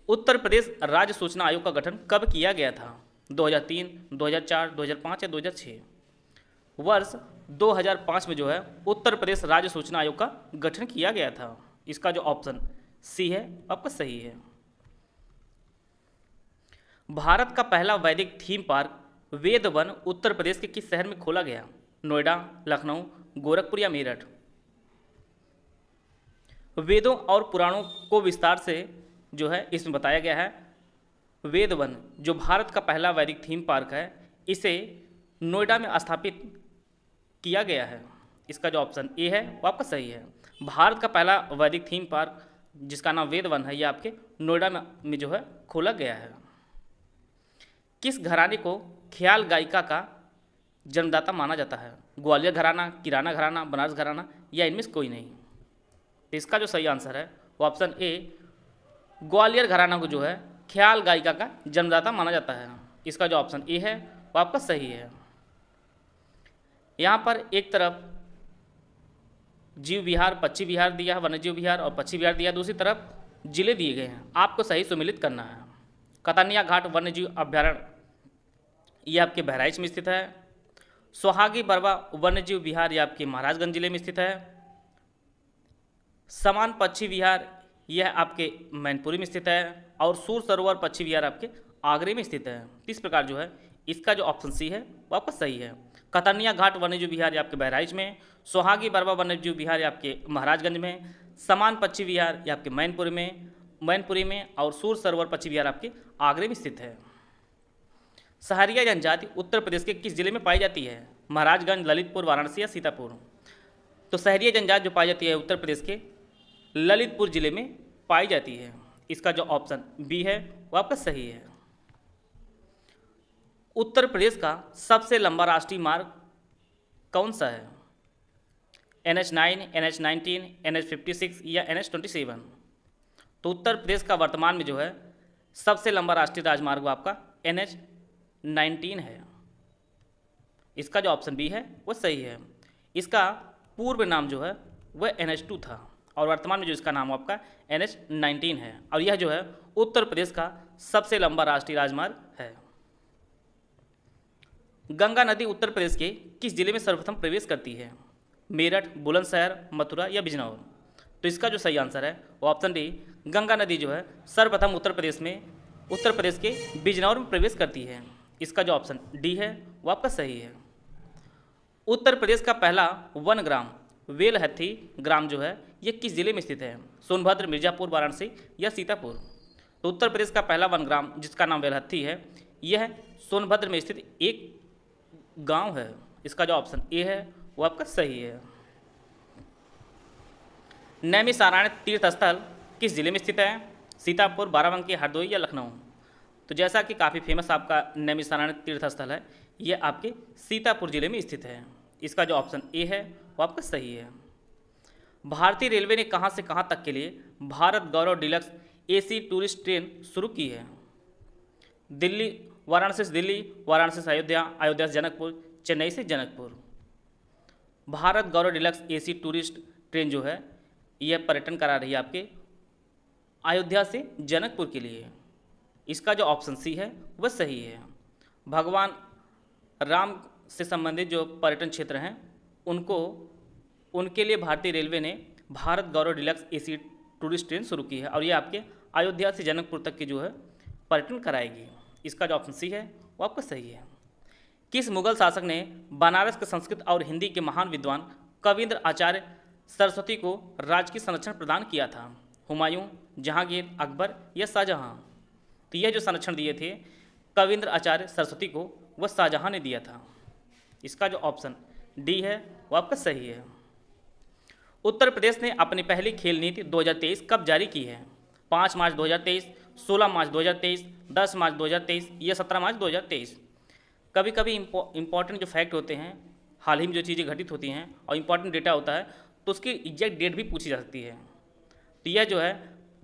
उत्तर प्रदेश राज्य सूचना आयोग का गठन कब किया गया था? 2003, 2004, 2005 या 2006? वर्ष 2005 में जो है उत्तर प्रदेश राज्य सूचना आयोग का गठन किया गया था। इसका जो ऑप्शन सी है आपका सही है। भारत का पहला वैदिक थीम पार्क वेद वन उत्तर प्रदेश के किस शहर में खोला गया? नोएडा, लखनऊ, गोरखपुर या मेरठ? वेदों और पुराणों को विस्तार से जो है इसमें बताया गया है। वेद वन जो भारत का पहला वैदिक थीम पार्क है इसे नोएडा में स्थापित किया गया है। इसका जो ऑप्शन ए है वो आपका सही है। भारत का पहला वैदिक थीम पार्क जिसका नाम वेद वन है ये आपके नोएडा में जो है खोला गया है। किस घराने को ख्याल गायिका का जन्मदाता माना जाता है? ग्वालियर घराना, किराना घराना, बनारस घराना या इनमें से कोई नहीं? तो इसका जो सही आंसर है वो ऑप्शन ए, ग्वालियर घराना को जो है ख्याल गायिका का जन्मदाता माना जाता है। इसका जो ऑप्शन ए है वो आपका सही है। यहाँ पर एक तरफ जीव विहार, पक्षी विहार दिया है, वन्यजीव विहार और पक्षी विहार दिया, दूसरी तरफ जिले दिए गए हैं, आपको सही सुमिलित करना है। कतनिया घाट वन्यजीव अभ्यारण्य ये आपके बहराइच में स्थित है। सोहागी बरवा वन्यजीव विहार ये आपके महाराजगंज जिले में स्थित है। समान पक्षी विहार यह आपके मैनपुरी में स्थित है और सूर सरोवर पक्षी विहार आपके आगरे में स्थित है। इस प्रकार जो है इसका जो ऑप्शन सी है वो आपका सही है। कतनिया घाट वन्यजीव विहार ये आपके बहराइच में, सोहागी बरवा वन्यजीव विहार ये आपके महाराजगंज में, समान पक्षी विहार ये आपके मैनपुरी में और सूर सरोवर पक्षी विहार आपके आगरे में स्थित है। सहरिया जनजाति उत्तर प्रदेश के किस जिले में पाई जाती है? महाराजगंज, ललितपुर, वाराणसी या सीतापुर? तो सहरिया जनजाति जो पाई जाती है उत्तर प्रदेश के ललितपुर जिले में पाई जाती है। इसका जो ऑप्शन बी है वो आपका सही है। उत्तर प्रदेश का सबसे लंबा राष्ट्रीय मार्ग कौन सा है? NH9, NH19, NH56 या NH27? तो उत्तर प्रदेश का वर्तमान में जो है सबसे लंबा राष्ट्रीय राजमार्ग वो आपका NH19 है। इसका जो ऑप्शन बी है वो सही है। इसका पूर्व नाम जो है वह NH2 था और वर्तमान में जो इसका नाम आपका NH19 है और यह जो है उत्तर प्रदेश का सबसे लंबा राष्ट्रीय राजमार्ग है। गंगा नदी उत्तर प्रदेश के किस जिले में सर्वप्रथम प्रवेश करती है? मेरठ, बुलंदशहर, मथुरा या बिजनौर? तो इसका जो सही आंसर है वो ऑप्शन डी, गंगा नदी जो है सर्वप्रथम उत्तर प्रदेश के बिजनौर में प्रवेश करती है। इसका जो ऑप्शन डी है वो आपका सही है। उत्तर प्रदेश का पहला वन ग्राम वेलहत्थी ग्राम जो है ये किस जिले में स्थित है? सोनभद्र, मिर्जापुर, वाराणसी या सीतापुर? तो उत्तर प्रदेश का पहला वन ग्राम जिसका नाम वेलहत्थी है यह सोनभद्र में स्थित एक गांव है। इसका जो ऑप्शन ए है वो आपका सही है। नैमिषारण्य तीर्थ स्थल किस जिले में स्थित है? सीतापुर, बाराबंकी, हरदोई या लखनऊ? तो जैसा कि काफ़ी फेमस आपका नैमिषारण्य तीर्थ स्थल है ये आपके सीतापुर जिले में स्थित है। इसका जो ऑप्शन ए है वो आपका सही है। भारतीय रेलवे ने कहां से कहां तक के लिए भारत गौरव डीलक्स AC टूरिस्ट ट्रेन शुरू की है? दिल्ली, वाराणसी से दिल्ली, वाराणसी से अयोध्या, अयोध्या से जनकपुर, चेन्नई से जनकपुर? भारत गौरव डिलक्स एसी टूरिस्ट ट्रेन जो है यह पर्यटन करा रही है आपके अयोध्या से जनकपुर के लिए। इसका जो ऑप्शन सी है वह सही है। भगवान राम से संबंधित जो पर्यटन क्षेत्र हैं उनके लिए भारतीय रेलवे ने भारत गौरव डिलक्स एसी टूरिस्ट ट्रेन शुरू की है और ये आपके अयोध्या से जनकपुर तक की जो है पर्यटन कराएगी। इसका जो ऑप्शन सी है वो आपका सही है। किस मुगल शासक ने बनारस के संस्कृत और हिंदी के महान विद्वान कविंद्र आचार्य सरस्वती को राजकीय संरक्षण प्रदान किया था? हुमायूं, जहांगीर, अकबर या शाहजहां? तो यह जो संरक्षण दिए थे कविंद्र आचार्य सरस्वती को वह शाहजहां ने दिया था। इसका जो ऑप्शन डी है वो आपका सही है। उत्तर प्रदेश ने अपनी पहली खेल नीति 2023 कब जारी की है? 5 मार्च 2023, 16 मार्च 2023, 10 मार्च 2023 या 17 मार्च 2023? कभी कभी इंपॉर्टेंट जो फैक्ट होते हैं, हाल ही में जो चीज़ें घटित होती हैं और इंपॉर्टेंट डेटा होता है तो उसकी एग्जैक्ट डेट भी पूछी जा सकती है। तो यह जो है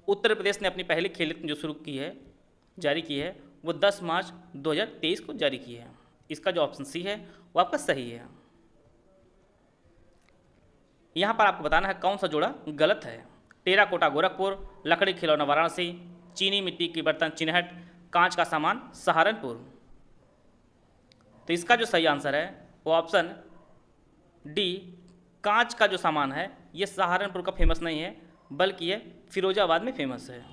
उत्तर प्रदेश ने अपनी पहली खेल नीति जो शुरू की है, जारी की है, वो 10 मार्च 2023 को जारी की है। इसका जो ऑप्शन सी है वो आपका सही है। यहाँ पर आपको बताना है कौन सा जोड़ा गलत है। टेराकोटा गोरखपुर, लकड़ी खिलौना वाराणसी, चीनी मिट्टी के बर्तन चिन्हट, कांच का सामान सहारनपुर। तो इसका जो सही आंसर है वो ऑप्शन डी, कांच का जो सामान है ये सहारनपुर का फेमस नहीं है बल्कि ये फिरोजाबाद में फेमस है।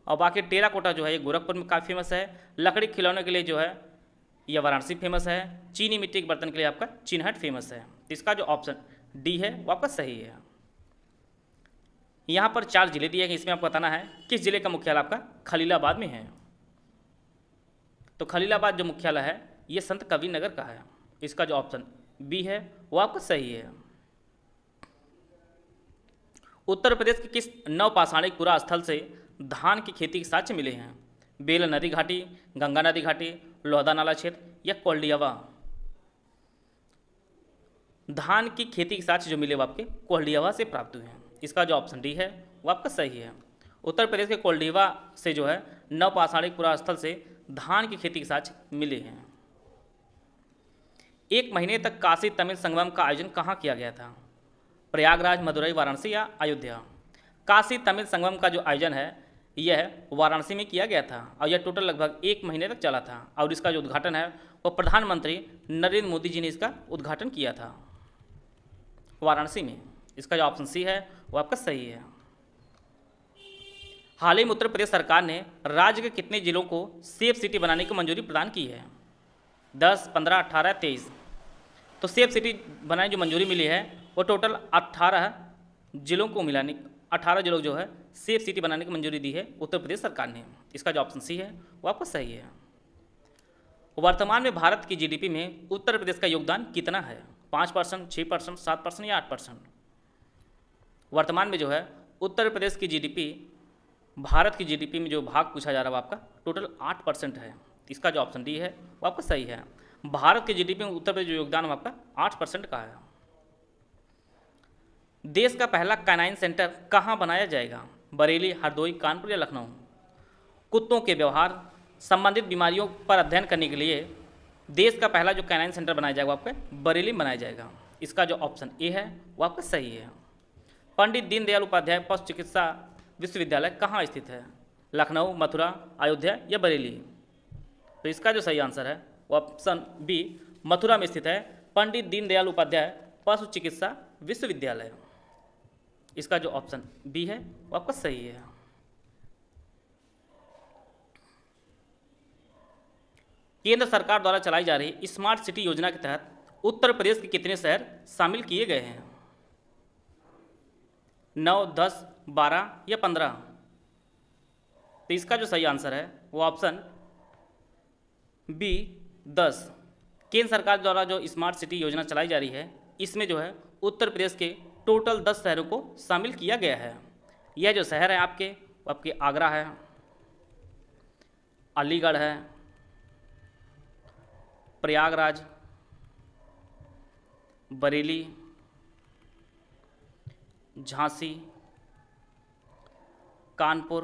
और बाकी टेराकोटा जो है ये गोरखपुर में काफ़ी फेमस है। लकड़ी खिलौने के लिए जो है ये वाराणसी फेमस है। चीनी मिट्टी के बर्तन के लिए आपका चिन्हट फेमस है। तो इसका जो ऑप्शन डी है वो आपका सही है। यहाँ पर 4 जिले दिए गए, इसमें आपको बताना है किस जिले का मुख्यालय आपका खलीलाबाद में है। तो खलीलाबाद जो मुख्यालय है ये संत कबीर नगर का है। इसका जो ऑप्शन बी है वो आपका सही है। उत्तर प्रदेश के किस नवपाषाणिक पुरा स्थल से धान की खेती के साक्ष्य मिले हैं? बेल नदी घाटी, गंगा नदी घाटी, लोहदा नाला क्षेत्र या कोल्डियावा? धान की खेती के साक्ष्य जो मिले वो आपके कोल्डियावा से प्राप्त हुए हैं। इसका जो ऑप्शन डी है वो आपका सही है। उत्तर प्रदेश के कोल्डियावा से जो है नवपाषाणिक पुरा स्थल से धान की खेती के साक्ष्य मिले हैं। 1 महीने तक काशी तमिल संगमम का आयोजन कहाँ किया गया था? प्रयागराज, मदुरई, वाराणसी या अयोध्या? काशी तमिल संगमम का जो आयोजन है यह वाराणसी में किया गया था और यह टोटल लगभग 1 महीने तक चला था और इसका जो उद्घाटन है वो प्रधानमंत्री नरेंद्र मोदी जी ने इसका उद्घाटन किया था वाराणसी में। इसका जो ऑप्शन सी है वो आपका सही है। हाल ही में उत्तर प्रदेश सरकार ने राज्य के कितने जिलों को सेफ सिटी बनाने की मंजूरी प्रदान की है? 10, 15, 18, 23? तो सेफ सिटी बनाने जो मंजूरी मिली है वो टोटल 18 जिलों को मिलाने 18 जिलों जो है सेफ सिटी बनाने की मंजूरी दी है उत्तर प्रदेश सरकार ने। इसका जो ऑप्शन सी है वो आपका सही है। वर्तमान में भारत की जीडीपी में उत्तर प्रदेश का योगदान कितना है? 5%, 6%, 7% या 8%? वर्तमान में जो है उत्तर प्रदेश की जीडीपी भारत की जीडीपी में जो भाग पूछा जा रहा है वो आपका टोटल 8% है। इसका जो ऑप्शन डी है वो आपका सही है। भारत की जीडीपी में उत्तर प्रदेश जो योगदान है आपका 8% का है। देश का पहला कैनाइन सेंटर कहाँ बनाया जाएगा? बरेली, हरदोई, कानपुर या लखनऊ? कुत्तों के व्यवहार संबंधित बीमारियों पर अध्ययन करने के लिए देश का पहला जो कैनाइन सेंटर बनाया जाएगा आपका बरेली में बनाया जाएगा। इसका जो ऑप्शन ए है वो आपका सही है। पंडित दीनदयाल उपाध्याय पशु चिकित्सा विश्वविद्यालय कहाँ स्थित है? लखनऊ, मथुरा, अयोध्या या बरेली? तो इसका जो सही आंसर है वो ऑप्शन बी, मथुरा में स्थित है पंडित दीनदयाल उपाध्याय पशु चिकित्सा विश्वविद्यालय। इसका जो ऑप्शन बी है वो आपका सही है। केंद्र सरकार द्वारा चलाई जा रही स्मार्ट सिटी योजना के तहत उत्तर प्रदेश के कितने शहर शामिल किए गए हैं? 9, 10, 12 या 15? तो इसका जो सही आंसर है वो ऑप्शन बी, 10। केंद्र सरकार द्वारा जो स्मार्ट सिटी योजना चलाई जा रही है इसमें जो है उत्तर प्रदेश के टोटल 10 शहरों को शामिल किया गया है। यह जो शहर है आपके आगरा है, अलीगढ़ है, प्रयागराज, बरेली, झांसी, कानपुर,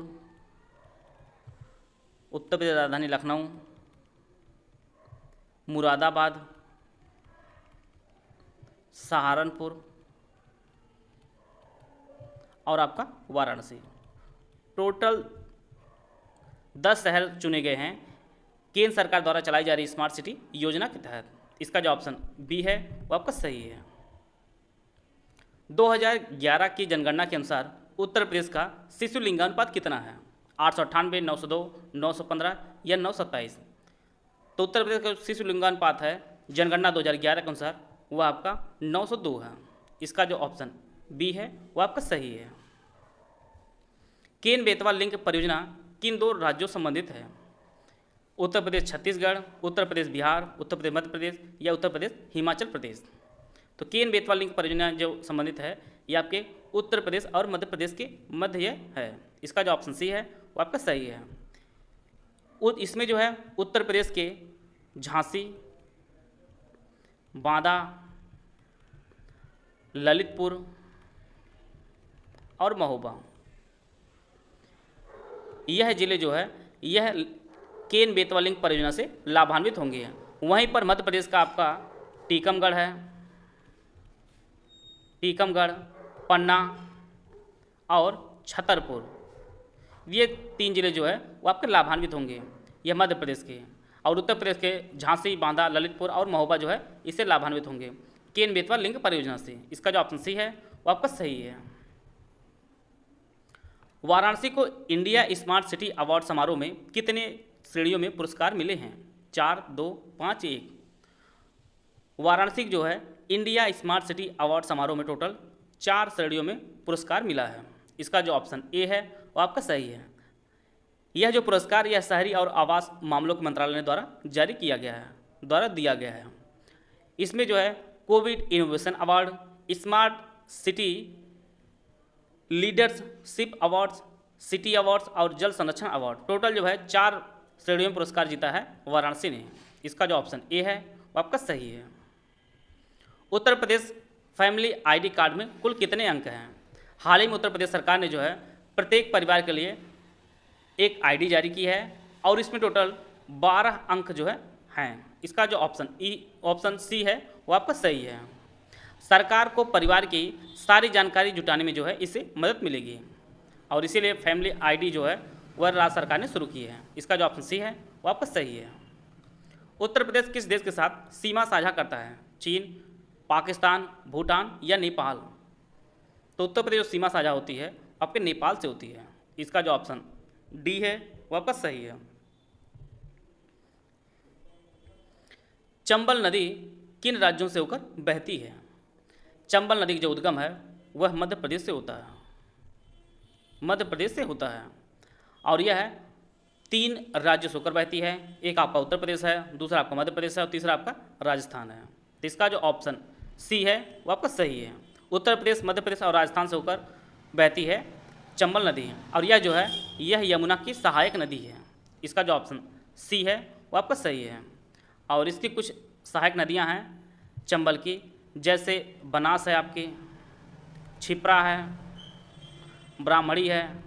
उत्तर प्रदेश राजधानी लखनऊ, मुरादाबाद सहारनपुर और आपका वाराणसी। टोटल 10 शहर चुने गए हैं केंद्र सरकार द्वारा चलाई जा रही स्मार्ट सिटी योजना के तहत। इसका जो ऑप्शन बी है वो आपका सही है। 2011 की जनगणना के अनुसार उत्तर प्रदेश का शिशु लिंगानुपात कितना है? 898, 902, 915 या 927। तो उत्तर प्रदेश का शिशु लिंगानुपात है जनगणना 2011 के अनुसार वह आपका 902 है। इसका जो ऑप्शन बी है वो आपका सही है। केन बेतवा लिंक परियोजना किन 2 राज्यों संबंधित है? उत्तर प्रदेश छत्तीसगढ़, उत्तर प्रदेश बिहार, उत्तर प्रदेश मध्य प्रदेश या उत्तर प्रदेश हिमाचल प्रदेश। तो केन बेतवा लिंक परियोजना जो संबंधित है ये आपके उत्तर प्रदेश और मध्य प्रदेश के मध्य है। इसका जो ऑप्शन सी है वो आपका सही है। इसमें जो है उत्तर प्रदेश के झांसी, बांदा, ललितपुर और महोबा, यह जिले जो है यह केन बेतवा लिंक परियोजना से लाभान्वित होंगे। वहीं पर मध्य प्रदेश का आपका टीकमगढ़ है, टीकमगढ़, पन्ना और छतरपुर, ये 3 जिले जो है वो आपके लाभान्वित होंगे, यह मध्य प्रदेश के। और उत्तर प्रदेश के झांसी, बांदा, ललितपुर और महोबा जो है इससे लाभान्वित होंगे केन बेतवा लिंक परियोजना से। इसका जो ऑप्शन सी है वो आपका सही है। वाराणसी को इंडिया स्मार्ट सिटी अवार्ड समारोह में कितने श्रेणियों में पुरस्कार मिले हैं? 4, 2, 5, 1। वाराणसी जो है इंडिया स्मार्ट सिटी अवार्ड समारोह में टोटल 4 श्रेणियों में पुरस्कार मिला है। इसका जो ऑप्शन ए है वो आपका सही है। यह जो पुरस्कार यह शहरी और आवास मामलों के मंत्रालय द्वारा जारी किया गया है, द्वारा दिया गया है। इसमें जो है Covid innovation award, smart city leadership awards, city awards और जल संरक्षण अवार्ड, टोटल जो है 4 श्रेणियों में पुरस्कार जीता है वाराणसी ने। इसका जो ऑप्शन ए है वो आपका सही है। Uttar Pradesh family ID card में कुल कितने अंक हैं? हाल ही में उत्तर प्रदेश सरकार ने जो है प्रत्येक परिवार के लिए एक आईडी जारी की है और इसमें टोटल 12 अंक जो है हैं। इसका जो ऑप्शन सी है वो आपका सही है। सरकार को परिवार की सारी जानकारी जुटाने में जो है इससे मदद मिलेगी और इसीलिए फैमिली आईडी जो है वह राज्य सरकार ने शुरू की है। इसका जो ऑप्शन सी है वो आपका सही है। उत्तर प्रदेश किस देश के साथ सीमा साझा करता है? चीन, पाकिस्तान, भूटान या नेपाल? तो उत्तर प्रदेश जो सीमा साझा होती है आपके नेपाल से होती है। इसका जो ऑप्शन डी है वो आपका सही है। चंबल नदी किन राज्यों से होकर बहती है? चंबल नदी का जो उद्गम है वह मध्य प्रदेश से होता है, मध्य प्रदेश से होता है और यह 3 राज्यों से होकर बहती है। एक आपका उत्तर प्रदेश है, दूसरा आपका मध्य प्रदेश है और तीसरा आपका राजस्थान है। तो इसका जो ऑप्शन सी है वो आपका सही है। उत्तर प्रदेश, मध्य प्रदेश और राजस्थान से होकर बहती है चंबल नदी और यह जो है यह यमुना की सहायक नदी है। इसका जो ऑप्शन सी है वो आपका सही है। और इसकी कुछ सहायक नदियां हैं चंबल की, जैसे बनास है, आपकी छिप्रा है, ब्राह्मणी है,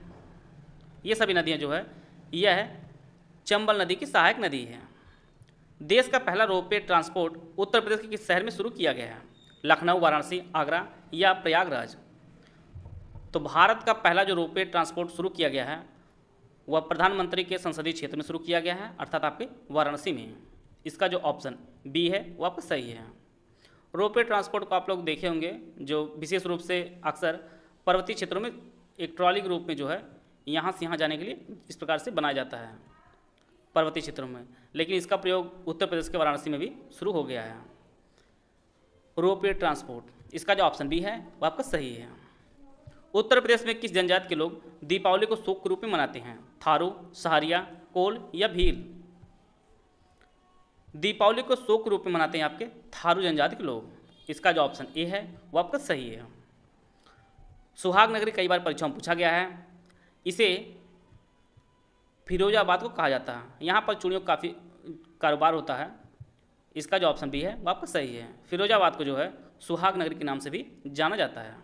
ये सभी नदियां जो है यह चंबल नदी की सहायक नदी है। देश का पहला रोपवे ट्रांसपोर्ट उत्तर प्रदेश के किस शहर में शुरू किया गया है? लखनऊ, वाराणसी, आगरा या प्रयागराज? तो भारत का पहला जो रोपवे ट्रांसपोर्ट शुरू किया गया है वह प्रधानमंत्री के संसदीय क्षेत्र में शुरू किया गया है, अर्थात आपके वाराणसी में। इसका जो ऑप्शन बी है वो आपका सही है। रोपवे ट्रांसपोर्ट को आप लोग देखे होंगे जो विशेष रूप से अक्सर पर्वतीय क्षेत्रों में एक ट्रॉली के रूप में जो है यहाँ से यहाँ जाने के लिए इस प्रकार से बनाया जाता है पर्वतीय क्षेत्रों में, लेकिन इसका प्रयोग उत्तर प्रदेश के वाराणसी में भी शुरू हो गया है रोपवे ट्रांसपोर्ट। इसका जो ऑप्शन बी है वो आपका सही है। उत्तर प्रदेश में किस जनजाति के लोग दीपावली को शोक के रूप में मनाते हैं? थारू, सहारिया, कोल या भील? दीपावली को शोक के रूप में मनाते हैं आपके थारू जनजाति के लोग। इसका जो ऑप्शन ए है वो आपका सही है। सुहाग नगरी कई बार परीक्षाओं में पूछा गया है। इसे फिरोजाबाद को कहा जाता है। यहाँ पर चूड़ियों का काफ़ी कारोबार होता है। इसका जो ऑप्शन बी है वो आपका सही है। फिरोजाबाद को जो है सुहाग नगरी के नाम से भी जाना जाता है।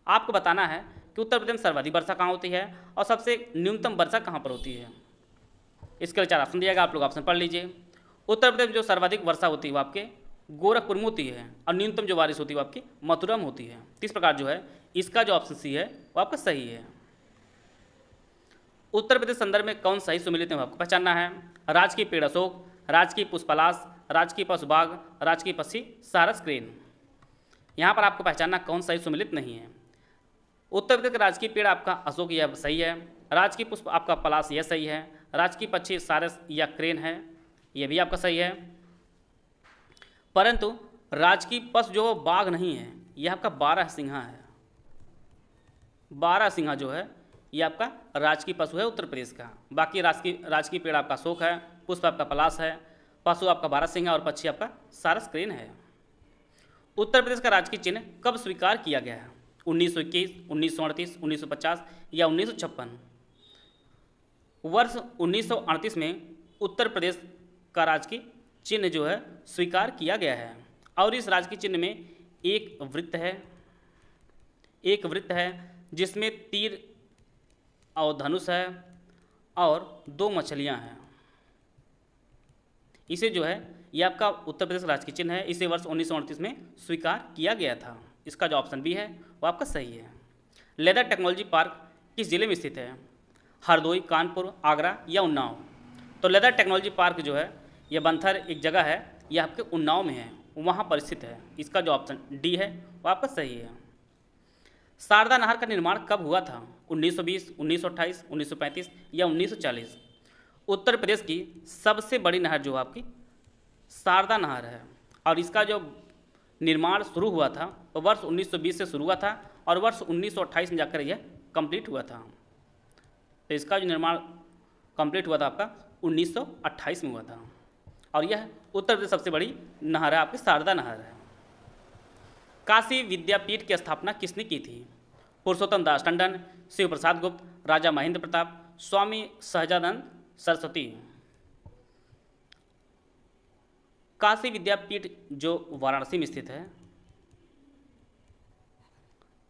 आपको बताना है कि उत्तर प्रदेश में सर्वाधिक वर्षा कहाँ होती है और सबसे न्यूनतम वर्षा कहाँ पर होती है। इसके लिए 4 ऑप्शन दिया गया, आप लोग ऑप्शन पढ़ लीजिए। उत्तर प्रदेश में जो सर्वाधिक वर्षा होती है वो आपके गोरखपुर में होती है और न्यूनतम जो बारिश होती है वो आपकी मथुरा में होती है। तो इस प्रकार जो है इसका जो ऑप्शन सी है वो आपका सही है। उत्तर प्रदेश संदर्भ में कौन सही सुमेलित है आपको पहचानना है। राजकीय पेड़ अशोक, राजकीय पुष्पलास, राजकीय पशुबाग, राजकीय पक्षी सारस क्रेन। यहाँ पर आपको पहचानना कौन सही सुमेलित नहीं है। उत्तर प्रदेश का राजकीय पेड़ आपका अशोक यह सही है, राजकीय पुष्प आपका पलास यह सही है, राजकीय पक्षी सारस या क्रेन है यह भी आपका सही है। परंतु राजकीय पशु जो बाघ नहीं है यह आपका 12 सिंहा है। 12 सिंहा जो है यह आपका राजकीय पशु है उत्तर प्रदेश का। बाकी राजकीय पेड़ आपका अशोक है, पुष्प आपका पलास है, पशु आपका 12 सिंहा और पक्षी आपका सारस क्रेन है। उत्तर प्रदेश का राजकीय चिन्ह कब स्वीकार किया गया है? 1921, 1938, 1950 या 1956? वर्ष 1938 में उत्तर प्रदेश का राजकीय चिन्ह जो है स्वीकार किया गया है और इस राजकीय चिन्ह में एक वृत्त है जिसमें तीर और धनुष है और 2 मछलियां हैं। इसे जो है ये आपका उत्तर प्रदेश राजकीय चिन्ह है। इसे वर्ष 1938 में स्वीकार किया गया था। इसका जो ऑप्शन बी है वो आपका सही है। लेदर टेक्नोलॉजी पार्क किस जिले में स्थित है? हरदोई, कानपुर, आगरा या उन्नाव? तो लेदर टेक्नोलॉजी पार्क जो है यह बंथर एक जगह है, यह आपके उन्नाव में है, वहाँ पर स्थित है। इसका जो ऑप्शन डी है वो आपका सही है। शारदा नहर का निर्माण कब हुआ था? 1920, 1928, 1935 या 1940? उत्तर प्रदेश की सबसे बड़ी नहर जो आपकी शारदा नहर है और इसका जो निर्माण शुरू हुआ था वो वर्ष 1920 से शुरू हुआ था और वर्ष 1928 में जाकर यह कंप्लीट हुआ था। तो इसका जो निर्माण कंप्लीट हुआ था आपका 1928 में हुआ था और यह उत्तर प्रदेश सबसे बड़ी नहर है, आपकी शारदा नहर है। काशी विद्यापीठ की स्थापना किसने की थी? पुरुषोत्तम दास टंडन, शिव प्रसाद गुप्त, राजा महेंद्र प्रताप, स्वामी सहजानंद सरस्वती? काशी विद्यापीठ जो वाराणसी में स्थित है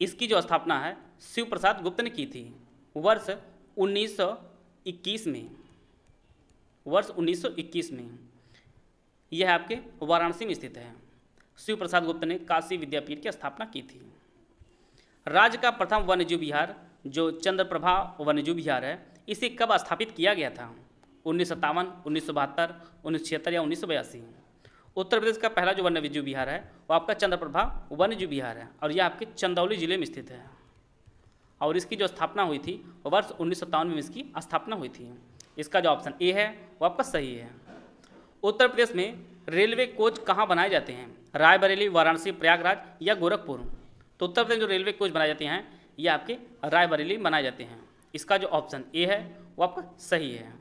इसकी जो स्थापना है शिव प्रसाद गुप्त ने की थी वर्ष 1921 में। वर्ष 1921 में यह आपके वाराणसी में स्थित है। शिव प्रसाद गुप्त ने काशी विद्यापीठ की स्थापना की थी। राज्य का प्रथम वन्यजीव विहार जो चंद्रप्रभा वन्यजीव विहार है इसे कब स्थापित किया गया था? 1957, 1972, 1976 या 1982? उत्तर प्रदेश का पहला जो वन्यजीव विहार है वो आपका चंद्रप्रभा वन्यजीव विहार है और यह आपके चंदौली जिले में स्थित है और इसकी जो स्थापना हुई थी वर्ष 1957 में इसकी स्थापना हुई थी। इसका जो ऑप्शन ए है वो आपका सही है। उत्तर प्रदेश में रेलवे कोच कहाँ बनाए जाते हैं? रायबरेली, वाराणसी, प्रयागराज या गोरखपुर? तो उत्तर प्रदेश में जो रेलवे कोच बनाए जाते हैं ये आपके रायबरेली बनाए जाते हैं। इसका जो ऑप्शन ए है वो आपका सही है।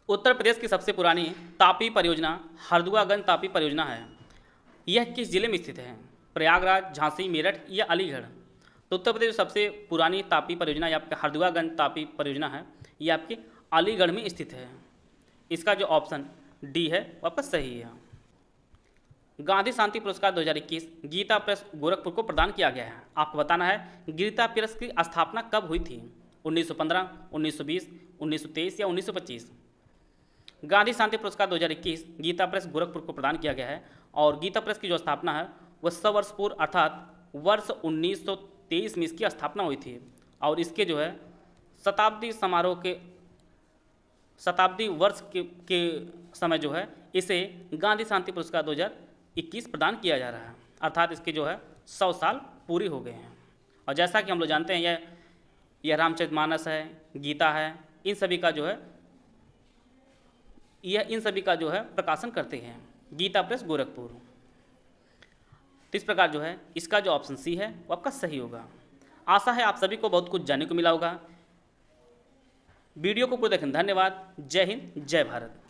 उत्तर प्रदेश की सबसे पुरानी तापी परियोजना हरदुआगंज तापी परियोजना है। यह किस जिले में स्थित है? प्रयागराज, झांसी, मेरठ या अलीगढ़? तो उत्तर प्रदेश की सबसे पुरानी तापी परियोजना या आपके हरदुआगंज तापी परियोजना है, ये आपके अलीगढ़ में स्थित है। इसका जो ऑप्शन डी है वो आपका सही है। गांधी शांति पुरस्कार 2021 गीता प्रेस गोरखपुर को प्रदान किया गया है। आपको बताना है गीता प्रेस की स्थापना कब हुई थी? 1915, 1920, 1923 या 1925? गांधी शांति पुरस्कार 2021 गीता प्रेस गोरखपुर को प्रदान किया गया है और गीता प्रेस की जो स्थापना है वह 100 वर्ष पूर्व अर्थात वर्ष 1923 में इसकी स्थापना हुई थी और इसके जो है शताब्दी वर्ष के समय जो है इसे गांधी शांति पुरस्कार 2021 प्रदान किया जा रहा है अर्थात इसके जो है 100 साल पूरी हो गए हैं। और जैसा कि हम लोग जानते हैं यह रामचरितमानस है, गीता है, इन सभी का जो है प्रकाशन करते हैं गीता प्रेस गोरखपुर। तो इस प्रकार जो है इसका जो ऑप्शन सी है वो आपका सही होगा। आशा है आप सभी को बहुत कुछ जानने को मिला होगा। वीडियो को पूरा देखने धन्यवाद। जय हिंद, जय भारत।